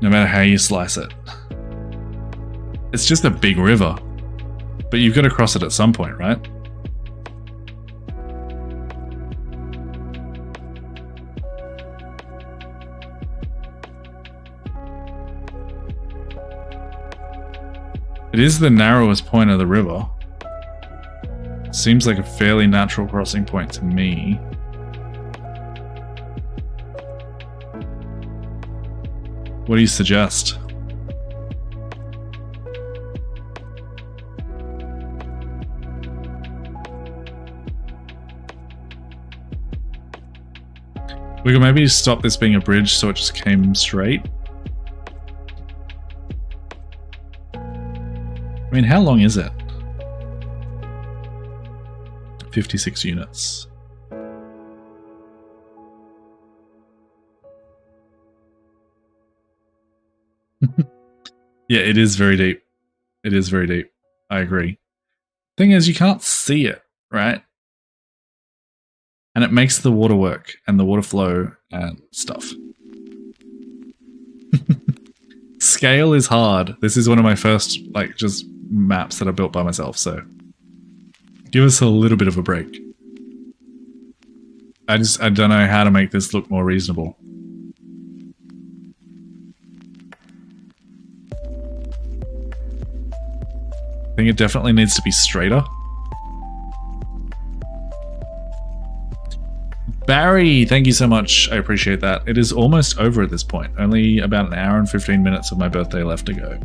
No matter how you slice it. It's just a big river. But you've got to cross it at some point, right? It is the narrowest point of the river. Seems like a fairly natural crossing point to me. What do you suggest? We could maybe stop this being a bridge so it just came straight. I mean, how long is it? 56 units. Yeah, it is very deep. It is very deep. I agree. Thing is, you can't see it, right? And it makes the water work and the water flow and stuff. Scale is hard. This is one of my first, like, just maps that I built by myself, so give us a little bit of a break. I don't know how to make this look more reasonable. I think it definitely needs to be straighter. Barry, thank you so much. I appreciate that. It is almost over at this point. Only about an hour and 15 minutes of my birthday left to go.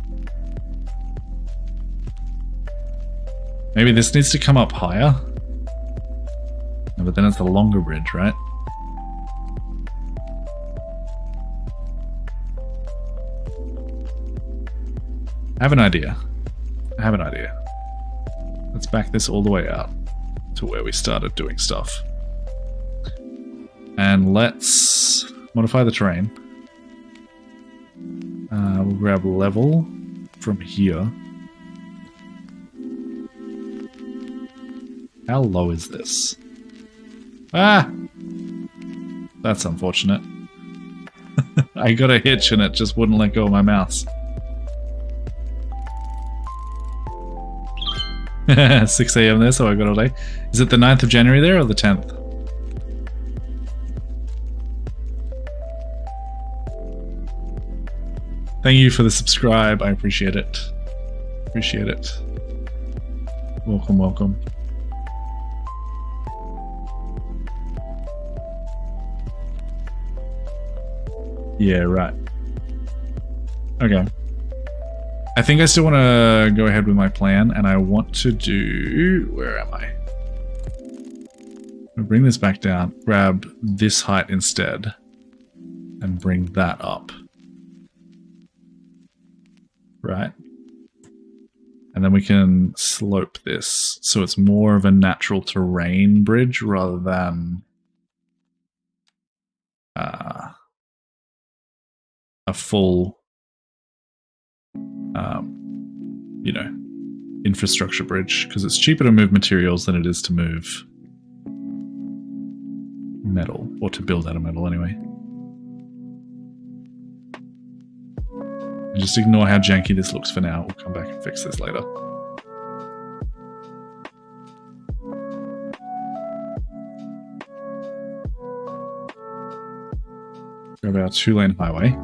Maybe this needs to come up higher. No, but then it's a longer bridge, right? I have an idea. I have an idea. Let's back this all the way out to where we started doing stuff. And let's modify the terrain. We'll grab level from here. How low is this? Ah! That's unfortunate. I got a hitch and it just wouldn't let go of my mouse. 6 AM there, so I got all day. Is it the 9th of January there or the 10th? Thank you for the subscribe. I appreciate it. Appreciate it. Welcome, welcome. Yeah, right. Okay. I think I still want to go ahead with my plan, and I want to do... Where am I? I'll bring this back down, grab this height instead, and bring that up. Right? And then we can slope this so it's more of a natural terrain bridge rather than a full, you know, infrastructure bridge, because it's cheaper to move materials than it is to move metal, or to build out of metal anyway. Just ignore how janky this looks for now. We'll come back and fix this later. Grab our 2-lane highway.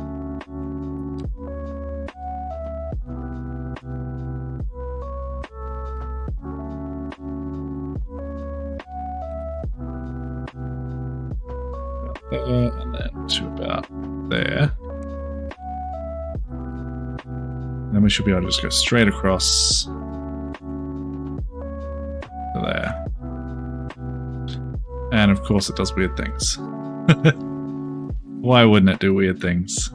About there, and then to about there. Then we should be able to just go straight across to there. And of course it does weird things. Why wouldn't it do weird things?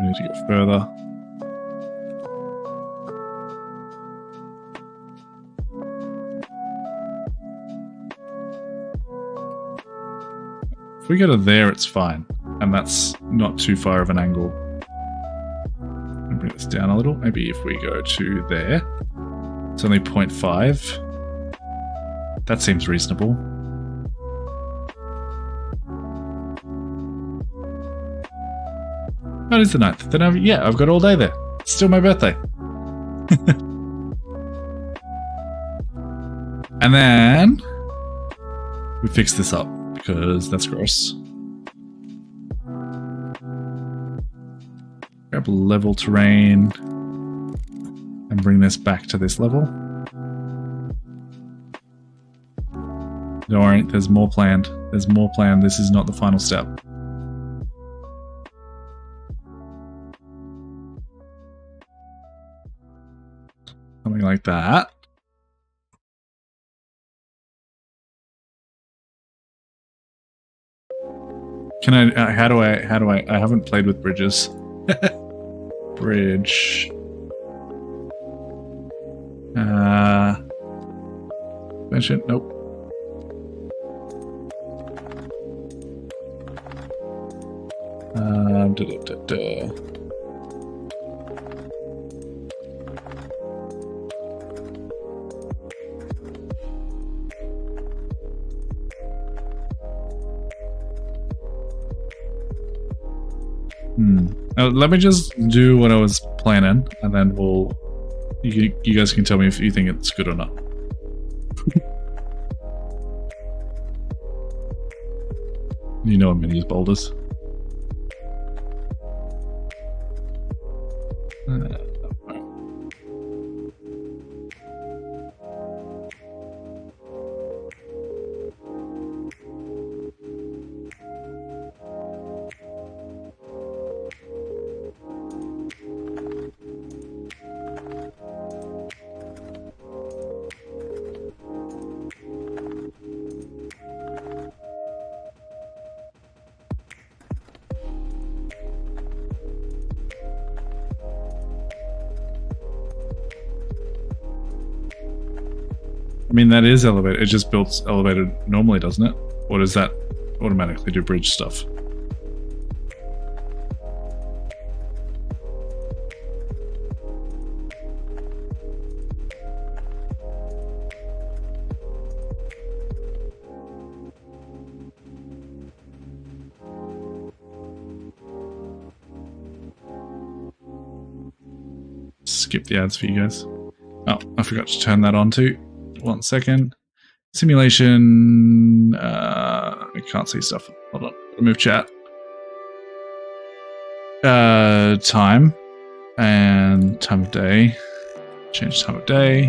We need to go further. If we go to there, it's fine. And that's not too far of an angle. I'll bring this down a little. Maybe if we go to there, it's only 0.5. That seems reasonable. That is the 9th. Then yeah, I've got all day there. It's still my birthday. And then we fix this up because that's gross. Grab level terrain and bring this back to this level. Don't worry, there's more planned. There's more planned. This is not the final step. Something like that. Can I, how do I haven't played with bridges. Bridge. Mention, nope. Let me just do what I was planning, and then you guys can tell me if you think it's good or not. You know I'm gonna use boulders. I mean, that is elevated. It just builds elevated normally, doesn't it? Or does that automatically do bridge stuff? Skip the ads for you guys. Oh, I forgot to turn that on too. 1 second. Simulation. I can't see stuff. Hold on. Remove chat. Time. And time of day. Change time of day.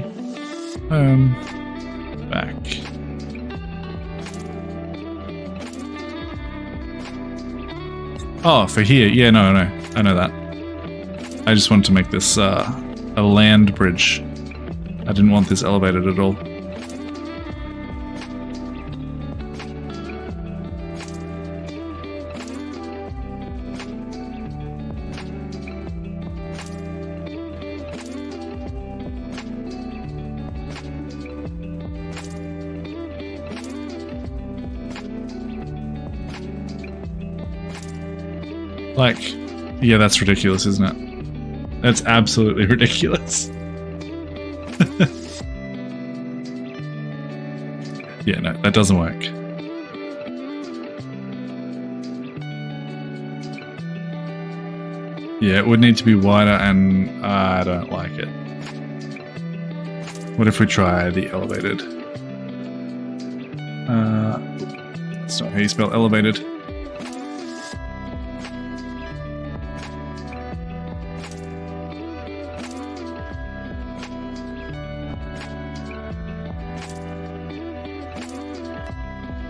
Back. Oh, for here. Yeah, no. I know that. I just wanted to make this a land bridge. I didn't want this elevated at all. Like, yeah, that's ridiculous, isn't it? That's absolutely ridiculous. Yeah, no, that doesn't work. Yeah, it would need to be wider, and I don't like it. What if we try the elevated? That's not how you spell elevated.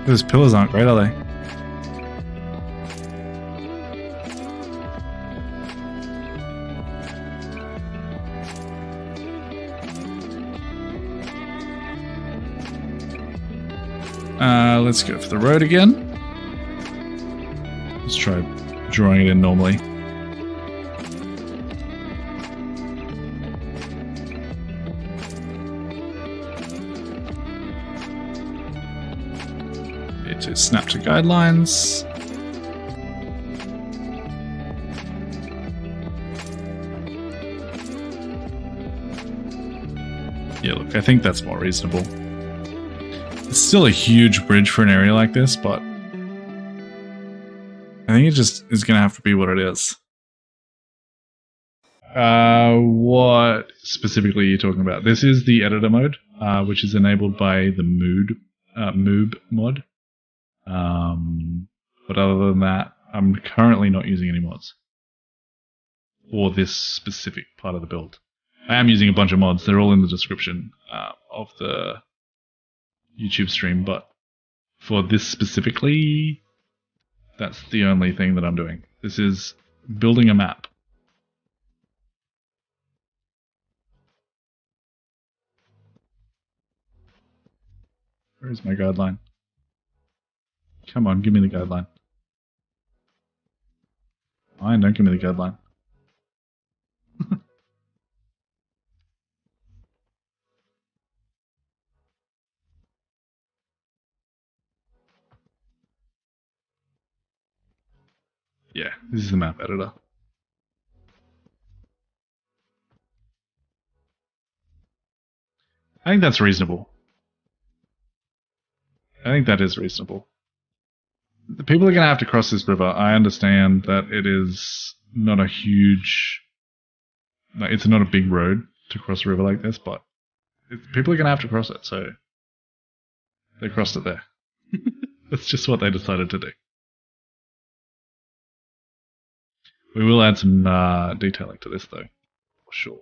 Those pillars aren't great, are they? Let's go for the road again. Let's try drawing it in normally. Need to snap to guidelines. Yeah, look, I think that's more reasonable. It's still a huge bridge for an area like this, but I think it just is going to have to be what it is. What specifically are you talking about? This is the editor mode, which is enabled by the Moob mod. But other than that, I'm currently not using any mods for this specific part of the build. I am using a bunch of mods. They're all in the description of the YouTube stream, but for this specifically, that's the only thing that I'm doing. This is building a map. Where is my guideline? Come on, give me the guideline. Fine, don't give me the guideline. Yeah, this is the map editor. I think that's reasonable. I think that is reasonable. The people are going to have to cross this river. I understand that it is not a huge... Like, it's not a big road to cross a river like this, but people are going to have to cross it, so they crossed it there. That's just what they decided to do. We will add some detailing to this, though, for sure.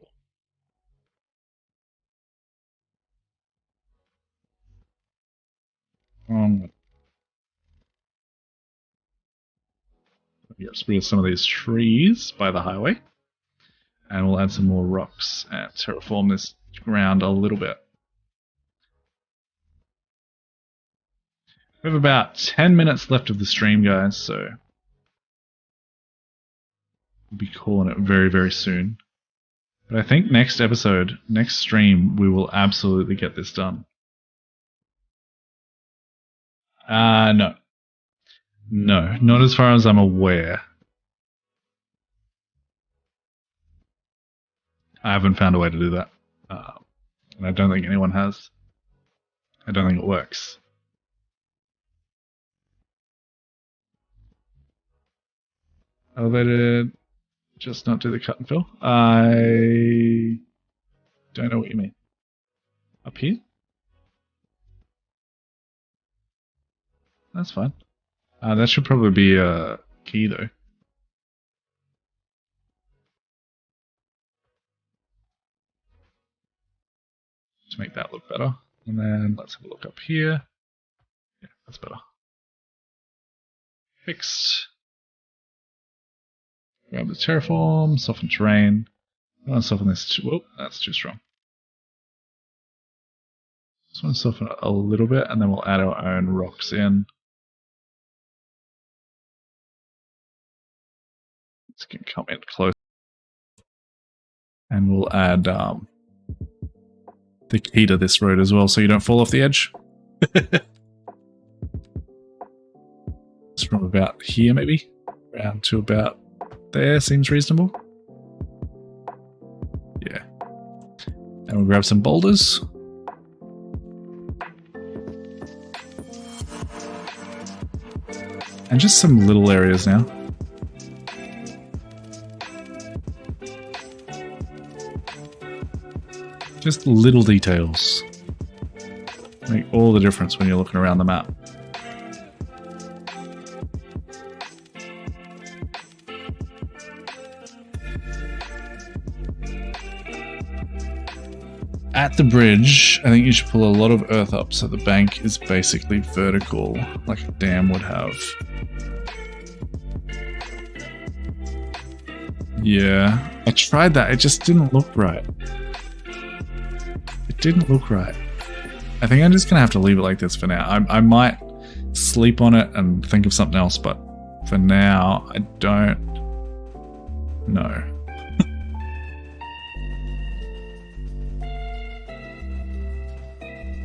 Get rid of some of these trees by the highway, and we'll add some more rocks and terraform this ground a little bit. We have about 10 minutes left of the stream, guys, so we'll be calling it very, very soon. But I think next episode, next stream, we will absolutely get this done. No. No, not as far as I'm aware. I haven't found a way to do that. And I don't think anyone has. I don't think it works. Elevated, just not do the cut and fill. I don't know what you mean. Up here? That's fine. That should probably be a key, though. To make that look better. And then let's have a look up here. Yeah, that's better. Fixed. Grab the terraform, soften terrain. I want to soften this too. Whoa, that's too strong. Just want to soften it a little bit, and then we'll add our own rocks in. This can come in close. And we'll add the key to this road as well, so you don't fall off the edge. It's from about here, maybe? Around to about there, seems reasonable. Yeah. And we'll grab some boulders. And just some little areas now. Just little details make all the difference when you're looking around the map. At the bridge, I think you should pull a lot of earth up so the bank is basically vertical, like a dam would have. Yeah, I tried that, it just didn't look right. It didn't look right. I think I'm just gonna have to leave it like this for now. I might sleep on it and think of something else, but for now, I don't know.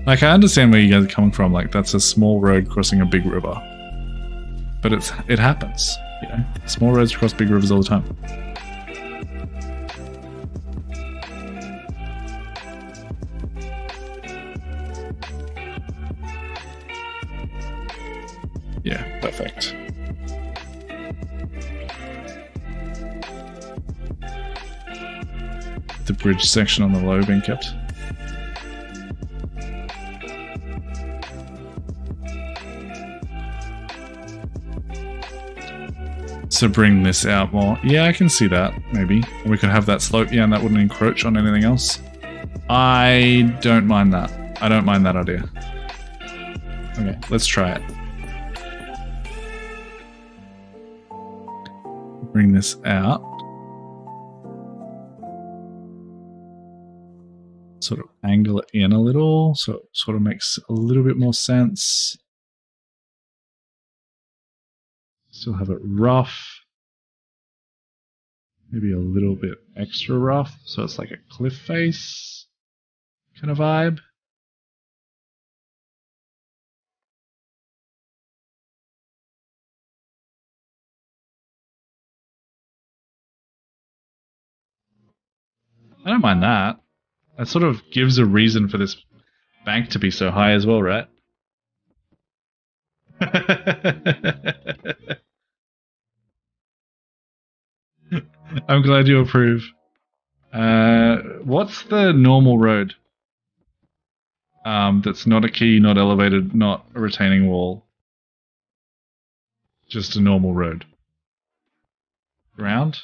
Like, I understand where you guys are coming from. Like, that's a small road crossing a big river, but it happens. You know, small roads cross big rivers all the time. Yeah, perfect. The bridge section on the low being kept. So bring this out more. Yeah, I can see that, maybe. We could have that slope, yeah, and that wouldn't encroach on anything else. I don't mind that. I don't mind that idea. Okay, let's try it. Bring this out. Sort of angle it in a little, so it sort of makes a little bit more sense. Still have it rough. Maybe a little bit extra rough, so it's like a cliff face kind of vibe. I don't mind that. That sort of gives a reason for this bank to be so high as well, right? I'm glad you approve. What's the normal road? That's not a quay, not elevated, not a retaining wall. Just a normal road. Round?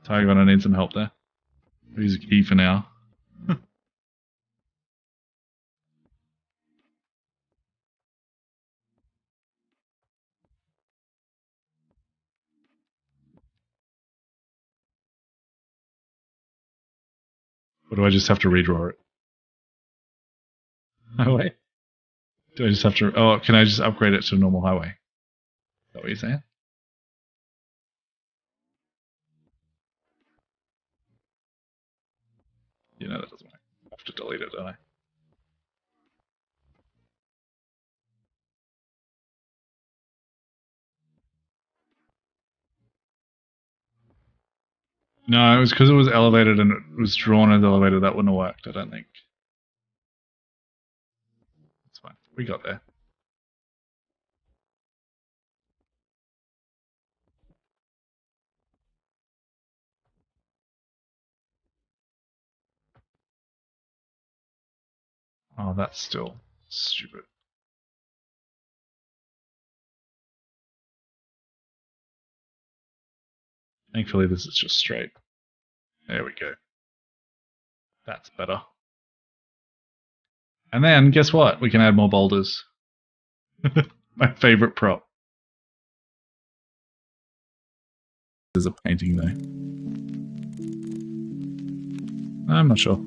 Tiger, I need some help there. Use a key for now. Or do I just have to redraw it? Highway? Do I just have to... Oh, can I just upgrade it to a normal highway? Is that what you're saying? You know that doesn't work. I have to delete it, don't I? No, it was because it was elevated and it was drawn as elevated. That wouldn't have worked, I don't think. It's fine. We got there. Oh, that's still stupid. Thankfully, this is just straight. There we go. That's better. And then, guess what? We can add more boulders. My favorite prop. There's a painting though. I'm not sure.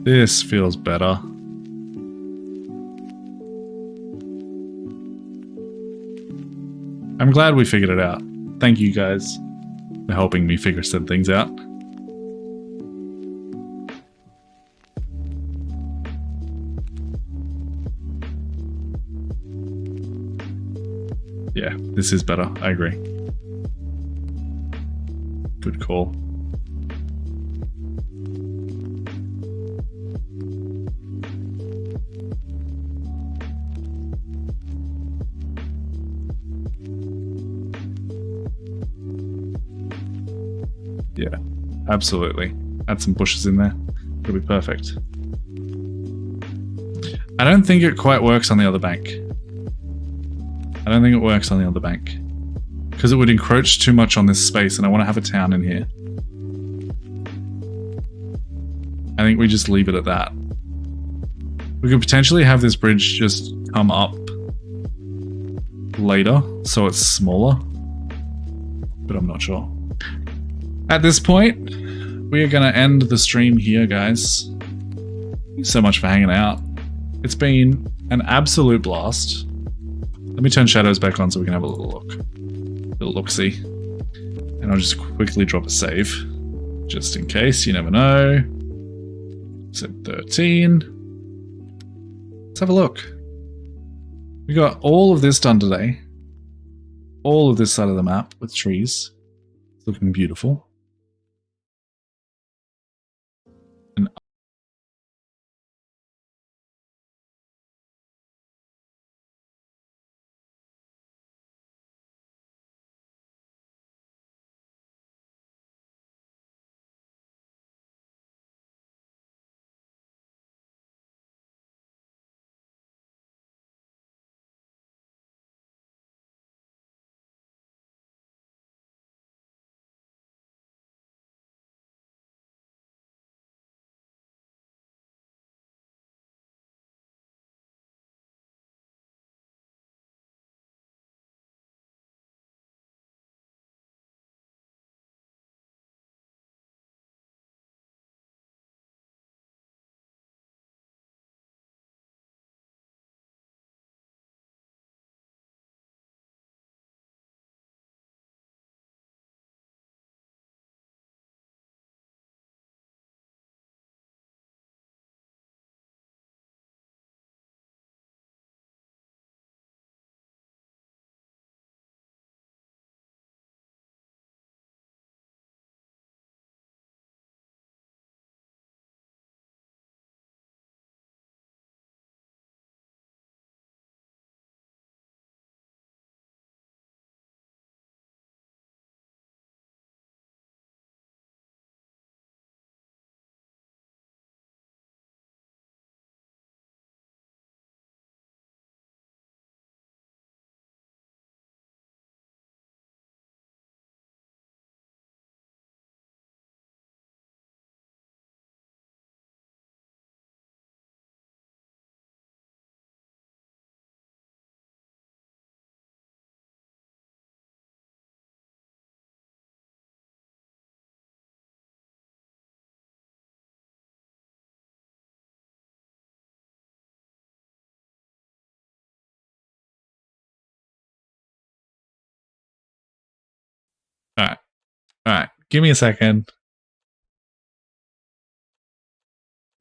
This feels better. I'm glad we figured it out. Thank you guys for helping me figure some things out. Yeah, this is better. I agree. Good call. Yeah, absolutely. Add some bushes in there. It'll be perfect. I don't think it quite works on the other bank. I don't think it works on the other bank. Because it would encroach too much on this space and I want to have a town in here. I think we just leave it at that. We could potentially have this bridge just come up later, so it's smaller. But I'm not sure. At this point, we are going to end the stream here, guys. Thanks so much for hanging out. It's been an absolute blast. Let me turn shadows back on so we can have a little look. Little look-see. And I'll just quickly drop a save. Just in case, you never know. It's at 13. Let's have a look. We got all of this done today. All of this side of the map with trees. It's looking beautiful. And Alright, give me a second.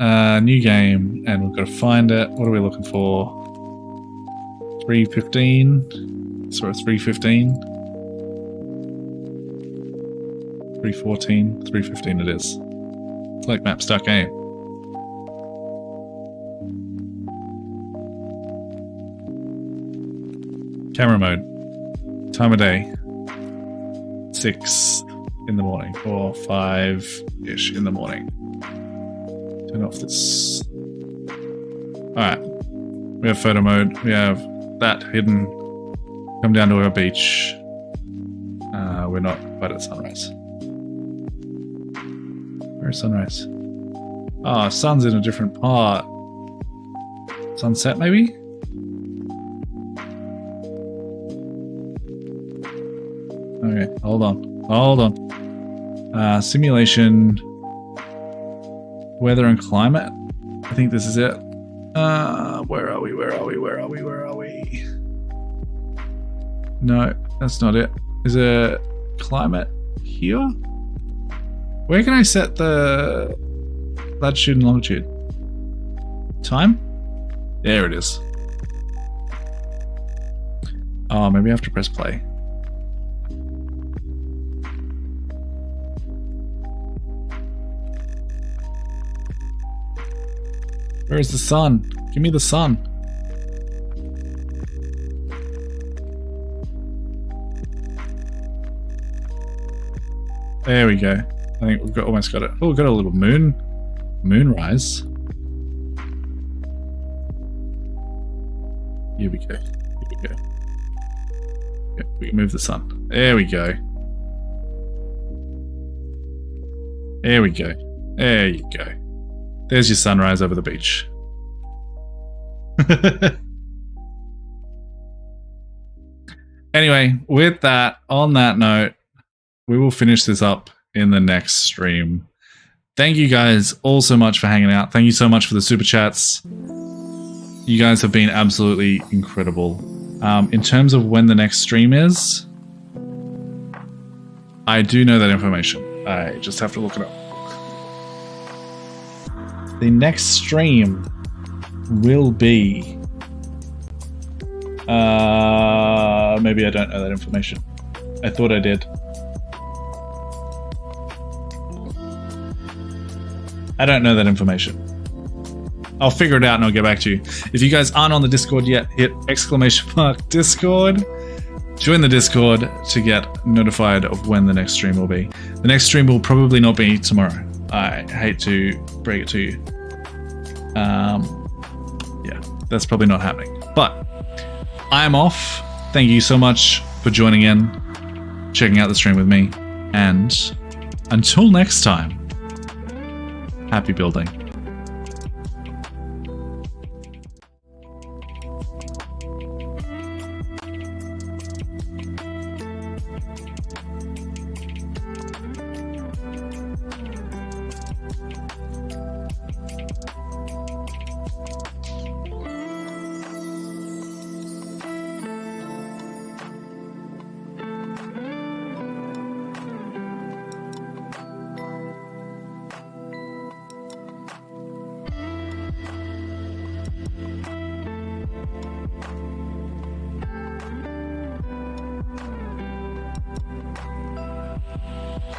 New game, and we've got to find it. What are we looking for? 315. Sorry, 315. 314. 315 it is. Select map, start game. Camera mode. Time of day. 6 in the morning, or 5-ish in the morning. Turn off this. Alright. We have photo mode. We have that hidden. Come down to our beach. We're not quite at sunrise. Where's sunrise? Oh, sun's in a different part. Sunset, maybe? Okay, hold on. Hold on. Simulation. Weather and climate. I think this is it. Where are we? Where are we? Where are we? Where are we? No, that's not it. Is it climate here? Where can I set the latitude and longitude? Time? There it is. Oh, maybe I have to press play. Where is the sun? Give me the sun. There we go. I think we've almost got it. Oh, we've got a little moonrise. Here we go. Here we go. Yeah, we can move the sun. There we go. There we go. There you go. There's your sunrise over the beach. Anyway, with that, on that note, we will finish this up in the next stream. Thank you guys all so much for hanging out. Thank you so much for the super chats. You guys have been absolutely incredible. In terms of when the next stream is, I do know that information. I just have to look it up. The next stream will be... maybe I don't know that information. I thought I did. I don't know that information. I'll figure it out and I'll get back to you. If you guys aren't on the Discord yet, hit !Discord. Join the Discord to get notified of when the next stream will be. The next stream will probably not be tomorrow. I hate to break it to you. Yeah, that's probably not happening. But I'm off. Thank you so much for joining in, checking out the stream with me, and until next time, happy building.